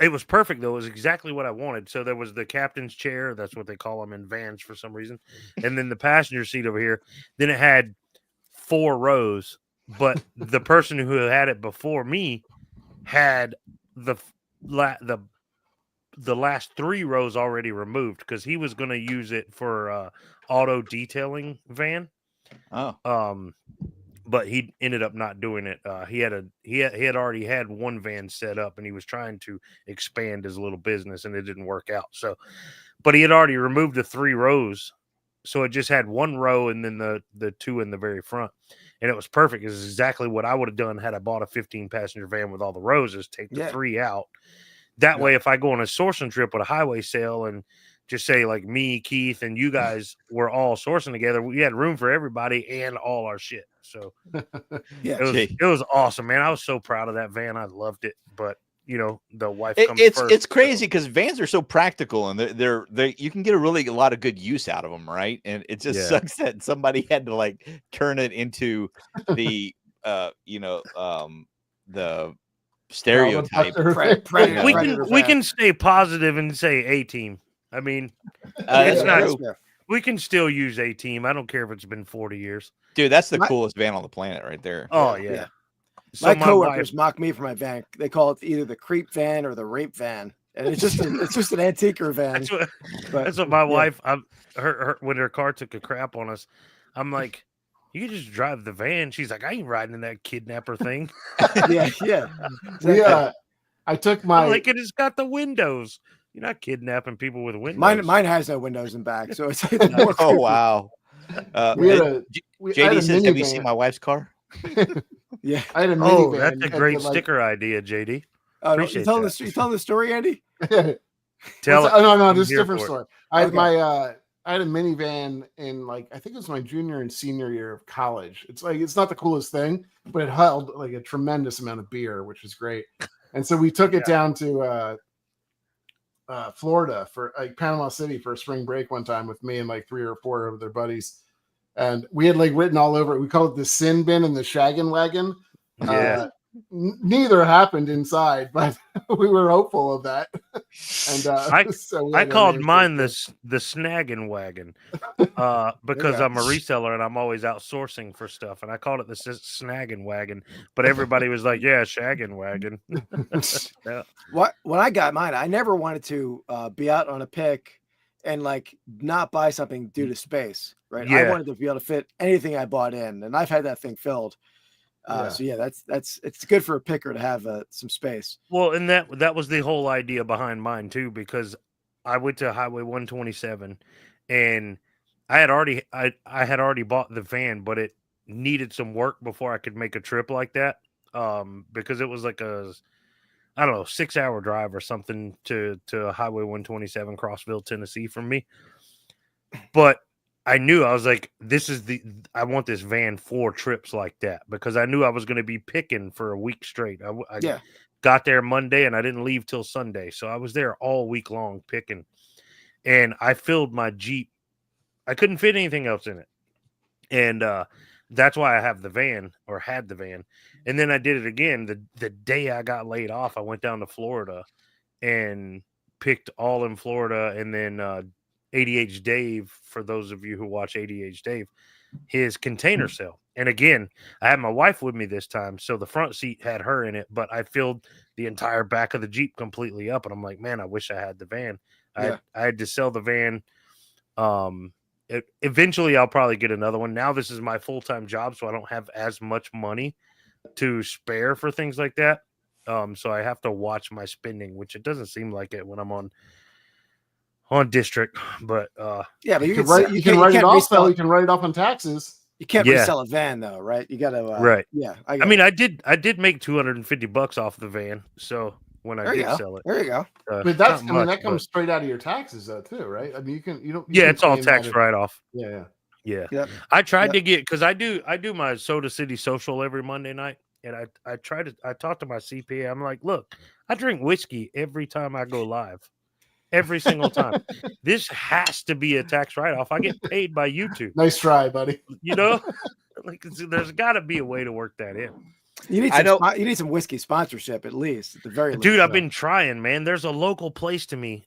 It was perfect though. It was exactly what I wanted. So there was the captain's chair. That's what they call them in vans for some reason. And then the passenger seat over here. Then it had 4 rows. But the person who had it before me had the last 3 rows already removed because he was going to use it for auto detailing van. But he ended up not doing it. He had already had one van set up, and he was trying to expand his little business, and it didn't work out. So, but he had already removed the 3 rows, so it just had 1 row and then the 2 in the very front, and it was perfect. It was exactly what I would have done had I bought a 15-passenger van with all the rows. Is take the 3 out. That way, if I go on a sourcing trip with a highway sale and just say like me, Keith, and you guys were all sourcing together. We had room for everybody and all our shit. So Yeah. it was awesome, man. I was so proud of that van. I loved it. But the wife comes first. It's crazy because vans are so practical, and they're you can get a lot of good use out of them, right? And it just sucks that somebody had to like turn it into the the stereotype. We can stay positive and say A-Team. I mean, it's not. We can still use A-Team. I don't care if it's been 40 years. Dude, that's the coolest van on the planet right there. Oh, yeah. So my coworkers mock me for my van. They call it either the creep van or the rape van. And it's just an antiquer van. That's what my wife, her when her car took a crap on us, I'm like, you can just drive the van. She's like, I ain't riding in that kidnapper thing. Yeah. I took my like it's got the windows. You're not kidnapping people with windows. Mine has no windows in back, so it's more creepy. Wow. JD says, "Have you seen my wife's car?" Yeah, I had a minivan. That's a great sticker idea, JD. You telling the story, Andy? Tell it. No, this is a different story. I had I had a minivan in I think it was my junior and senior year of college. It's not the coolest thing, but it held like a tremendous amount of beer, which is great. And so we took it down to Florida for Panama City for a spring break one time with me and 3 or 4 of their buddies. And we had written all over it. We called it the sin bin and the shaggin' wagon. Yeah. Neither happened inside, but we were hopeful of that. And I called mine the snaggin' wagon because I'm a reseller and I'm always outsourcing for stuff. And I called it the snaggin' wagon, but everybody was like, "Yeah, shaggin' wagon." Yeah. When I got mine, I never wanted to be out on a pick and not buy something due to space. Right? Yeah. I wanted to be able to fit anything I bought in, and I've had that thing filled. So it's good for a picker to have some space. Well, and that was the whole idea behind mine too, because I went to Highway 127 and I had already bought the van, but it needed some work before I could make a trip like that. Because it was like a 6-hour drive or something to Highway 127 Crossville, Tennessee from me. But I knew, I was like, I want this van for trips like that, because I knew I was going to be picking for a week straight. I got there Monday and I didn't leave till Sunday. So I was there all week long picking, and I filled my Jeep. I couldn't fit anything else in it. And that's why I have the van, or had the van. And then I did it again. The day I got laid off, I went down to Florida and picked all in Florida. And then, ADH Dave, for those of you who watch ADH Dave, his container sale. And again, I had my wife with me this time, so the front seat had her in it, but I filled the entire back of the Jeep completely up. And I'm like, man, I wish I had the van. I had to sell the van. Eventually I'll probably get another one. Now this is my full-time job, so I don't have as much money to spare for things like that. So I have to watch my spending, which it doesn't seem like it when I'm on district, but but you can write it off. So you can write it off on taxes. You can't resell a van though, right? You gotta right. Yeah, I mean, I did make $250 off the van. So when I did sell it, there you go. But that comes straight out of your taxes though, too, right? I mean, you don't. It's all tax write off. Yeah. Yep. I tried to get, because I do my Soda City social every Monday night, and I talked to my CPA. I'm like, look, I drink whiskey every time I go live. Every single time. This has to be a tax write-off. I get paid by YouTube. Nice try, buddy. There's got to be a way to work that in. You need some whiskey sponsorship at least, at the very least. Dude, I've been trying, man. There's a local place to me,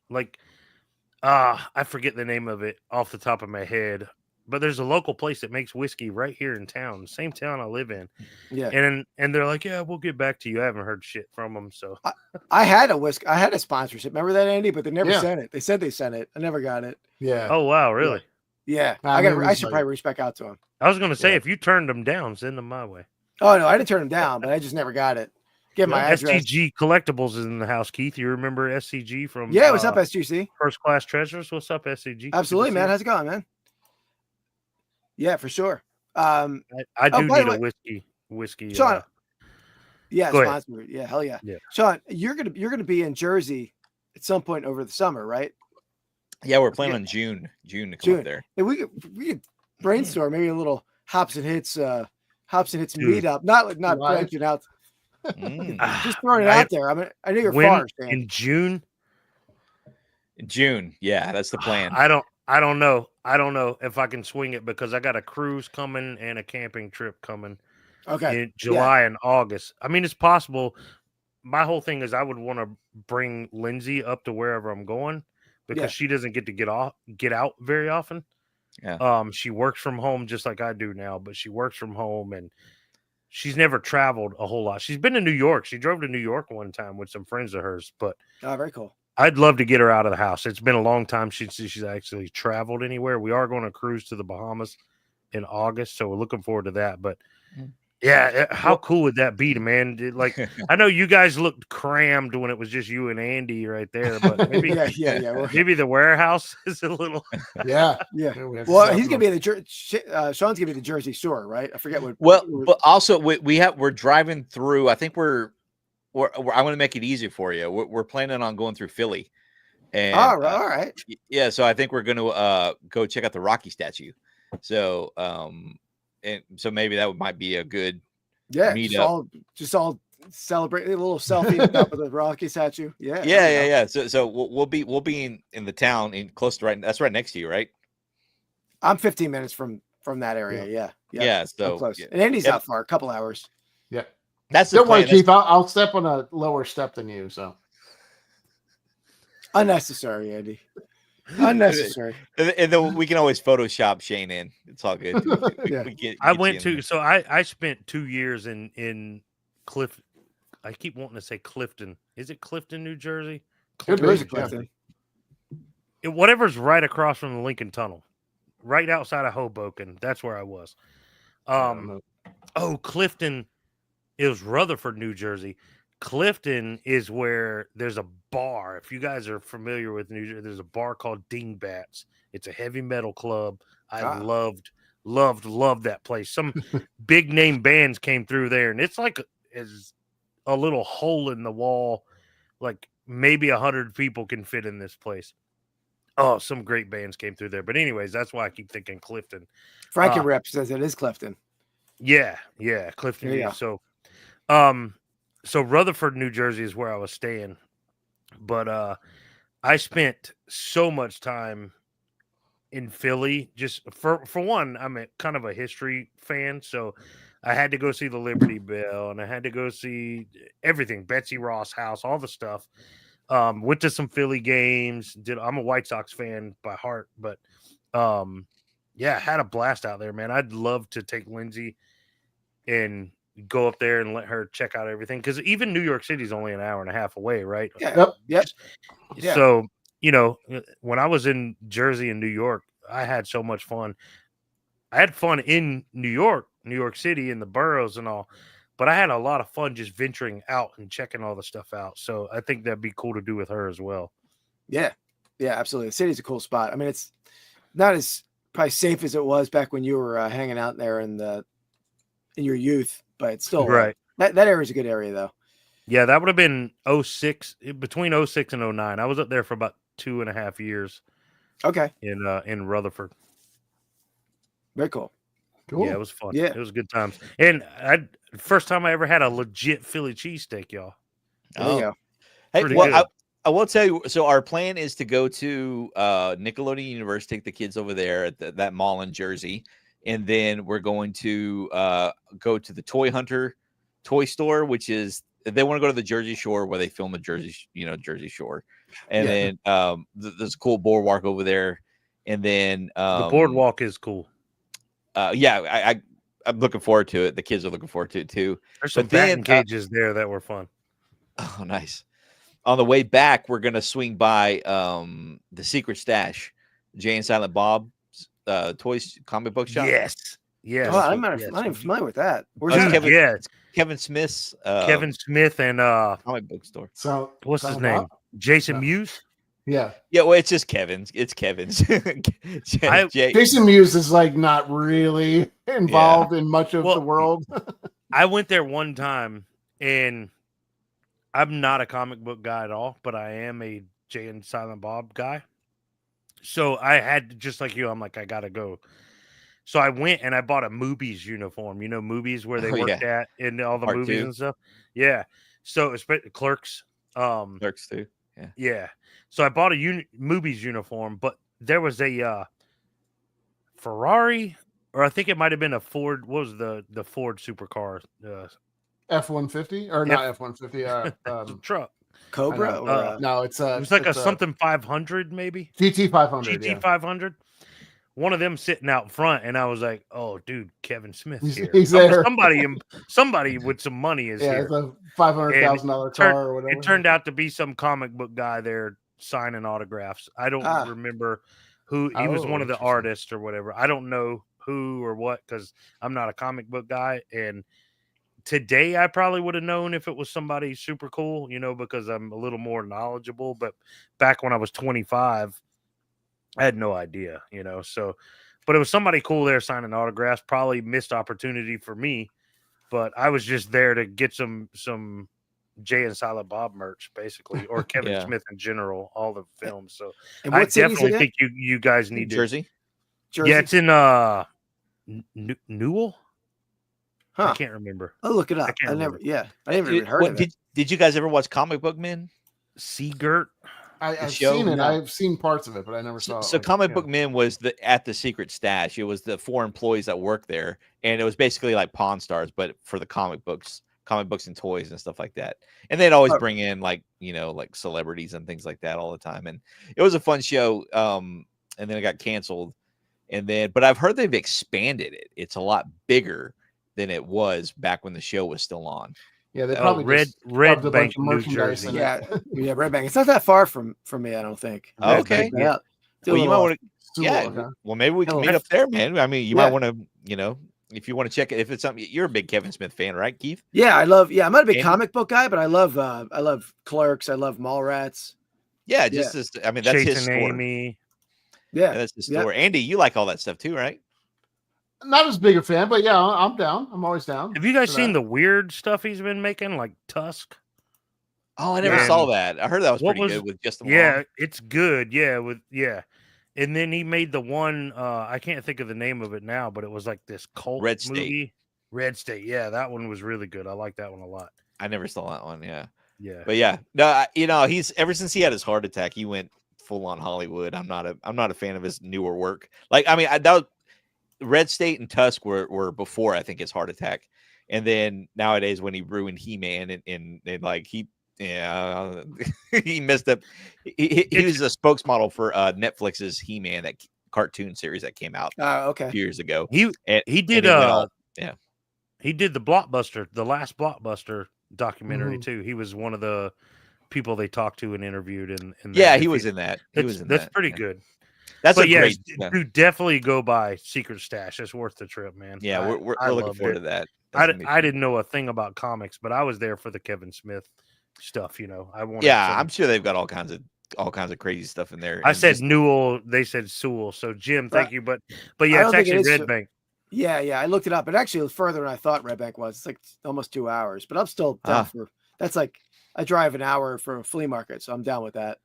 I forget the name of it off the top of my head, but there's a local place that makes whiskey right here in town, same town I live in. Yeah. And they're like, yeah, we'll get back to you. I haven't heard shit from them. So I had a sponsorship. Remember that, Andy? But they never sent it. They said they sent it. I never got it. Yeah. Oh, wow. Really? Yeah. I should probably reach back out to them. I was going to say, if you turned them down, send them my way. Oh, no, I didn't turn them down, but I just never got it. Get my address. SCG Collectibles is in the house, Keith. You remember SCG from what's up, SGC? First Class Treasures? What's up, SCG? Absolutely, man. How's it going, man? Yeah, for sure. I do need a whiskey. Shaun, sponsor. Yeah, hell yeah. Yeah. Shaun, you're gonna be in Jersey at some point over the summer, right? Yeah, we're planning on June to come up there. And we could brainstorm maybe a little hops and hits Dude. meetup. Not Live. branching out. Mm. Just throwing it out there. I mean, I know you're far, Stan. In June. June, yeah, that's the plan. I don't know. I don't know if I can swing it because I got a cruise coming and a camping trip coming in July and August. I mean, it's possible. My whole thing is I would want to bring Lindsay up to wherever I'm going because she doesn't get to get out very often. Yeah. She works from home just like I do now, but she works from home and she's never traveled a whole lot. She's been to New York. She drove to New York one time with some friends of hers, but very cool. I'd love to get her out of the house. It's been a long time since she's actually traveled anywhere. We are going to cruise to the Bahamas in August, so we're looking forward to that. But yeah, how cool would that be, man? Like, I know you guys looked crammed when it was just you and Andy right there, but maybe maybe the warehouse is a little. Yeah. Well, he's gonna be in the Shaun's gonna be the Jersey Shore, right? I forget what. Well, but also we're driving through. I think we're I want to make it easy for you. We're planning on going through Philly, and all right. Yeah, so I think we're going to go check out the Rocky statue. So, and so maybe that might be a good meetup. Just all celebrate a little selfie on top of the Rocky statue. Yeah. So we'll be in the town in close to that's right next to you, right? I'm 15 minutes from that area. Yeah. So close. And Andy's not far, a couple hours. Yeah. That's the Don't worry, plan. Keith. I'll step on a lower step than you. So unnecessary, Andy. Unnecessary. And then we can always Photoshop Shane in. It's all good. I spent 2 years in Cliff. I keep wanting to say Clifton. Is it Clifton, New Jersey? Clifton. Whatever's right across from the Lincoln Tunnel, right outside of Hoboken. That's where I was. Clifton. It was Rutherford, New Jersey. Clifton is where there's a bar. If you guys are familiar with New Jersey, there's a bar called Dingbats. It's a heavy metal club. I loved that place. Some big name bands came through there, and it's like is a little hole in the wall. Like maybe 100 people can fit in this place. Oh, some great bands came through there. But anyways, that's why I keep thinking Clifton. Franken Rep says it is Clifton. Yeah, Clifton. Yeah. So Rutherford, New Jersey is where I was staying. But I spent so much time in Philly. Just for one, I'm kind of a history fan, so I had to go see the Liberty Bell and I had to go see everything, Betsy Ross House, all the stuff. Went to some Philly games. I'm a White Sox fan by heart, but had a blast out there, man. I'd love to take Lindsay and go up there and let her check out everything, because even New York City is only an hour and a half away, right? Yep. So when I was in Jersey and New York, I had so much fun. I had fun in New York City, and the boroughs and all, but I had a lot of fun just venturing out and checking all the stuff out. So I think that'd be cool to do with her as well. Yeah, absolutely. The city's a cool spot. I mean, it's not as probably safe as it was back when you were hanging out there in your youth, but it's still right. That area is a good area, though. Yeah, that would have been 06, between 06 and 09. I was up there for about 2.5 years. Okay. In Rutherford. Very cool. Yeah, it was fun. Yeah, it was good times. And first time I ever had a legit Philly cheesesteak, y'all. There you go. Hey, I will tell you. So our plan is to go to Nickelodeon Universe, take the kids over there at that mall in Jersey, and then we're going to go to the Toy Hunter toy store, which is they want to go to the Jersey Shore where they film the Jersey Shore, and then there's a cool boardwalk over there, and then the boardwalk is cool. I'm looking forward to it. The kids are looking forward to it too. There's some batting cages there that were fun. Oh, nice. On the way back, we're gonna swing by the Secret Stash, Jay and Silent Bob's toys comic book shop. Yes. Oh, I'm not even familiar with that. Where's Kevin Smith's Kevin Smith and comic book store. So what's his name? Jason Mewes? Yeah. Well, it's just Kevin's. It's Kevin's. Jason Mewes is like not really involved in much of the world. I went there one time, and I'm not a comic book guy at all, but I am a Jay and Silent Bob guy. So I had, just like you, I'm like, I gotta go. So I went and I bought a movies uniform. You know, movies where they Oh, worked yeah. at in all the Part movies 2. and stuff. Yeah. So it's Clerks. Clerks too. Yeah. Yeah. So I bought a movies uniform, but there was a Ferrari, or I think it might have been a Ford. What was the Ford supercar? F-150 or not F-150? It's a truck. Cobra or no, it's It was like a something 500 maybe. GT 500. GT 500. One of them sitting out front, and I was like, "Oh, dude, Kevin Smith here. He's there. Somebody with some money is here." It's a $500,000 car or whatever. It turned out to be some comic book guy there signing autographs. I don't remember who he was. One of the artists or whatever. I don't know who or what, because I'm not a comic book guy. And today I probably would have known if it was somebody super cool, you know, because I'm a little more knowledgeable. But back when I was 25, I had no idea, you know. So, but it was somebody cool there signing autographs. Probably missed opportunity for me, but I was just there to get some Jay and Silent Bob merch, basically, or Kevin Smith in general, all the films. So I definitely think you guys need Jersey. Yeah, it's in Newell. Huh. I can't remember. I'll look it up. I never even heard of it. Did you guys ever watch Comic Book Men? Seagirt. I've seen it. I've seen parts of it, but I never saw it. So Comic Book Men was at the secret stash. It was the 4 employees that worked there, and it was basically like Pawn Stars, but for the comic books and toys and stuff like that. And they'd always bring in like celebrities and things like that all the time. And it was a fun show. And then it got canceled. But I've heard they've expanded it. It's a lot bigger than it was back when the show was still on. Yeah, they probably Red Bank, New Jersey. Yeah, Red Bank. It's not that far from me, I don't think. Okay. Yeah. Well, you might want to. Yeah. Well, maybe we can meet up there, man. I mean, you might want to, if you want to check it, if it's something, you're a big Kevin Smith fan, right, Keith? Yeah, I'm not a big comic book guy, but I love Clerks. I love Mallrats. Yeah, that's his story. Amy. Yeah, that's his story. Andy, you like all that stuff too, right? Not as big a fan, but yeah, I'm down. I'm always down. Have you guys seen the weird stuff he's been making, like Tusk? Oh, I never saw that. I heard that was pretty good with Justin Long. Yeah, it's good. Yeah, and then he made the one. I can't think of the name of it now, but it was like this cult Red State. movie. Red State. Yeah, that one was really good. I like that one a lot. I never saw that one. Yeah. Yeah. But yeah, no, he's ever since he had his heart attack, he went full on Hollywood. I'm not a fan of his newer work. Like, I mean, that was, Red State and Tusk were before, I think, his heart attack. And then nowadays when he ruined He-Man and like he messed up. He was a spokesmodel for Netflix's He-Man, that cartoon series that came out a few years ago. He did he did the last Blockbuster documentary too. He was one of the people they talked to and interviewed and he was in that. That's pretty good. That's great. Dude, definitely go by Secret Stash. It's worth the trip, man. Yeah, we're looking forward to that. I didn't know a thing about comics, but I was there for the Kevin Smith stuff. I'm sure they've got all kinds of crazy stuff in there. I said Newell, they said Sewell. So Jim, thank you, but yeah, it's actually Red Bank. Yeah, I looked it up. It actually was further than I thought Red Bank was. It's like almost 2 hours, but I'm still down for. That's like I drive an hour for a flea market, so I'm down with that.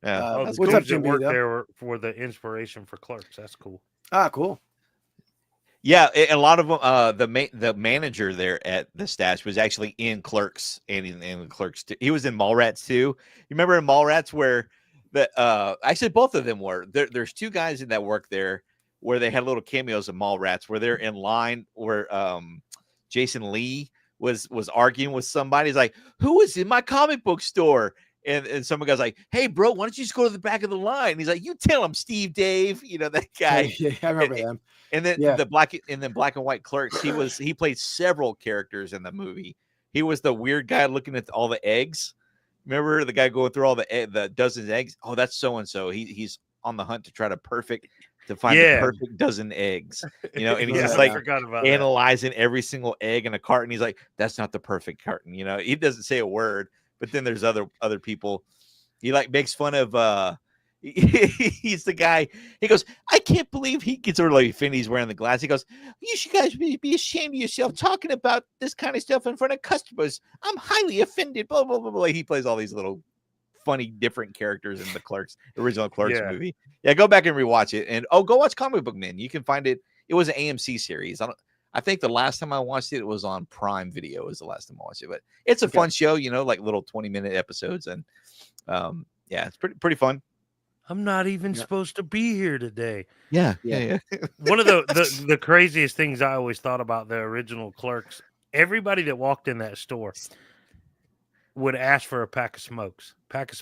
Yeah, what's up, Jim? Work there for the inspiration for Clerks. That's cool. Cool. Yeah, and a lot of them. The manager there at the stash was actually in Clerks and in Clerks too. He was in Mallrats too. You remember in Mallrats where actually both of them were there. There's 2 guys in that work there where they had little cameos of Mallrats where they're in line where Jason Lee was arguing with somebody. He's like, "Who is in my comic book store?" And some guy's like, "Hey, bro, why don't you just go to the back of the line?" And he's like, "You tell him, Steve Dave." That guy. Yeah, I remember them. And then the black and white Clerks. He played several characters in the movie. He was the weird guy looking at all the eggs. Remember the guy going through all the dozen eggs? Oh, that's so and so. He's on the hunt to find the perfect dozen eggs. And he's just like analyzing every single egg in a carton. He's like, "That's not the perfect carton." He doesn't say a word. But then there's other people. He like makes fun of he's the guy. He goes, "I can't believe he gets sort of like Finney's wearing the glass." He goes, "You should guys be ashamed of yourself talking about this kind of stuff in front of customers. I'm highly offended." Blah blah blah blah. He plays all these little funny different characters in the original Clerks movie. Yeah, go back and rewatch it. And go watch Comic Book Men. You can find it. It was an AMC series. I think the last time I watched it, it was on Prime Video. Was the last time I watched it, but it's a fun show. Like little 20-minute episodes, and it's pretty fun. I'm not even supposed to be here today. Yeah. One of the craziest things I always thought about the original Clerks, everybody that walked in that store would ask for a pack of smokes, pack of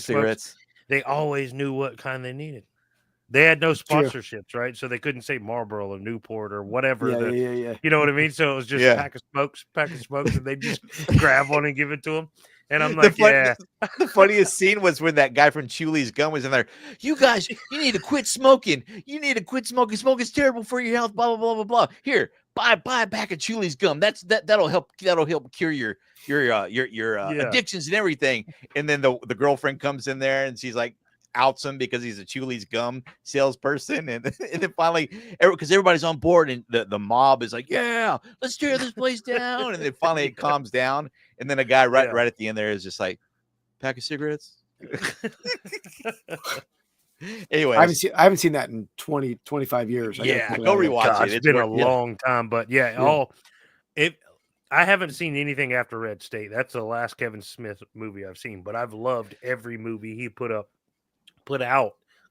cigarettes. They always knew what kind they needed. They had no sponsorships, right? So they couldn't say Marlboro or Newport or whatever. Yeah. You know what I mean? So it was just pack of smokes, and they just grab one and give it to them. And I'm like, the funniest scene was when that guy from Chuli's Gum was in there. You guys, you need to quit smoking. You need to quit smoking. Smoking's terrible for your health. Blah blah blah blah blah. Here, buy a pack of Chuli's Gum. That'll help cure your addictions and everything. And then the girlfriend comes in there and she's like, outs him because he's a Chuli's Gum salesperson, and then finally, because everybody's on board, and the mob is like, yeah, let's tear this place down, and then finally it calms down, and then a guy right at the end there is just like, pack of cigarettes. Anyway, I haven't seen that in 25 years. Go rewatch it. It's been a long time, but I haven't seen anything after Red State. That's the last Kevin Smith movie I've seen, but I've loved every movie he put out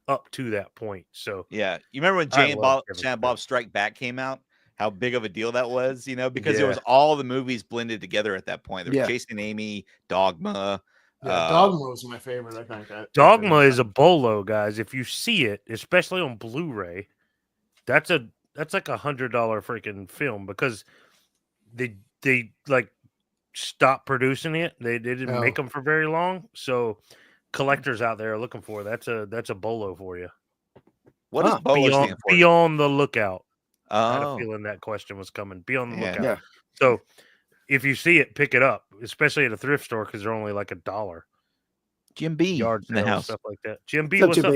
up to that point. So you remember when Jay and Bob Strike Back came out, how big of a deal that was, because it was all the movies blended together at that point. There was Chasing Amy, Dogma. Dogma was my favorite. I think Dogma is a bolo, guys. If you see it, especially on Blu-ray, that's like $100 freaking film, because they like stopped producing it. They didn't make them for very long, so collectors out there are looking for that's a bolo for you. What does bolo stand for? Be on the lookout. I had a feeling that question was coming. Be on the lookout. Yeah. So if you see it, pick it up, especially at a thrift store, because they're only like $1. Jim B yard in the house, stuff like that. Jim B, what's up?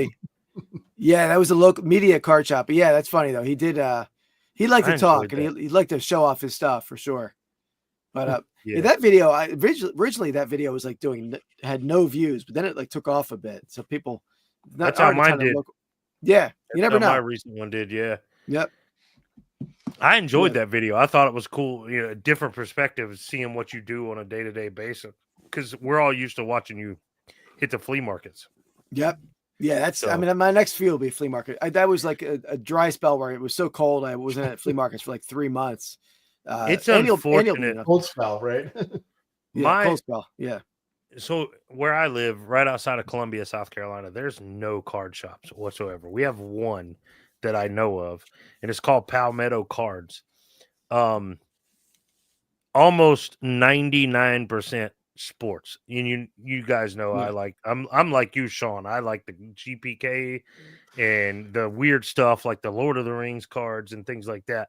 Yeah, that was a local media card shop. But yeah, that's funny though. He did. He liked to talk, and he liked to show off his stuff for sure. But that video, originally that video was like had no views, but then it like took off a bit. So people, that's how mine did. You never know. My recent one did. Yeah. Yep. I enjoyed that video. I thought it was cool. A different perspective, seeing what you do on a day-to-day basis, because we're all used to watching you hit the flea markets. Yep. Yeah, that's. I mean, my next few will be flea market. That was like a dry spell where it was so cold. I wasn't at flea markets for like 3 months. It's unfortunate. Cold spell, right? Cold spell. Yeah. So where I live, right outside of Columbia, South Carolina, there's no card shops whatsoever. We have one that I know of, and it's called Palmetto Cards. Almost 99% sports. And you guys know I'm like you, Shaun. I like the GPK and the weird stuff like the Lord of the Rings cards and things like that.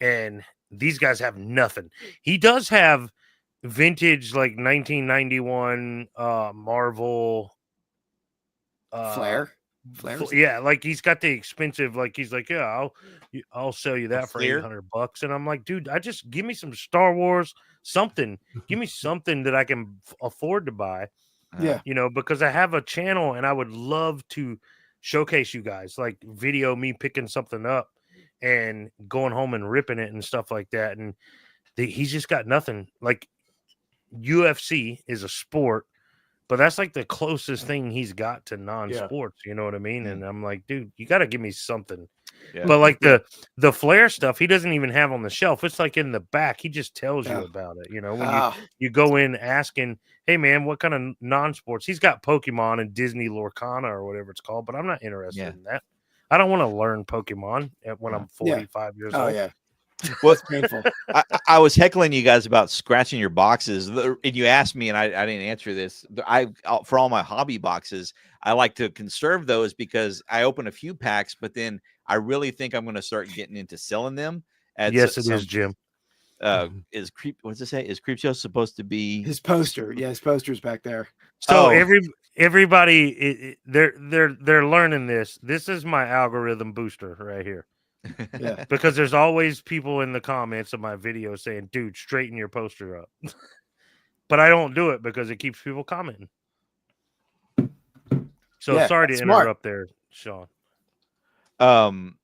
And these guys have nothing. He does have vintage, like 1991 Marvel Flair. Yeah, like he's got the expensive, like he's like, I'll sell you that for $800. And I'm like, dude, give me some Star Wars, something. Give me something that I can afford to buy. Yeah. Because I have a channel and I would love to showcase you guys, like video me picking something up and going home and ripping it and stuff like that. And he's just got nothing. Like UFC is a sport, but that's like the closest thing he's got to non-sports. You know what I mean? And I'm like, dude, you got to give me something. Yeah. But like the Flair stuff, he doesn't even have on the shelf. It's like in the back. He just tells you about it. When you go in asking, hey man, what kind of non-sports? He's got Pokemon and Disney Lorcana or whatever it's called, but I'm not interested in that. I don't want to learn Pokemon when I'm 45 years old. Yeah. Well, it's painful. I was heckling you guys about scratching your boxes, and you asked me, and I didn't answer this. For all my hobby boxes, I like to conserve those because I open a few packs, but then I really think I'm going to start getting into selling them. Yes, it is, Jim. What's it say? Is Creepshow supposed to be his poster? Yeah, his poster's back there. So everybody, they're learning this. This is my algorithm booster right here. Yeah, because there's always people in the comments of my video saying, dude, straighten your poster up. but I don't do it because it keeps people commenting. So Yeah, sorry to smart. interrupt there, Shaun. No,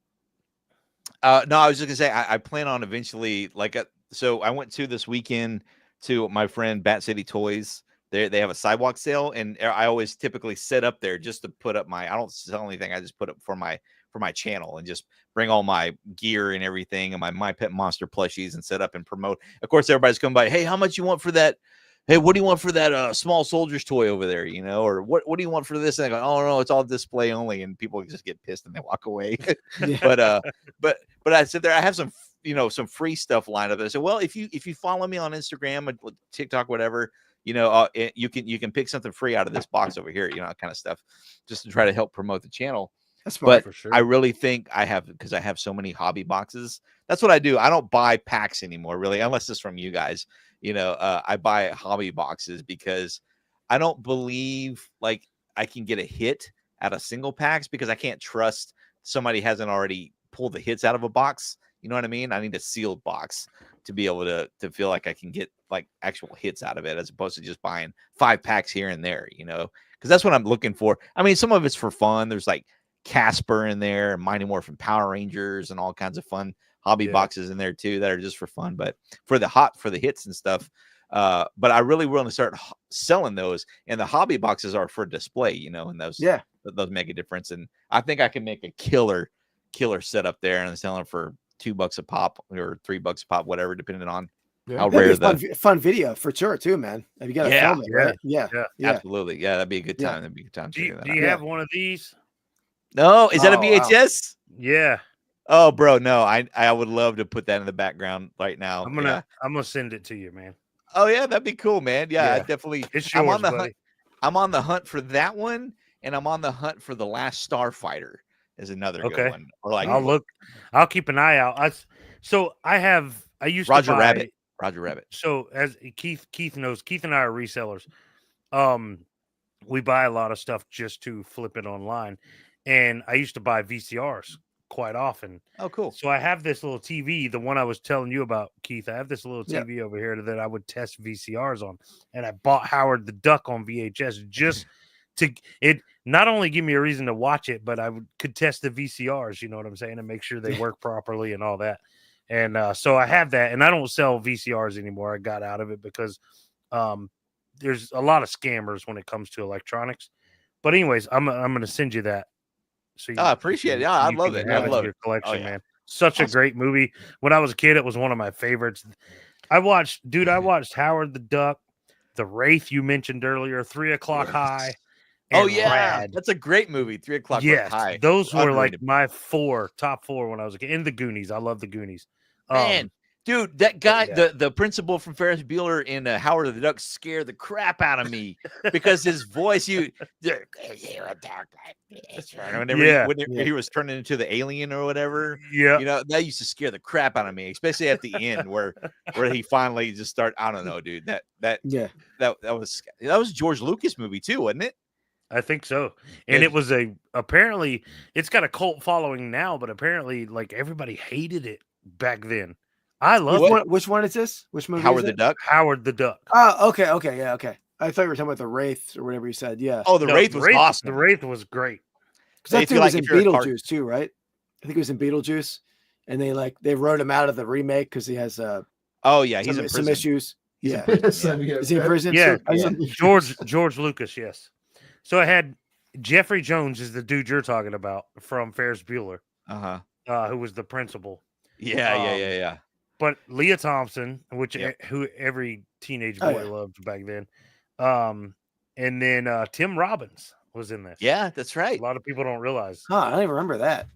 I was just gonna say I plan on eventually so I went to this weekend to my friend Bat City Toys. They have a sidewalk sale, and I always typically set up there just to put up I don't sell anything. I just put up for my channel and just bring all my gear and everything and my Pet Monster plushies and set up and promote. Of course, everybody's coming by. Hey, how much you want for that? Hey, what do you want for that small soldier's toy over there? You know, or what do you want for this? And I go, oh no, it's all display only, and people just get pissed and they walk away. Yeah. But I sit there. I have some some free stuff lined up. I said, well, if you follow me on Instagram, TikTok, whatever, you can pick something free out of this box over here, kind of stuff, just to try to help promote the channel. That's smart. But For sure. I really think because I have so many hobby boxes. That's what I do. I don't buy packs anymore, really, unless it's from you guys. I buy hobby boxes because I don't believe like I can get a hit out of single packs because I can't trust somebody hasn't already pulled the hits out of a box. You know what I mean? I need a sealed box to be able to feel like I can get like actual hits out of it, as opposed to just buying 5 packs here and there, because that's what I'm looking for. I mean, some of it's for fun. There's like Casper in there and Mighty Morphin Power Rangers and all kinds of fun hobby boxes in there too that are just for fun, but for the hits and stuff. But I really want to start selling those, and the hobby boxes are for display, and those make a difference. And I think I can make a killer setup there and sell them for $2 a pop or $3 a pop, whatever, depending on how rare fun video for sure too, man. If you got to film it, right? Yeah, absolutely. Yeah, that'd be a good time. That'd be a good time. Do you have one of these? No, is that a VHS? Wow. Yeah. Oh, bro, no. I would love to put that in the background right now. I'm gonna send it to you, man. Oh yeah, that'd be cool, man. Yeah, I definitely. It's yours, I'm on the buddy. hunt. I'm on the hunt for that one, and I'm on the hunt for The Last Starfighter. Is another good one. Or like I'll keep an eye out. I used Roger to buy Rabbit. Roger Rabbit. So as Keith knows, Keith and I are resellers. We buy a lot of stuff just to flip it online, and I used to buy VCRs quite often. Oh, cool. So I have this little TV, the one I was telling you about, Keith. I have this little TV over here that I would test VCRs on, and I bought Howard the Duck on VHS just to it not only give me a reason to watch it, but I could test the VCRs, you know what I'm saying, and make sure they work properly and all that. And so I have that, and I don't sell VCRs anymore. I got out of it because there's a lot of scammers when it comes to electronics. But anyways, I'm gonna send you that. So I appreciate it. Yeah, I love it. I love your collection, man. Such a great movie. When I was a kid, it was one of my favorites. I watched Howard the Duck, The Wraith you mentioned earlier, 3 O'Clock High. Oh yeah, Rad. That's a great movie. 3 O'Clock High. Those were like my top 4 when I was a kid. And the Goonies. I love the Goonies. Man, dude, that guy, the principal from Ferris Bueller in Howard the Duck scared the crap out of me because his voice, whenever he was turning into the alien or whatever, that used to scare the crap out of me, especially at the end where he finally just started. I don't know, dude. That was George Lucas movie too, wasn't it? I think so. And it was apparently it's got a cult following now, but apparently like everybody hated it back then. I love it. Which one is this? Which movie? Howard the Duck. Howard the Duck. Oh, okay. Yeah, okay. I thought you were talking about the Wraith or whatever you said. Yeah. Oh, the Wraith was awesome. The Wraith was great. Because that dude was in Beetlejuice too, right? I think he was in Beetlejuice, and they wrote him out of the remake because he has he's in prison. Some issues. Yeah. Is he in prison? Yeah. George Lucas. Yes. So I had Jeffrey Jones is the dude you're talking about from Ferris Bueller, who was the principal. Yeah. But Leah Thompson, who every teenage boy loved back then, and then Tim Robbins was in this. Yeah, that's right. A lot of people don't realize. I don't even remember that.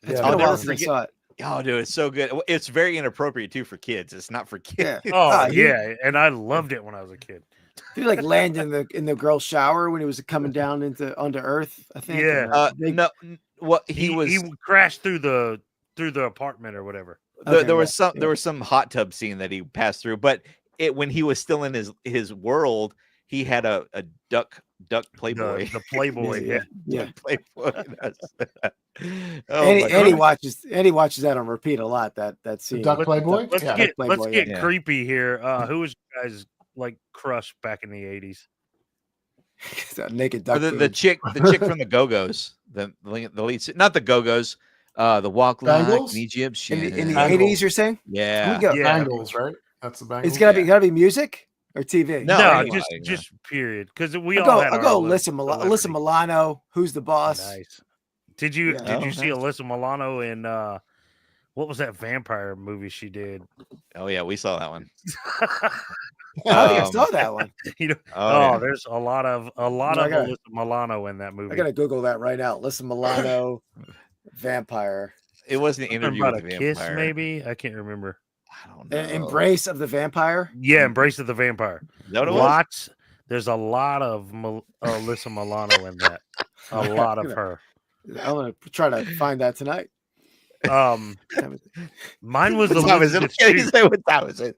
I'll never forget. Oh, dude, it's so good. It's very inappropriate too for kids. It's not for kids. Yeah. And I loved it when I was a kid. Did he like land in the girl's shower when he was coming down onto Earth? I think. Yeah. No. What he crashed through the apartment or whatever. There was some hot tub scene that he passed through, but when he was still in his world, he had a duck Playboy. The Playboy, yeah. Playboy. And he watches that on repeat a lot. That scene. The Duck Playboy. Let's get creepy here. Who was you guys' like Crush back in the 80s. That naked Or duck. the chick from the Go-Go's, the lead, not the Go-Go's, the Walk Like an Bangles? Egyptian. in the Bangles. 80s, you're saying? Yeah. Let me go. Yeah. Bangles, right? That's the Bangles. It's gotta be music or TV. No, No, anybody, just period. Because we I'll all had go. our little Alyssa celebrity. Milano. Who's the boss? Nice. Did you Yeah. see nice. Alyssa Milano in what was that vampire movie she did? Oh yeah, we saw that one. I think I saw that one. You know, yeah. there's a lot of Alyssa Milano in that movie. I gotta Google that right now. Alyssa Milano, vampire. It wasn't an Something interview about with a the kiss, vampire. maybe. I can't remember. I don't know. Embrace of the Vampire. Yeah, Embrace of the Vampire. Is that what it was? There's a lot of Alyssa Milano in that. A lot of her. I'm gonna try to find that tonight. Mine was What time is it? Elizabeth Can you Shue. say what time is it?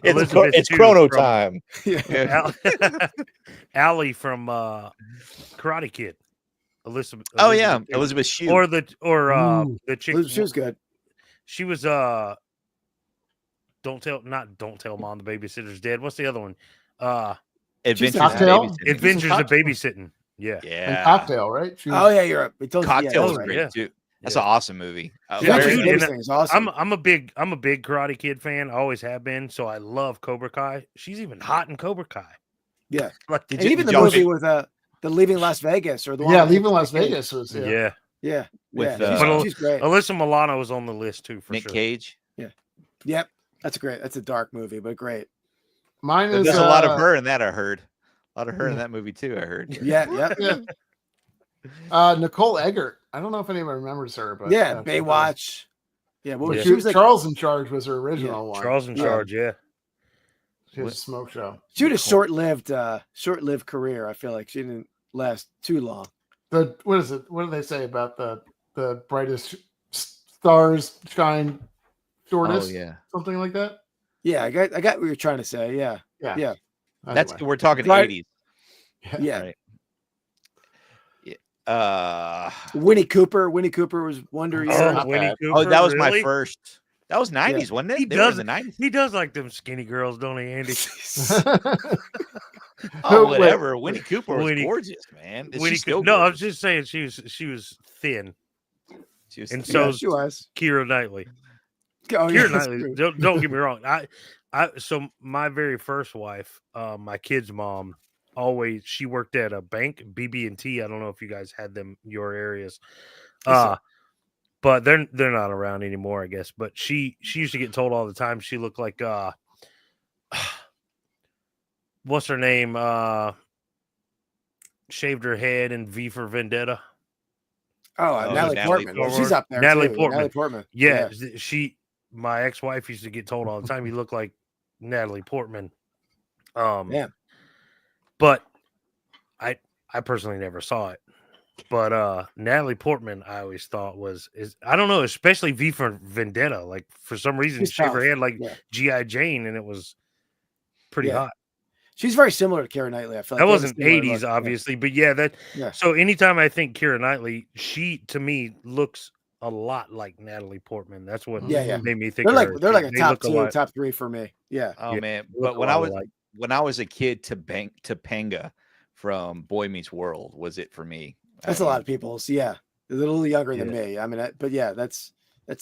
Elizabeth It's Shue chrono from- time. Yeah. Allie from Karate Kid. Oh Elizabeth yeah, Shue. Elizabeth Shue. Or the chick. She was good. She was Don't tell mom the babysitter's dead. What's the other one? Adventures in Cocktail? Babysitting. Adventures of Babysitting. Yeah. Yeah. And Cocktail, right? She was- Oh yeah, you're right. Cocktail was right. great Yeah. too. That's Yeah. an awesome movie. Yeah, dude, dude, and is awesome. I'm a big Karate Kid fan. I always have been. So I love Cobra Kai. She's even hot in Cobra Kai. Yeah. Like, Did And you- even the y'all movie see- with the Leaving Las Vegas or the one Yeah, with- leaving Las Vegas was yeah. Yeah. With, She's great. Alyssa Milano was on the list too for Nick sure. Cage. Yep. That's a dark movie, but great. Mine is There's a lot of her in that. I heard a lot of her in Yeah. that movie too. I heard. Yeah. Yeah. Nicole Eggert. I don't know if anyone remembers her, but Yeah. Baywatch. Yeah. Well, Yeah. she was like Charles in Charge was her original one. Charles in Charge. Yeah. She was a smoke show. she had a short-lived career. I feel like she didn't last too long. What is it? What do they say about the brightest stars shine shortest? Oh yeah. Something like that. Yeah, I got what you're trying to say. Yeah. Yeah. That's Anyway. we're talking Right. 80s. Yeah. Right. Winnie Cooper. Winnie Cooper was Wonder Years. not Winnie bad. Cooper. That was really? my first. That was 90s, wasn't it? He They were in does the 90s. He does like them skinny girls, don't he, Andy? Oh, Wait, whatever. Winnie Cooper was Winnie- gorgeous, man. Is Winnie she still Cooper. No, I was gorgeous? just saying she was thin, She was and still- so Yeah, she was. Keira Knightley. Oh, yeah, Keira that's Knightley. true. Don't get me wrong. So my very first wife, my kid's mom, she worked at a bank, BB&T. I don't know if you guys had them in your areas. But they're not around anymore, I guess. But she used to get told all the time she looked like what's her name? Shaved her head in V for Vendetta. Oh, Natalie Natalie Portman. Portman. She's up there. Natalie too. Portman. Natalie Portman. Yeah, my ex-wife used to get told all the time you look like Natalie Portman. Yeah. But I personally never saw it. But Natalie Portman, I always thought is I don't know, especially V for Vendetta. Like for some reason, She's she shave her tough. head like Yeah. G.I. Jane, and it was pretty Yeah. hot. She's very similar to Keira Knightley. I feel like That they have a wasn't similar 80s, look. obviously, but yeah, Yeah. So anytime I think Keira Knightley, she to me looks a lot like Natalie Portman. That's what Yeah. made me think They're of like her. they're like a They top look 2, lot- top 3 for me. Yeah. Oh Yeah, man! look But a when lot alike. I was a kid, Topanga from Boy Meets World was it for me. That's a lot of people's. Yeah. They're a little younger than Yeah. me. I mean, but yeah, that's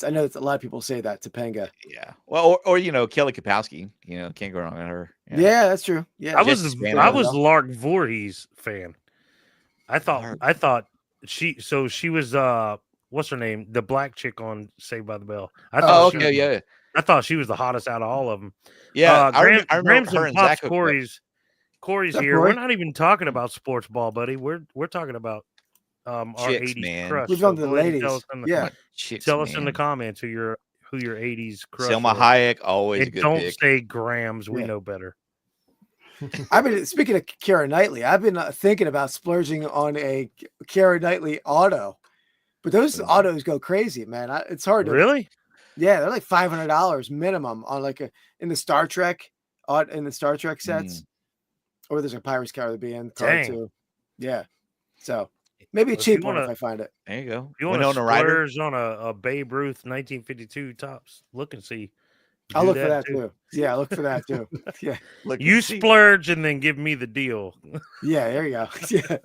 I know a lot of people say that Topanga. Yeah. Well, or Kelly Kapowski. Can't go wrong with her. Yeah, that's true. Yeah. I Just was expand I on was that. Lark Voorhees fan. I thought she was what's her name? The black chick on Saved by the Bell. I thought Oh, she okay, was, yeah, I thought she was the hottest out of all of them. yeah. I Grams remember her and and Pops Zach. hooked up. Corey's What's up, here. Corey? We're not even talking about sports ball, buddy. We're talking about our Chicks, 80s man. crush. We've gone to So the go ahead and ladies. tell us in the, Yeah. Chicks, tell us in the man. comments who your 80s crush Selma was. Hayek, always a And good don't pick. say Grams. We Yeah. know better. I've been speaking of Keira Knightley. I've been thinking about splurging on a Keira Knightley auto, but those autos go crazy, man. It's hard to Really? Yeah, they're like $500 minimum on like in the Star Trek sets, or there's a Pirates Caribbean card Dang. too. Yeah, so maybe a Well, if you cheap one if wanna- I find it. There you go. You want to Winona Ryder. splurge on a Babe Ruth 1952 tops? Look and see. I'll Do look for that too. Yeah, look for that too. Yeah. Look, You see. splurge and then give me the deal. Yeah, there you go. Yeah.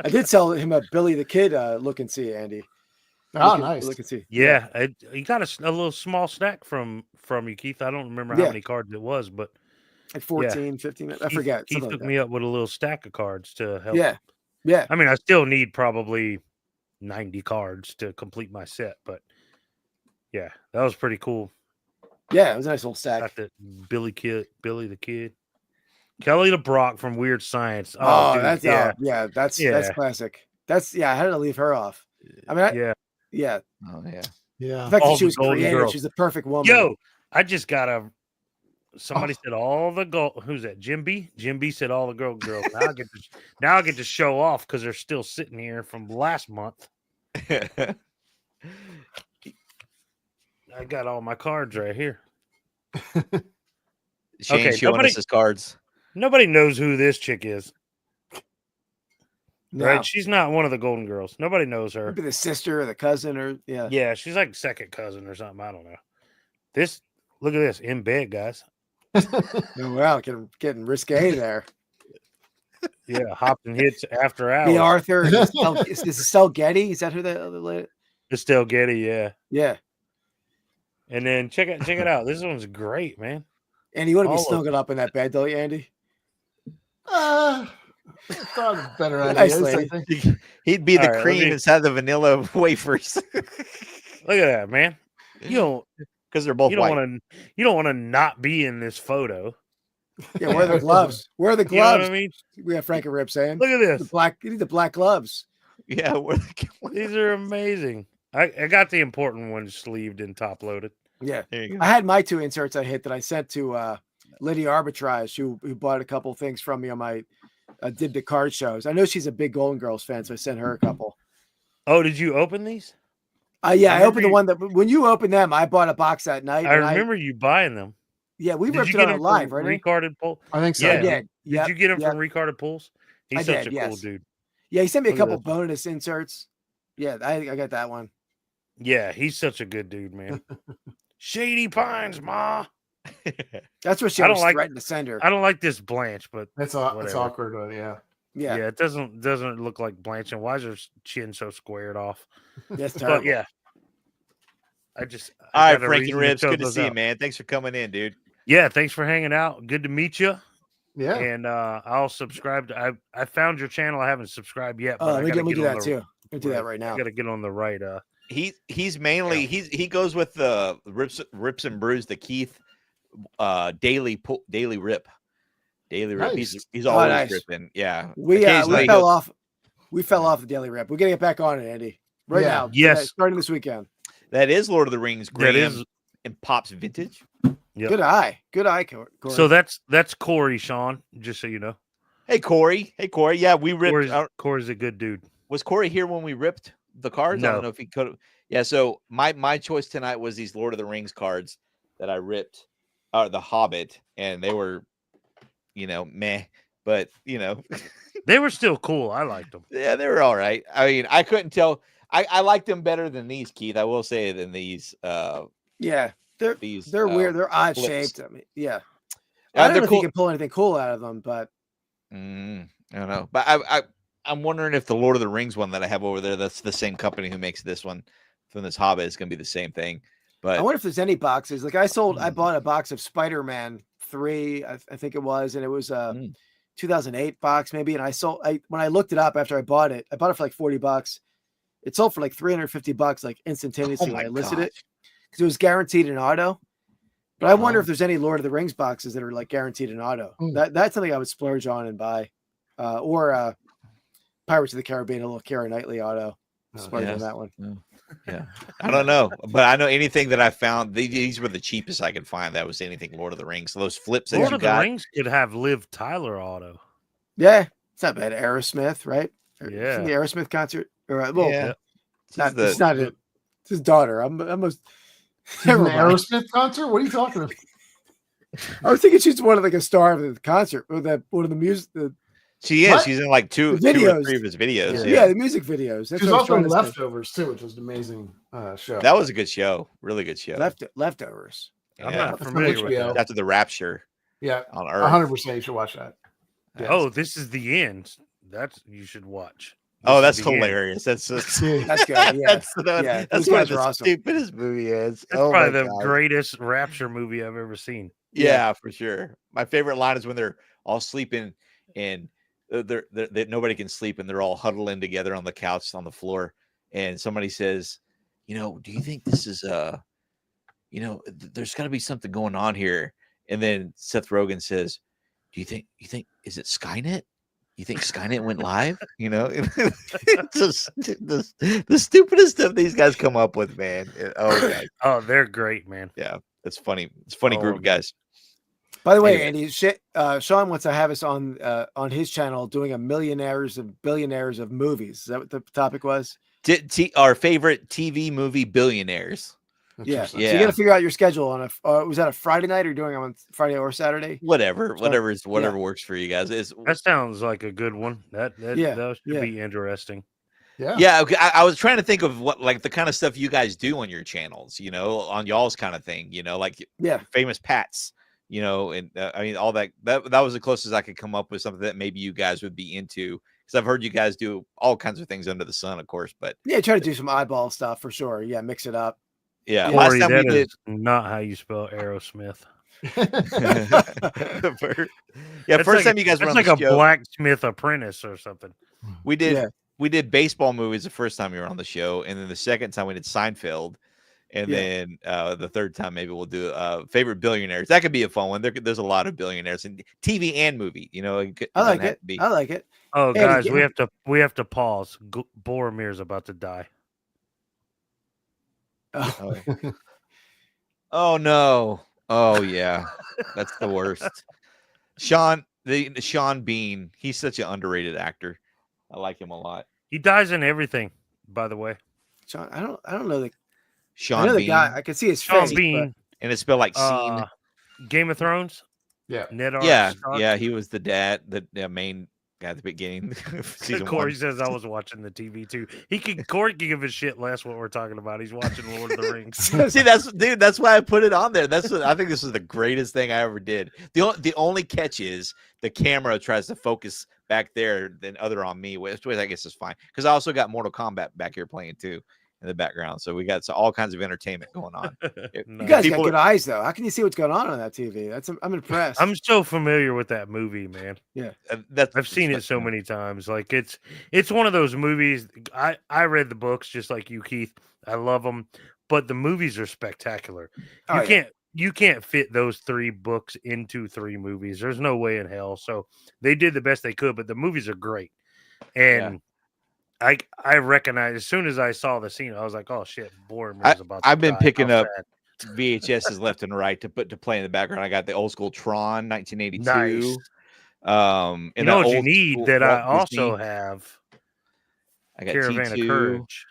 I did sell him a Billy the Kid look and see, Andy. Oh, nice. Look and see. Yeah, he got a little small stack from you, Keith. I don't remember how many cards it was, but Like 14, 15. I forget. Keith hooked me up with a little stack of cards to help. Yeah. Yeah. I mean, I still need probably 90 cards to complete my set, but yeah, that was pretty cool. Yeah, it was a nice little stack. Got that Billy the Kid. Kelly LeBrock from Weird Science. Oh, dude, that's that's classic. I had to leave her off. I mean, yeah. Oh yeah. Yeah. The fact All that she the was Golden creative, Girls. she's a perfect woman. Yo, I just got somebody said all the who's that? Jim B? Jim B said all the girls. Now I get to show off because they're still sitting here from last month. I got all my cards right here. Shane's showing us his cards. Nobody knows who this chick is. No. Right? She's not one of the Golden Girls. Nobody knows her. Maybe the sister or the cousin or Yeah, she's like second cousin or something. I don't know. Look at this in bed, guys. Oh, wow, getting risque there. Yeah, hopped and hits after hours. B. Arthur. Is this Estelle Getty? Is that who the other lady? Estelle Getty, yeah. Yeah. And then check it out. This one's great, man. Andy, you want to be snuggled up in that bed, don't you, Andy? Thought of better Nice ideas. lady. I think. He'd be the All right, cream inside the vanilla wafers. Look at that, man. You Because they're both white. don't want to not be in this photo. Yeah, wear the gloves. Wear the You know what gloves. I mean? We have Frank and Rip saying. Look at this. You need the black gloves. Yeah, These are amazing. I got the important ones sleeved and top loaded. Yeah. there you go. I had my 2 inserts I hit that I sent to Lydia Arbitrage, who bought a couple things from me on my did the card shows. I know she's a big Golden Girls fan, so I sent her a couple. Oh, did you open these? Yeah, I opened the one that when you opened them, I bought a box that night. I remember you buying them. Yeah, we Did ripped you it get on them live, from right? Recarded Pull? I think so. Yeah. I did. Did you get him from Recarded Pulls? He's such a cool dude. Yeah, he sent me a Look at couple this. bonus inserts. Yeah, I got that one. Yeah, he's such a good dude, man. Shady Pines, ma. That's what she I don't was like- threatened to send her. I don't like this Blanche, but It's whatever. awkward. Yeah. Yeah, it doesn't look like Blanche. And why is her chin so squared off? that's terrible. But yeah, I All right, got a Frank reason and Ribs. throw Good to those see you, out. man. Thanks for coming in, dude. Yeah, thanks for hanging out. Good to meet you. Yeah. And I'll subscribe. I found your channel. I haven't subscribed yet. But I let gotta me do get on that the- too. Let me do that right now. I got to get on the right. He's mainly he goes with the rips and brews, the Keith daily rip. Nice. He's always nice. ripping. Yeah. We Occasionally fell he'll- off. We fell off the Daily Rip. We got to get back on it, Andy. Right Yeah. now. Yes. today, starting this weekend. That is Lord of the Rings. Graham That is. and Pop's vintage. Yep. Good eye, Corey. So that's Corey, Shaun. Just so you know, Hey Corey. Yeah, we ripped. Corey's a good dude. Was Corey here when we ripped the cards? I No. don't know if he could have. Yeah, so my choice tonight was these Lord of the Rings cards that I ripped, the Hobbit, and they were, meh, but They were still cool. I liked them. yeah, they were all right. I mean, I couldn't tell. I liked them better than these, Keith. I will say than these. Yeah, they're These weird. They're odd flips. shaped. I mean, yeah. I don't they're know if cool. you can pull anything cool out of them, but I don't know, but I'm wondering if the Lord of the Rings one that I have over there, that's the same company who makes this one from this Hobbit, is going to be the same thing. But I wonder if there's any boxes. Like I bought a box of Spider-Man 3, I think it was, and it was a 2008 box maybe. And when I looked it up after I bought it for like $40. It sold for like $350, like instantaneously when I listed it, because it was guaranteed in auto. But I wonder if there's any Lord of the Rings boxes that are like guaranteed in auto. That's something I would splurge on and buy, or Pirates of the Caribbean, a little Keira Knightley auto. Splurge on that one. Yeah, I don't know, but I know anything that I found. These were the cheapest I could find. That was anything Lord of the Rings. So those flips that Lord you of the got. Rings could have Liv Tyler auto. Yeah, it's not bad. Aerosmith, right? Yeah. From the Aerosmith concert. Or Yeah. it's not it. It's his daughter. I'm almost. An Never mind. Aerosmith concert? What are you talking about? I was thinking she's one of like a star of the concert or one of the music. She is. What? She's in like two or videos. three of his videos. Yeah, the music videos. That's She's what I was also trying in to say. Leftovers too, which was an amazing show. That was a good show. Really good show. Leftovers. I'm Yeah. not familiar with HBO. that. After the rapture Yeah, on Earth. 100%. You should watch that. Yeah. Oh, this is the end. That's you should watch. Oh, This is that's the end. hilarious. That's That's good. Yeah. Yeah, that's those one guys of the are awesome. stupidest movie is. That's Oh probably my the God. greatest rapture movie I've ever seen. Yeah, for sure. My favorite line is when they're all sleeping and they nobody can sleep and they're all huddling together on the couch on the floor. And somebody says, do you think this is there's got to be something going on here? And then Seth Rogen says, do you think is it Skynet? You think Skynet went live? It's just the stupidest stuff these guys come up with, man. Oh, guys. Oh, they're great, man. Yeah, that's funny. It's a funny Oh, group, man. guys. By the way, Anyway. Andy, Shaun wants to have us on his channel doing a millionaires and billionaires of movies. Is that what the topic was? Our favorite TV movie billionaires. Yeah. So Yeah. you got to figure out your schedule on was that a Friday night or doing it on Friday or Saturday? Whatever Yeah. works for you guys. That sounds like a good one. That should be interesting. Yeah. Okay. I was trying to think of what like the kind of stuff you guys do on your channels, on y'all's kind of thing, like famous Pats, and I mean all that was the closest I could come up with something that maybe you guys would be into, because I've heard you guys do all kinds of things under the sun, of course, but yeah, try to do some eyeball stuff for sure. Yeah, mix it up. Yeah, Corey, last time that we did. is not how you spell Aerosmith. First time you guys were That's on like the a show, blacksmith apprentice or something. we did baseball movies the first time you were on the show, and then the second time we did Seinfeld, and then the third time maybe we'll do favorite billionaires. That could be a fun one. There's a lot of billionaires in TV and movie. I like it. I like it. Oh, Hey, guys, again- we have to pause. Boromir's about to die. Oh no! Oh yeah, that's the worst. Shaun Bean. He's such an underrated actor. I like him a lot. He dies in everything, by the way. Shaun, I don't know the Shaun I know the Bean, guy. I can see his Sean face. Bean, and it's spelled like scene. Game of Thrones. Yeah. Ned Yeah, Stark. yeah, he was the dad, the main guy at the beginning. Season Corey 1. says I was watching the TV too. Corey can give a shit less what we're talking about. He's watching Lord of the Rings. See, that's why I put it on there. I think this is the greatest thing I ever did. The only catch is the camera tries to focus back there than other on me, which I guess is fine, because I also got Mortal Kombat back here playing too in the background. So we got all kinds of entertainment going on. You guys got good eyes though. How can you see what's going on that TV? I'm impressed. I'm so familiar with that movie, man. Yeah, I've seen it so many times. Like it's one of those movies. I read the books just like you, Keith. I love them, but the movies are spectacular. You can't fit those 3 books into 3 movies. There's no way in hell. So they did the best they could, but the movies are great. And I recognize as soon as I saw the scene, I was like, oh shit, Boromir's about to I've been die. picking How up sad. VHSs left and right to play in the background. I got the old school Tron 1982. Nice. And You know what you old need school that I Walt also Disney. have? I got Caravan T2, of Courage.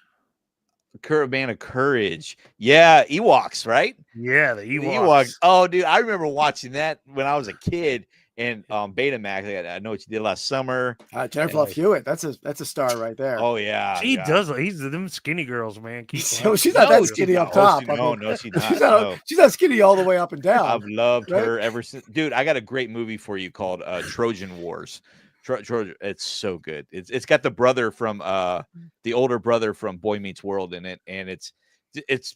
Caravan of Courage. Yeah, Ewoks, right? Yeah, the The Ewoks. Oh, dude, I remember watching that when I was a kid. And Betamax, I Know What You Did Last Summer. Jennifer Love Hewitt. That's a star right there. Oh yeah, She does. He's them skinny girls, man. So she's not that skinny up top. She's not. She's not skinny all the way up and down. I've loved her ever since. Dude, I got a great movie for you called Trojan Wars. Trojan, it's so good. It's got the brother from the older brother from Boy Meets World in it, and it's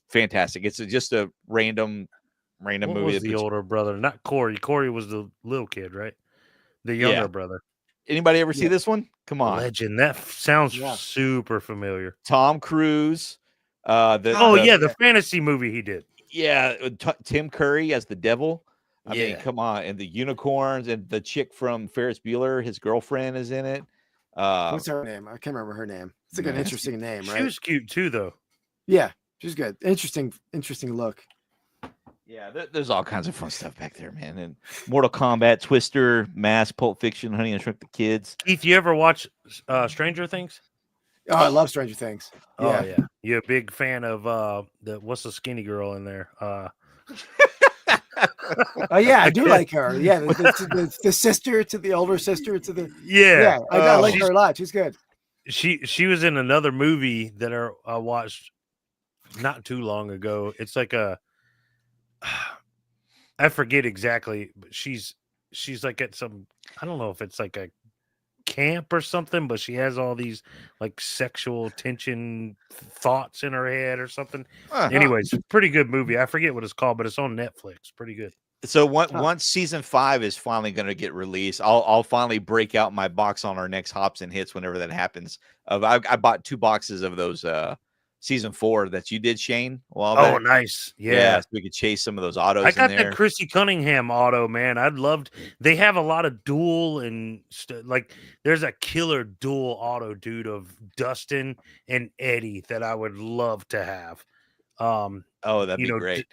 fantastic. It's just a random What movie. was the older brother? Not Corey. Corey was the little kid, right? The younger brother. Anybody ever see this one? Come on. Legend. That sounds super familiar. Tom Cruise. The fantasy movie he did. Yeah, Tim Curry as the devil. I mean, come on. And the unicorns and the chick from Ferris Bueller, his girlfriend is in it. What's her name? I can't remember her name. It's like an interesting name, right? She was cute too, though. Yeah, she's good. Interesting look. Yeah, there's all kinds of fun stuff back there, man. And Mortal Kombat, Twister, Mask, Pulp Fiction, Honey, I Shrunk the Kids. Keith, you ever watch Stranger Things? Oh, I love Stranger Things. Yeah. Oh yeah, you a big fan of what's the skinny girl in there? Oh yeah, I do like her. Yeah, the sister to the older sister to the I like her a lot. She's good. She was in another movie that I watched not too long ago. It's like I forget exactly, but she's like at some, I don't know if it's like a camp or something, but she has all these like sexual tension thoughts in her head or something. Anyways, pretty good movie. I forget what it's called, but it's on Netflix. Pretty good. So once season 5 is finally going to get released, I'll finally break out my box on our next Hops and Hits whenever that happens. I bought 2 boxes of those season 4 that you did, Shane. A while Oh, back. nice. Yeah, Yeah. so we could chase some of those autos. I got in that there. Chrissy Cunningham auto, man. I'd loved. They have a lot of dual and like. There's a killer dual auto, dude, of Dustin and Eddie that I would love to have. Oh, that'd be great.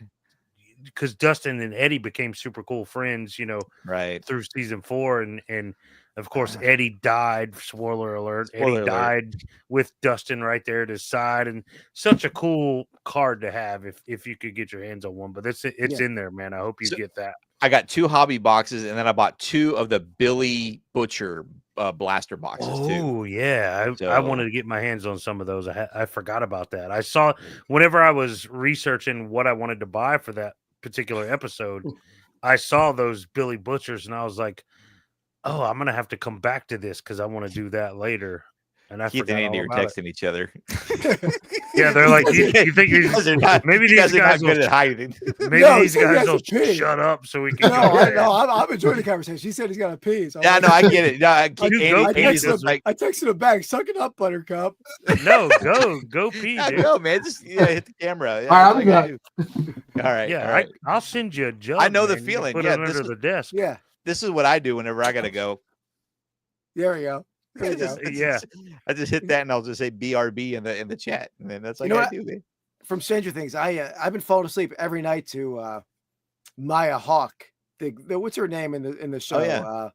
Because Dustin and Eddie became super cool friends, Right through season 4, and of course Eddie died. Spoiler alert! Eddie died with Dustin right there at his side, and such a cool card to have if you could get your hands on one. But it's in there, man. I hope you get that. I got 2 hobby boxes, and then I bought 2 of the Billy Butcher blaster boxes too. Oh yeah, I wanted to get my hands on some of those. I forgot about that. I saw whenever I was researching what I wanted to buy for that particular episode, I saw those Billy Butchers, and I was like, "Oh, I'm gonna have to come back to this because I want to do that later." And I forgot all about texting each other. Yeah, they're like, you think maybe these guys will hiding? Maybe these guys will shut up so we can. I'm enjoying the conversation. He said he's got to pee. So no, I get it. No, I texted him back. Suck it up, Buttercup. No, go pee, dude. Go, man. Just hit the camera. All right, all right. Yeah, all right. I'll send you a jug. I know the man. feeling. Put Yeah, it under the desk. Yeah, this is what I do whenever I gotta go. There we go. I just hit that, and I'll just say BRB in the chat, and then that's like I do. Man. From Stranger Things, I've been falling asleep every night to Maya Hawke. What's her name in the show? Oh,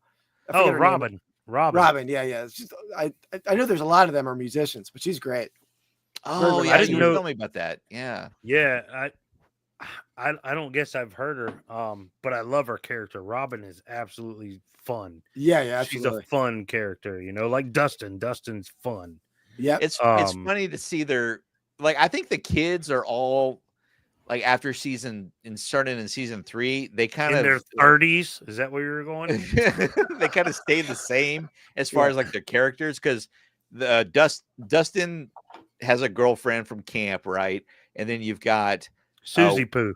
yeah. Robin. Robin. Yeah. It's just, I know there's a lot of them are musicians, but she's great. Oh, yeah. You tell me about that. Yeah. Yeah. I don't guess I've heard her, but I love her character. Robin is absolutely fun. Yeah, she's a fun character, like Dustin. Dustin's fun. Yeah, it's funny to see their I think the kids are all after starting in season 3, they kind of in their 30s. Is that where you're going? They kind of stayed the same as far as their characters, because the Dustin has a girlfriend from camp, right? And then you've got Susie Poo.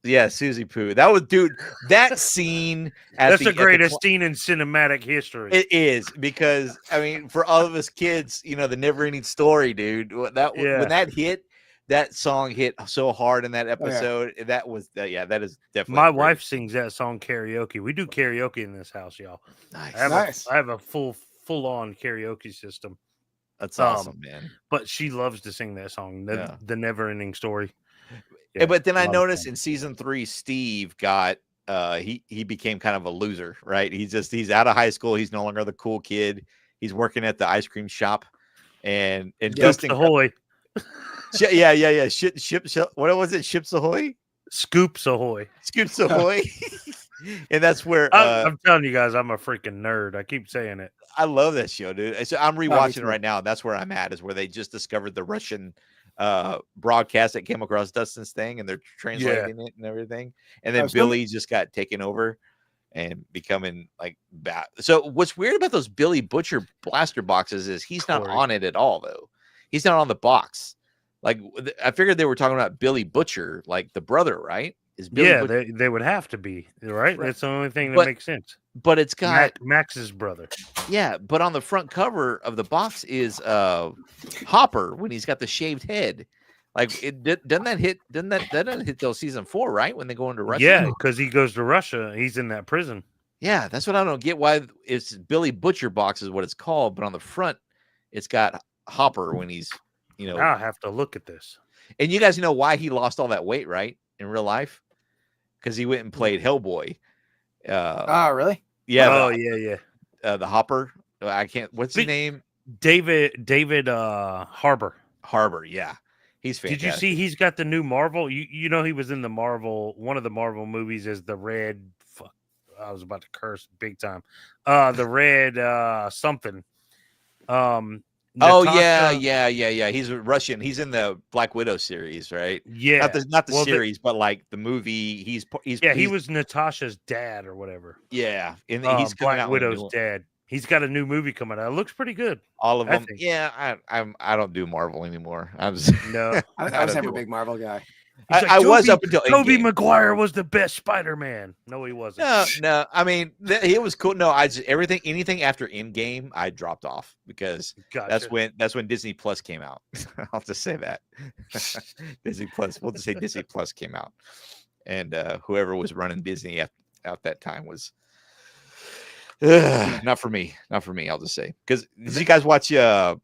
Yeah, Susie Poo. That was, dude, that scene. That's the greatest scene in cinematic history. It is, because, I mean, for all of us kids, the never ending story, dude. When that hit, that song hit so hard in that episode. That was, that is definitely. My wife sings that song karaoke. We do karaoke in this house, y'all. Nice. I have a full on karaoke system. That's awesome, man. But she loves to sing that song, the never ending story. Yeah, but then I noticed in season 3, Steve got he became kind of a loser, right? He's out of high school. He's no longer the cool kid. He's working at the ice cream shop, and Dustin Ahoy. Yeah. Ships. What was it? Ships Ahoy. Scoops Ahoy. Scoops Ahoy. And that's where I'm telling you guys, I'm a freaking nerd. I keep saying it. I love that show, dude. So I'm rewatching it right now. That's where I'm at. Is where they just discovered the Russian broadcast that came across Dustin's thing, and they're translating it and everything. And then Billy just got taken over and becoming bad. So what's weird about those Billy Butcher blaster boxes is he's not on it at all, though. He's not on the box. I figured they were talking about Billy Butcher, the brother, right? Is Billy they would have to be, right? That's the only thing that makes sense. But it's got Max's brother. Yeah, but on the front cover of the box is Hopper when he's got the shaved head. Doesn't that hit till season 4, right? When they go into Russia? Yeah, because he goes to Russia. He's in that prison. Yeah, that's what I don't get. Why it's Billy Butcher box is what it's called, but on the front it's got Hopper when he's I'll have to look at this. And you guys know why he lost all that weight, right? In real life, because he went and played Hellboy. Really? Yeah. Yeah. The Hopper. I can't. What's his name? David Harbour. Harbour. Yeah, he's fantastic. Did you see he's got the new Marvel? You know he was in the one of the Marvel movies as the Red. Fuck, I was about to curse big time. The Red something. Oh Natasha, yeah. He's a Russian. He's in the Black Widow series, right? yeah. Not the Well, series, but like the movie. He he was Natasha's dad or whatever. yeah, and he's coming Black out with a new Widow's one. dad. He's got a new movie coming out. It looks pretty good. All of I them. think. Yeah, I don't do Marvel anymore. I'm just, No, I was don't never a do big Marvel guy. he's I was up until Tobey Endgame. Maguire was the best Spider-Man. No, he wasn't. No. I mean, it was cool. No, anything after Endgame, I dropped off because Gotcha. that's when Disney Plus came out. I'll just say that Disney Plus. We'll just say Disney Plus came out, and whoever was running Disney at that time was not for me. Not for me. I'll just say because did you guys watch? What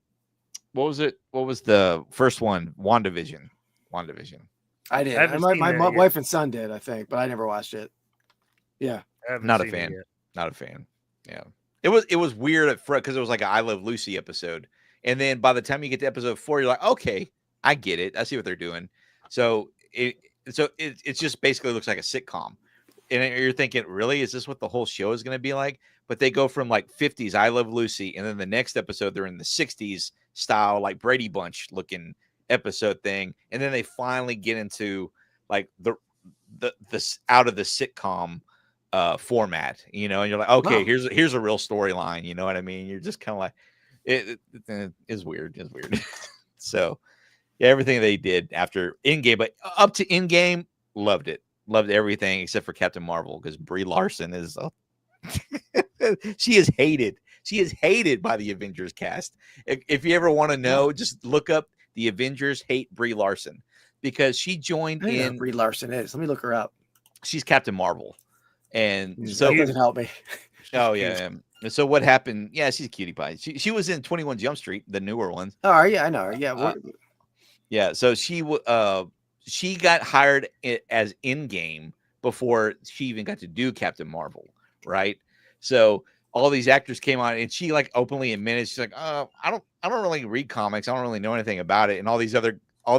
was it? What was the first one? WandaVision. I did. haven't My seen that yet. wife and son did, I think, but I never watched it. Yeah. I haven't Not a seen it fan. yet. Not a fan. Yeah. It was weird at first because it was like an I Love Lucy episode. And then by the time you get to episode 4, you're like, okay, I get it. I see what they're doing. So it just basically looks like a sitcom. And you're thinking, really, is this what the whole show is going to be like? But they go from like 50s I Love Lucy, and then the next episode they're in the 60s style, like Brady Bunch looking episode thing, and then they finally get into like the out of the sitcom format, and you're like, okay, Wow. here's a real storyline. You know what I mean? You're just kind of like, it is weird. It's weird. So yeah, everything they did after Endgame, but up to Endgame, loved it. Loved everything except for Captain Marvel because Brie Larson is she is hated. She is hated by the Avengers cast. If you ever want to know, just look up the Avengers hate Brie Larson because she joined I don't know in. who Brie Larson is. Let me look her up. She's Captain Marvel, and So that doesn't help me. oh yeah. And so what happened? Yeah, she's a cutie pie. She was in 21 Jump Street, the newer ones. Oh yeah, I know her. Yeah, Yeah. So she got hired as in-game before she even got to do Captain Marvel, right? So all these actors came on, and she like openly admitted she's like, I don't really read comics. I don't really know anything about it. And all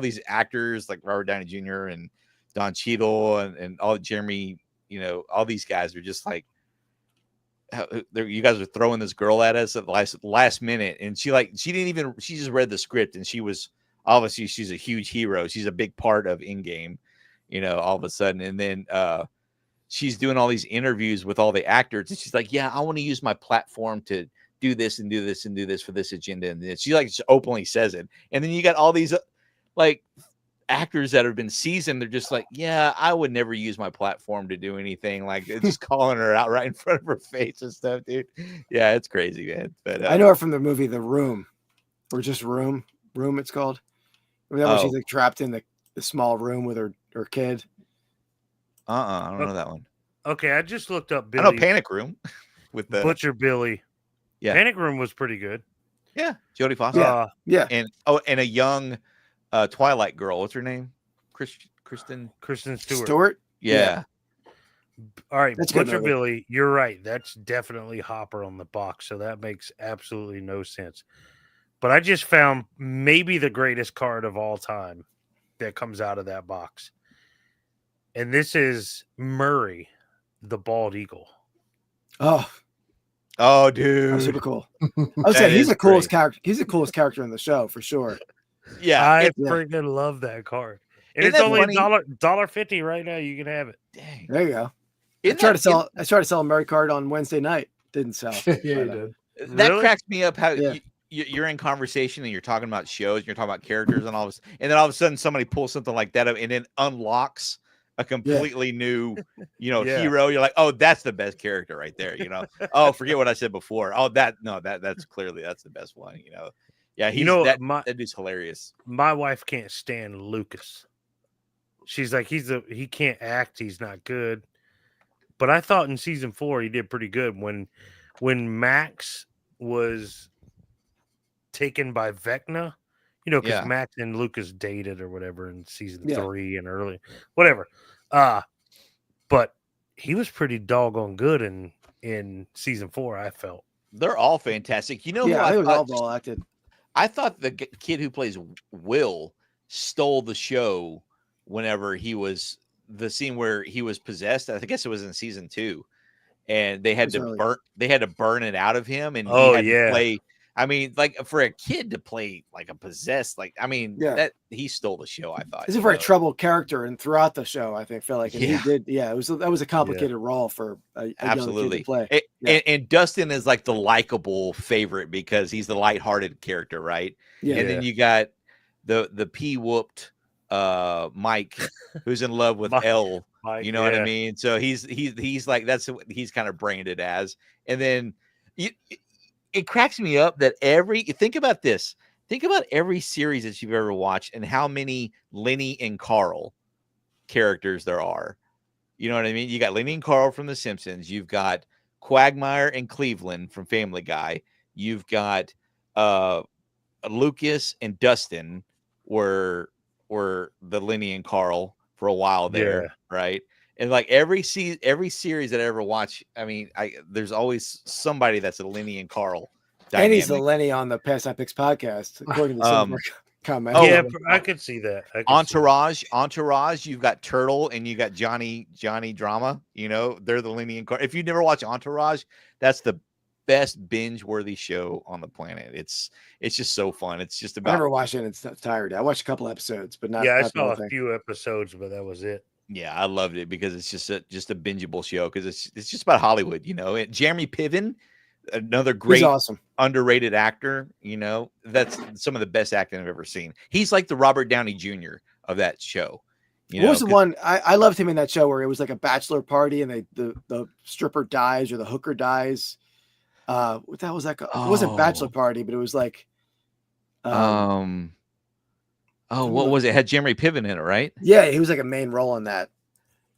these actors like Robert Downey Jr. and Don Cheadle and all Jeremy, all these guys are just like, you guys are throwing this girl at us at the last minute, and she just read the script, and she was obviously she's a huge hero. She's a big part of in-game, all of a sudden, and then she's doing all these interviews with all the actors, and she's like, yeah, I want to use my platform to do this and do this and do this for this agenda, and she like just openly says it, and then you got all these like actors that have been seasoned. They're just like, yeah, I would never use my platform to do anything. Like just calling her out right in front of her face and stuff, dude. Yeah, it's crazy, man. But I know her from the movie The Room, or just Room. It's called. Remember when she's like trapped in the small room with her kid. I don't know that one. Okay, I just looked up Billy. I know Panic Room with the Butcher Billy. Yeah, Panic Room was pretty good. Yeah, Jodie Foster. Yeah, and a young Twilight girl. What's her name? Kristen Stewart. Yeah. All right, That's Butcher Billy. You're right. That's definitely Hopper on the box. So that makes absolutely no sense. But I just found maybe the greatest card of all time that comes out of that box. And this is Murray, the bald eagle. Oh, dude. That's super cool. I would say he's the coolest character. He's the coolest character in the show for sure. Yeah. I freaking love that card. And it's only $1.50 right now. You can have it. Dang. There you go. I tried to sell a Murray card on Wednesday night. Didn't sell. Yeah, you did. That Really? cracks me up how you're in conversation and you're talking about shows, and you're talking about characters and and then all of a sudden somebody pulls something like that up and then unlocks a completely new, hero. You're like, oh, that's the best character right there. Oh, forget what I said before. Oh, that's clearly that's the best one. Yeah, that dude's hilarious. My wife can't stand Lucas. She's like, he can't act. He's not good. But I thought in season 4 he did pretty good when Max was taken by Vecna, because Max and Lucas dated or whatever in season 3 and early, whatever. But he was pretty doggone good in season 4. I felt they're all fantastic. Who I was all well acted. I thought the kid who plays Will stole the show whenever he was the scene where he was possessed. I guess it was in season 2, and they had to burn it out of him, and he had to play. I mean, like for a kid to play like a possessed, like I mean, that he stole the show. I thought he's a very troubled character, and throughout the show, I think feel like and he did. Yeah, that was a complicated role for a young kid to play. And Dustin is like the likable favorite because he's the lighthearted character, right? Yeah. And then you got the pee-whooped Mike, who's in love with Elle. Mike, you know what I mean? So he's like that's what he's kind of branded as. And then it cracks me up that think about this. Think about every series that you've ever watched and how many Lenny and Carl characters there are. You know what I mean? You got Lenny and Carl from The Simpsons. You've got Quagmire and Cleveland from Family Guy. You've got Lucas and Dustin were the Lenny and Carl for a while there, right? And like every series that I ever watch, I mean, there's always somebody that's a Lenny and Carl dynamic. And he's the Lenny on the Past Picks podcast, according to some of our comments. Oh, yeah, I could see that. Entourage, you've got Turtle and you got Johnny Drama. You know, they're the Lenny and Carl. If you never watch Entourage, that's the best binge-worthy show on the planet. It's just so fun. It's just about. I never watched it. It's tired. I watched a couple episodes, but not. Yeah, I saw a few episodes, but that was it. Yeah, I loved it because it's just a bingeable show because it's just about Hollywood, you know. And Jeremy Piven, another great, awesome, underrated actor. You know, that's some of the best acting I've ever seen. He's like the Robert Downey Jr. of that show. What was the one I loved him in that show where it was like a bachelor party and the stripper dies or the hooker dies. What that was like? It wasn't bachelor party, but it was like. What was it? It had Jeremy Piven in it, right? Yeah, he was like a main role in that.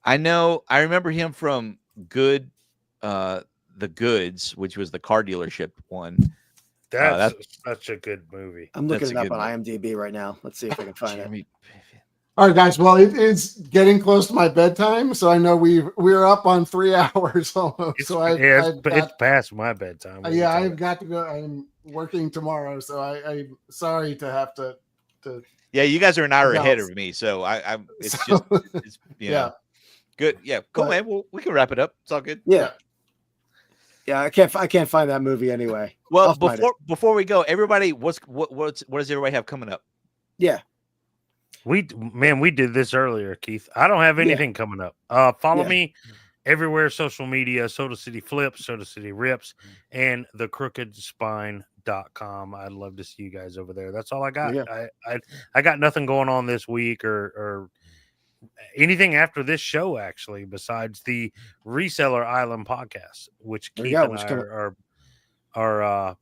I know. I remember him from The Goods, which was the car dealership one. That's such a good movie. I'm looking it up on IMDb right now. Let's see if I can find it. All right, guys. Well, it is getting close to my bedtime, so I know we're up on 3 hours almost. It's past my bedtime. I've got to go. I'm working tomorrow, so I'm sorry to have to. Yeah, you guys are an hour ahead of me, so it's good. Yeah, cool, man. Well, we can wrap it up. It's all good. Yeah. Yeah, I can't find that movie anyway. Well, before we go, everybody, what does everybody have coming up? Yeah. We did this earlier, Keith. I don't have anything coming up. Follow me everywhere, social media, Soda City Flips, Soda City Rips, and thecrookedspine.com. I'd love to see you guys over there. That's all I got. Yeah. I got nothing going on this week or anything after this show, actually, besides the Reseller Island podcast, which Keith and I are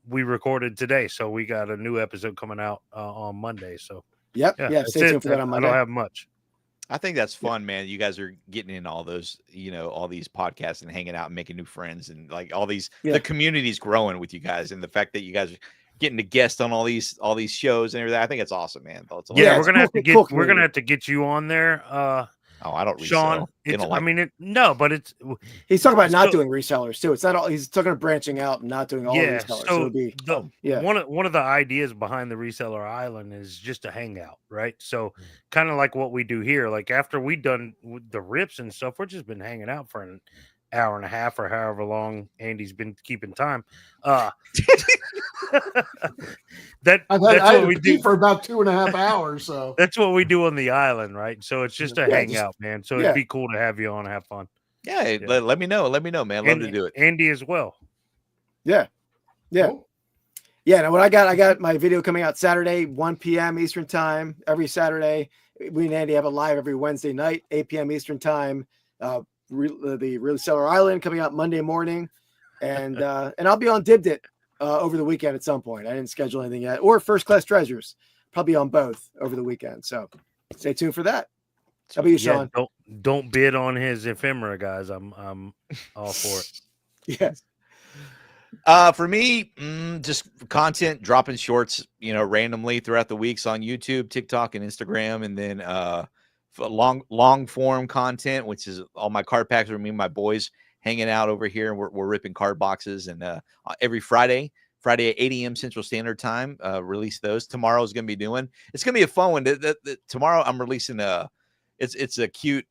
we recorded today. So we got a new episode coming out on Monday. So stay tuned for that on Monday. I don't have much. I think that's fun, man. You guys are getting in all those, all these podcasts and hanging out and making new friends and like all these, the community's growing with you guys. And the fact that you guys are getting to guest on all these shows and everything, I think it's awesome, man. We're going to have to get you on there. I don't Shaun. He's talking about not doing resellers too. It's not all. He's talking about branching out and not doing all resellers. So one of the ideas behind the Reseller Island is just a hangout, right? So kind of like what we do here. Like after we done the rips and stuff, we're just been hanging out for an hour and a half or however long Andy's been keeping time. That's what we do for about 2.5 hours. So that's what we do on the island, right? So it's just a hangout, man. So it'd be cool to have you on and have fun. Yeah, let me know, man. Love to do it. Andy as well. Yeah. Cool. Yeah. Now what I got my video coming out Saturday, 1 p.m. Eastern time every Saturday. We and Andy have it live every Wednesday night, 8 p.m. Eastern time. The Reseller Island coming out Monday morning, and I'll be on Dibbed It over the weekend at some point. I didn't schedule anything yet, or First Class Treasures, probably on both over the weekend. So stay tuned for that. How about you, Shaun? Don't bid on his ephemera, guys. I'm all for it. Yes. For me, just content dropping shorts, randomly throughout the weeks on YouTube, TikTok, and Instagram, and then long form content, which is all my card packs where me and my boys hanging out over here, and we're ripping card boxes. And every Friday at 8 a.m. Central Standard Time, release those. Tomorrow's gonna be it's gonna be a fun one. Tomorrow I'm releasing it's a cute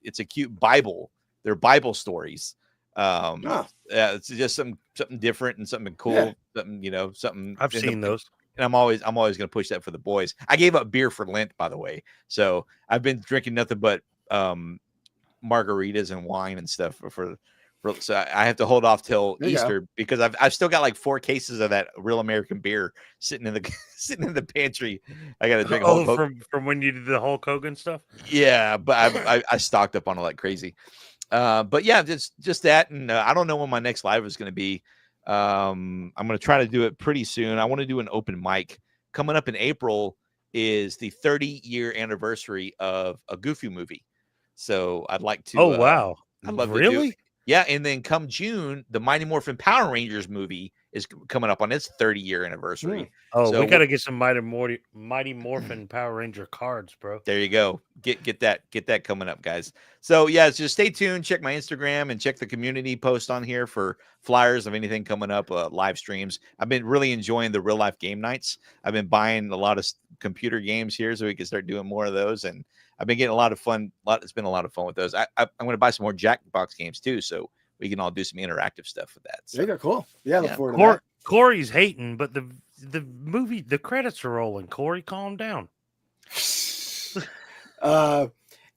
Bible. They're Bible stories Yeah, it's just something different and something cool. Yeah. Something I've seen those. And I'm always going to push that for the boys. I gave up beer for Lent, by the way. So I've been drinking nothing but margaritas and wine and stuff so I have to hold off till Easter because I've still got like 4 cases of that real American beer sitting in the pantry. I got to drink. From when you did the Hulk Hogan stuff. Yeah, but I stocked up on it like crazy. But yeah, just that, and I don't know when my next live is going to be. I'm going to try to do it pretty soon. I want to do an open mic coming up in April. Is the 30-year anniversary of a Goofy movie, so I'd like to. Oh wow! I'd love really? to do it. Yeah, and then come June, the Mighty Morphin Power Rangers movie is coming up on its 30-year anniversary. Oh, so we got to get some Mighty Morphin Power Ranger cards, bro. There you go. Get that coming up, guys. So yeah, just stay tuned. Check my Instagram and check the community post on here for flyers of anything coming up, live streams. I've been really enjoying the real life game nights. I've been buying a lot of computer games here so we can start doing more of those, and I've been getting a lot of fun. It's been a lot of fun with those. I'm going to buy some more Jackbox games too, so we can all do some interactive stuff with that. So. There you go. Cool. Yeah, look forward to that. Corey's hating, but the movie, the credits are rolling. Corey, calm down.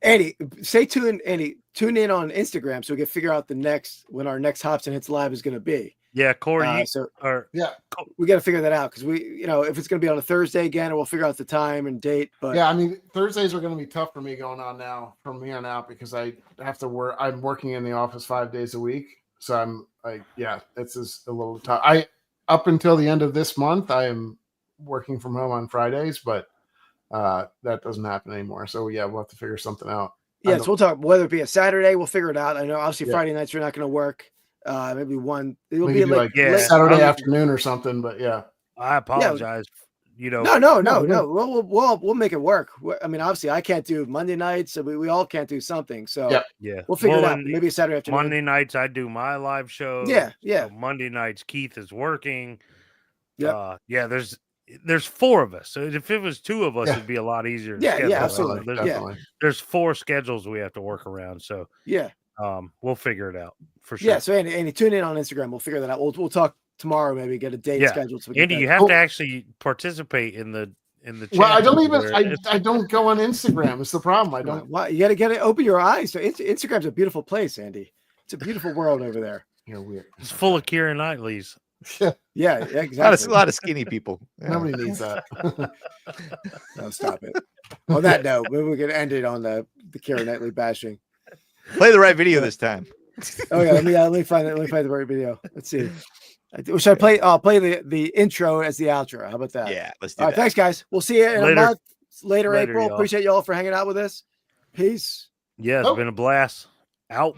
Andy, stay tuned. Andy, tune in on Instagram so we can figure out when our next Hops and Hits live is going to be. Yeah, Corey. We got to figure that out because if it's going to be on a Thursday again, we'll figure out the time and date. But yeah, I mean, Thursdays are going to be tough for me going on now from here on out because I have to work. I'm working in the office 5 days a week, so I'm like, yeah, it's just a little tough. Up until the end of this month, I am working from home on Fridays, but that doesn't happen anymore. So yeah, we'll have to figure something out. Yes, we'll talk whether it be a Saturday. We'll figure it out. I know obviously Friday nights are not going to work. Maybe one. It'll be like Saturday afternoon or something. But yeah, I apologize. No. We'll make it work. I mean, obviously, I can't do Monday nights. So we all can't do something. So yeah, we'll figure it out. Maybe Saturday afternoon. Monday nights I do my live show. Yeah. So Monday nights Keith is working. Yeah. There's 4 of us. So if it was 2 of us, it'd be a lot easier. Yeah, absolutely. There's 4 schedules we have to work around. So we'll figure it out for sure. Yeah. So Andy, tune in on Instagram. We'll figure that out. We'll talk tomorrow. Maybe get a date scheduled. So Andy, you have to actually participate in the. Well, I don't even. I don't go on Instagram. It's the problem. I don't. Why? You got to get it. Open your eyes. So Instagram's a beautiful place, Andy. It's a beautiful world over there. You're weird. It's full of Keira Knightley's. Yeah, exactly. A lot of skinny people. Nobody needs that. No, stop it. On that note, maybe we can end it on the Keira Knightley bashing. Play the right video this time. Oh yeah, let me find the right video. Let's see. Should I play? I'll play the intro as the outro. How about that? Yeah, let's do that. All right, thanks, guys. We'll see you in a month. Later April. Y'all. Appreciate y'all for hanging out with us. Peace. Yeah, it's been a blast. Out.